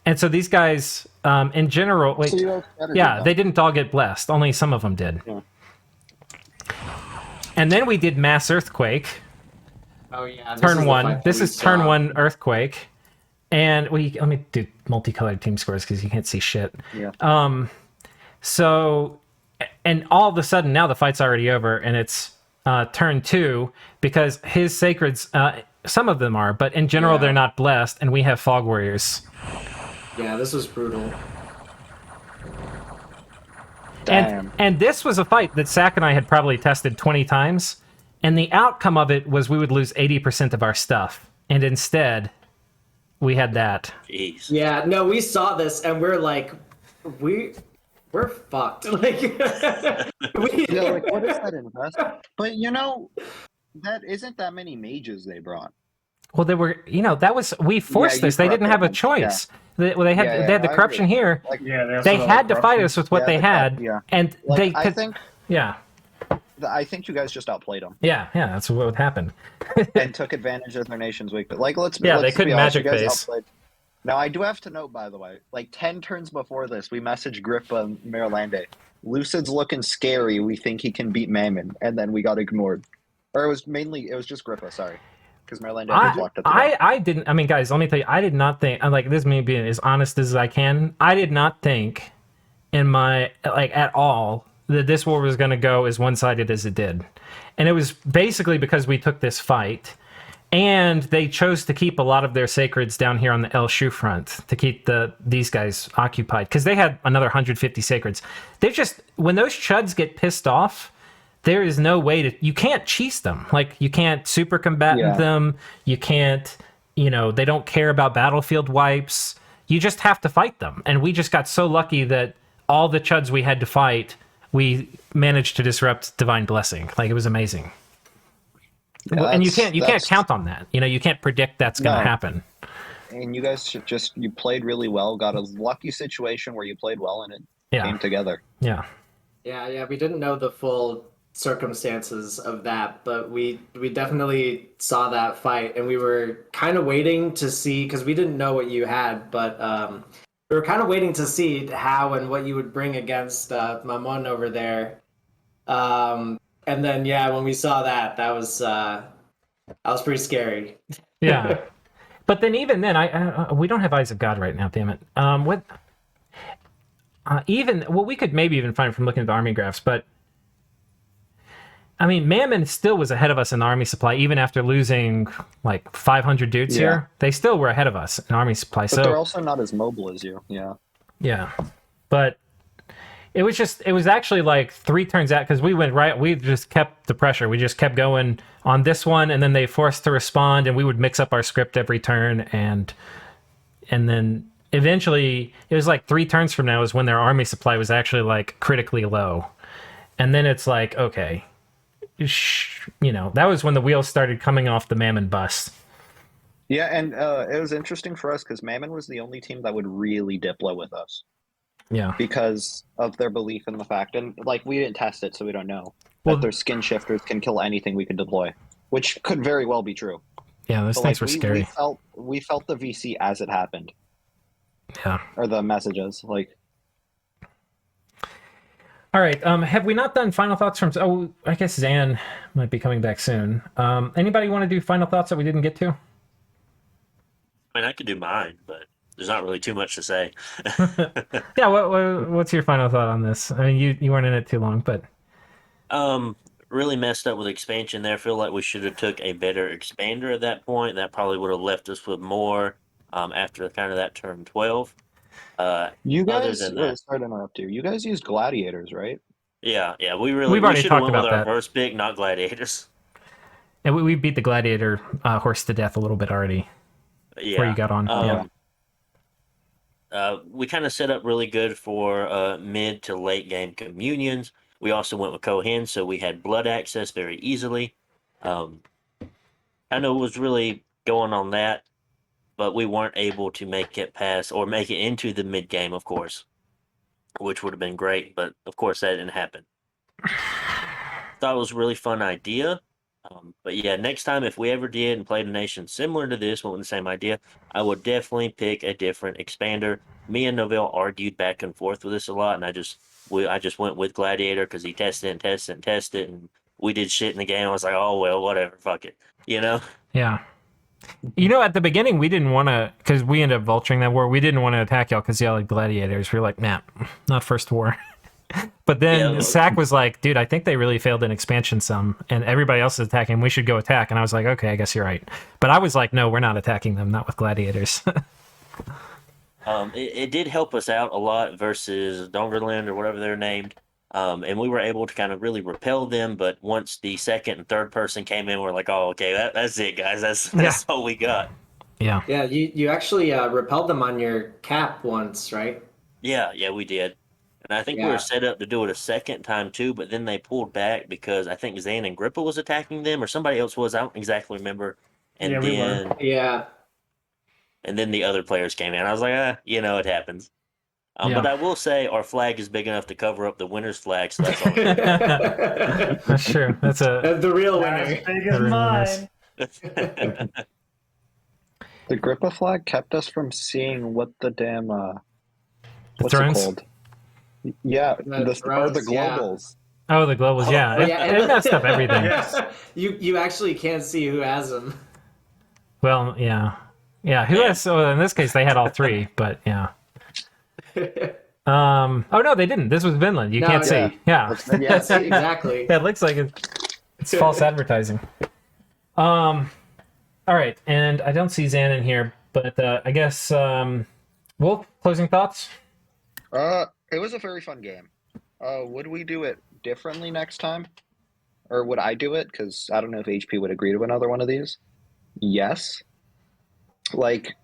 A: And so these guys in general they didn't all get blessed, only some of them did. And then we did Mass Earthquake.
B: Oh yeah,
A: turn 1. This is turn 1 Earthquake. And let me do multicolored team scores because you can't see shit.
F: Yeah.
A: So, and all of a sudden now the fight's already over, and it's turn 2 because his sacreds, some of them are, but in general they're not blessed, and we have Fog Warriors.
B: Yeah, this was brutal.
F: Damn.
A: And this was a fight that Sack and I had probably tested 20 times, and the outcome of it was we would lose 80% of our stuff, and instead we had that.
E: Jeez.
B: Yeah, no, we saw this and we're like, we're fucked. Like,
F: Yeah, like what is that invest? But that isn't that many mages they brought.
A: Well, they were, that was, we forced
F: you
A: this. They didn't have a
F: corrupted them.
A: choice. They had the
F: I
A: corruption
F: agree.
A: here.
F: Like,
C: Yeah,
A: They had to fight us with what they had,
F: yeah.
A: and
F: Like,
A: they
F: I
A: could.
F: think
A: Yeah,
F: you guys just outplayed them
A: that's what would happen.
F: and took advantage of their nation's weakness. Like, let's
A: Yeah,
F: let's
A: they couldn't
F: be honest,
A: magic
F: you guys
A: base.
F: outplayed. Now, I do have to note, by the way, like 10 turns before this, we messaged Grippa and Maerlande. Lucid's looking scary. We think he can beat Mammon, and then we got ignored. Or it was just Grippa, sorry. Because Maerlande had blocked at the top.
A: I didn't. I mean, guys, let me tell you, I did not think. Like, this me being as honest as I can. I did not think, in my at all, that this war was going to go as one-sided as it did, and it was basically because we took this fight, and they chose to keep a lot of their sacreds down here on the El Shu front to keep these guys occupied because they had another 150 sacreds. They just, when those chuds get pissed off, there is no way you can't cheese them. Like, you can't super combatant them. You can't, they don't care about battlefield wipes. You just have to fight them. And we just got so lucky that all the chuds we had to fight, we managed to disrupt Divine Blessing. Like, it was amazing.
F: Yeah,
A: and you can't count on that. You can't predict that's going to happen.
F: And you guys you played really well, got a lucky situation where you played well and it came together.
A: Yeah.
B: Yeah, we didn't know the full circumstances of that, but we definitely saw that fight, and we were kind of waiting to see, because we didn't know what you had, but we were kind of waiting to see how and what you would bring against Mamon over there. And then when we saw that was pretty scary.
A: Yeah. But then even then, we don't have Eyes of God right now, damn it. We could maybe even find from looking at the army graphs, but I mean, Mammon still was ahead of us in army supply, even after losing like 500 dudes here. They still were ahead of us in army supply.
F: But they're also not as mobile as you. Yeah.
A: Yeah. But it was actually like 3 turns out, because we just kept the pressure. We just kept going on this one, and then they forced to respond, and we would mix up our script every turn, and then eventually it was like 3 turns from now is when their army supply was actually like critically low. And then it's like, okay, that was when the wheels started coming off the Mammon bus.
F: Yeah, and it was interesting for us because Mammon was the only team that would really dip low with us.
A: Yeah.
F: Because of their belief in the fact, and like we didn't test it, so we don't know, that their skin shifters can kill anything we could deploy, which could very well be true.
A: Yeah, those things were scary.
F: We felt the VC as it happened.
A: Yeah.
F: Or the messages, like.
A: All right. Have we not done final thoughts from? Oh, I guess Zan might be coming back soon. Anybody want to do final thoughts that we didn't get to?
E: I mean, I could do mine, but there's not really too much to say.
A: Yeah. What's your final thought on this? I mean, you weren't in it too long, but.
E: Really messed up with expansion there. Feel like we should have took a better expander at that point. That probably would have left us with more after kind of that turn 12.
F: You guys, sorry to interrupt you. You guys use gladiators, right?
E: Yeah. We
A: already
E: should have
A: talked
E: went
A: about
E: with our
A: that.
E: first pick, not gladiators.
A: And we beat the gladiator horse to death a little bit already.
E: Yeah.
A: Where you got on.
E: We kind of set up really good for mid to late game communions. We also went with Kohen, so we had blood access very easily. I know it was really going on that, but we weren't able to make it past or make it into the mid game, of course, which would have been great. But of course, that didn't happen. Thought it was a really fun idea. But yeah, next time if we ever did and played a nation similar to this, went with the same idea, I would definitely pick a different expander. Me and Novell argued back and forth with this a lot, and I just went with Gladiator because he tested it, and we did shit in the game. I was like, oh well, whatever, fuck it,
A: Yeah. At the beginning, we didn't want to, because we ended up vulturing that war. We didn't want to attack y'all because y'all had gladiators. We were like, nah, not first war. But then Sack was like, dude, I think they really failed in expansion some, and everybody else is attacking. We should go attack. And I was like, okay, I guess you're right. But I was like, no, we're not attacking them, not with gladiators.
E: It did help us out a lot versus Donverland or whatever they're named. And we were able to kind of really repel them. But once the second and third person came in, we're like, oh, okay, that's it, guys. That's all we got.
A: Yeah.
B: Yeah, you actually repelled them on your cap once, right?
E: Yeah, we did. And I think we
B: Yeah.
E: were set up to do it a second time too, but then they pulled back because I think Zan and Grippa was attacking them or somebody else was. I don't exactly remember. And
C: Yeah, we were.
E: then
B: Yeah.
E: and then the other players came in. I was like, it happens.
A: Yeah.
E: But I will say our flag is big enough to cover up the winner's flag, so that's all that
A: That's true. That's a
B: The real
C: Not as
B: winner.
C: big
A: That
C: as
A: really
C: mine.
E: matters.
F: The Grippa flag kept us from seeing what the damn what's
A: thrones?
F: it called? Yeah, the
B: thrones, yeah.
F: globals.
A: Oh, the globals. Yeah,
B: Oh, yeah.
A: it messed up everything.
C: Yes.
B: You actually can't see who has them.
A: Well, yeah. Who has? So in this case, they had all three, but yeah. Oh no, they didn't. This was Vinland. You
B: No,
A: can't
B: yeah.
A: see. Yeah.
B: Yeah, see, exactly.
A: Yeah, it looks like it's false advertising. All right, and I don't see Zan in here, but I guess Wolf, closing thoughts.
F: It was a very fun game. Would we do it differently next time, or would I do it? Because I don't know if HP would agree to another one of these. Yes. Like,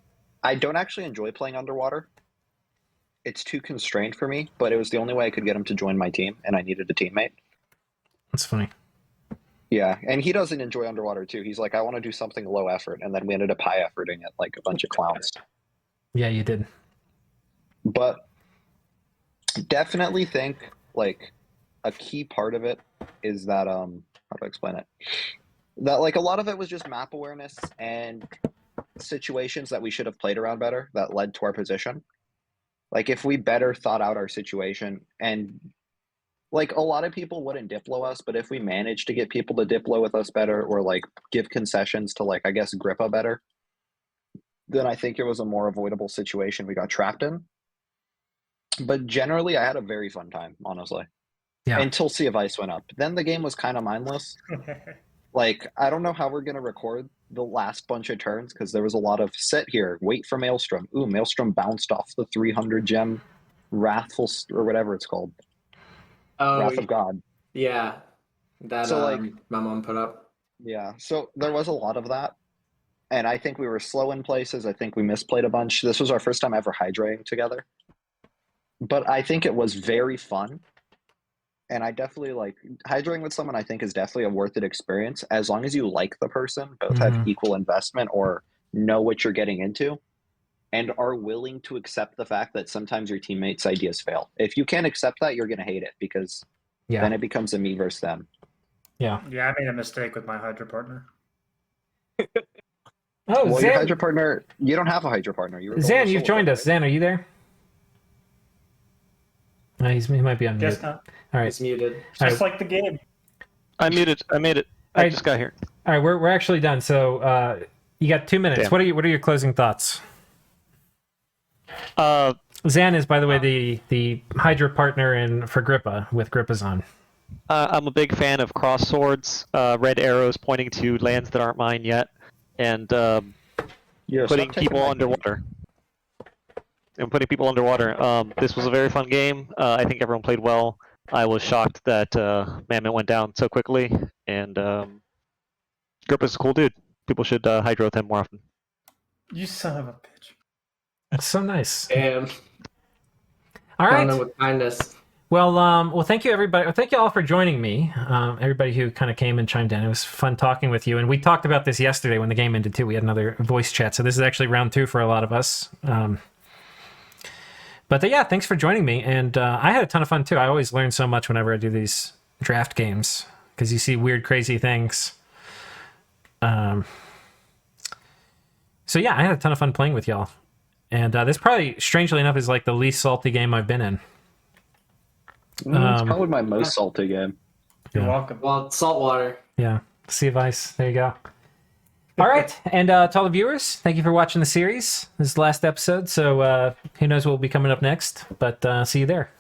F: I don't actually enjoy playing underwater. It's too constrained for me, but it was the only way I could get him to join my team, and I needed a teammate.
A: That's funny.
F: Yeah, and he doesn't enjoy underwater too. He's like, I want to do something low effort, and then we ended up high efforting it like a bunch of clowns.
A: Yeah, you did.
F: But definitely think like a key part of it is that how do I explain it? That like a lot of it was just map awareness and situations that we should have played around better that led to our position. Like if we better thought out our situation, and like a lot of people wouldn't diplo us, but if we managed to get people to diplo with us better, or like give concessions to like I guess Grippa better, then I think it was a more avoidable situation we got trapped in. But generally I had a very fun time, honestly.
A: Yeah.
F: Until Sea of Ice went up. Then the game was kind of mindless. Like, I don't know how we're going to record the last bunch of turns, because there was a lot of sit here, wait for Maelstrom. Ooh, Maelstrom bounced off the 300 gem Wrathful, or whatever it's called.
B: Oh,
F: Wrath of God.
B: yeah. That
F: So, like-
B: my mom put up.
F: Yeah, so there was a lot of that. And I think we were slow in places. I think we misplayed a bunch. This was our first time ever hydrating together. But I think it was very fun. And I definitely like hydrating with someone. I think is definitely a worth it experience, as long as you like the person, both have
A: Mhm.
F: equal investment or know what you're getting into, and are willing to accept the fact that sometimes your teammates' ideas fail. If you can't accept that, you're going to hate it, because
A: Yeah.
F: then it becomes a me versus them.
A: Yeah.
C: Yeah, I made a mistake with my Hydra partner.
A: Oh,
F: Well, your
A: Zan.
F: Hydra partner, you don't have a Hydra partner. You were
A: Zan,
F: solo
A: you've joined us. Zan, are you there? He might be on mute.
C: Guess not.
A: All right.
B: It's muted.
A: All
C: Just
A: right.
C: like the game.
G: I made it. I
A: Alright.
G: just got here.
A: All right, we're actually done. So you got 2 minutes.
G: Damn.
A: What are your closing thoughts?
G: Uh,
A: Zan is, by the way, the Hydra partner for Grippa with Grippazon.
G: I'm a big fan of cross swords, red arrows pointing to lands that aren't mine yet, and
F: Yeah,
G: putting
F: stop taking
G: people
F: my
G: underwater. And putting people underwater. This was a very fun game. I think everyone played well. I was shocked that Mammoth went down so quickly, and Grippa's a cool dude. People should hydro with him more often.
C: You son of a bitch.
A: That's so nice.
B: And
A: All
B: killing them
A: right.
B: with kindness.
A: Well, thank you, everybody. Thank you all for joining me. Everybody who kind of came and chimed in. It was fun talking with you. And we talked about this yesterday when the game ended, too. We had another voice chat. So this is actually round 2 for a lot of us. But yeah, thanks for joining me. And I had a ton of fun, too. I always learn so much whenever I do these draft games, because you see weird, crazy things. So yeah, I had a ton of fun playing with y'all. And this probably, strangely enough, is like the least salty game I've been in.
F: It's probably my most salty game.
C: You're
A: Yeah.
C: welcome.
B: Well, saltwater.
A: Yeah, Sea of Ice. There you go. All right, and to all the viewers, thank you for watching the series. This is the last episode, so who knows what will be coming up next, but see you there.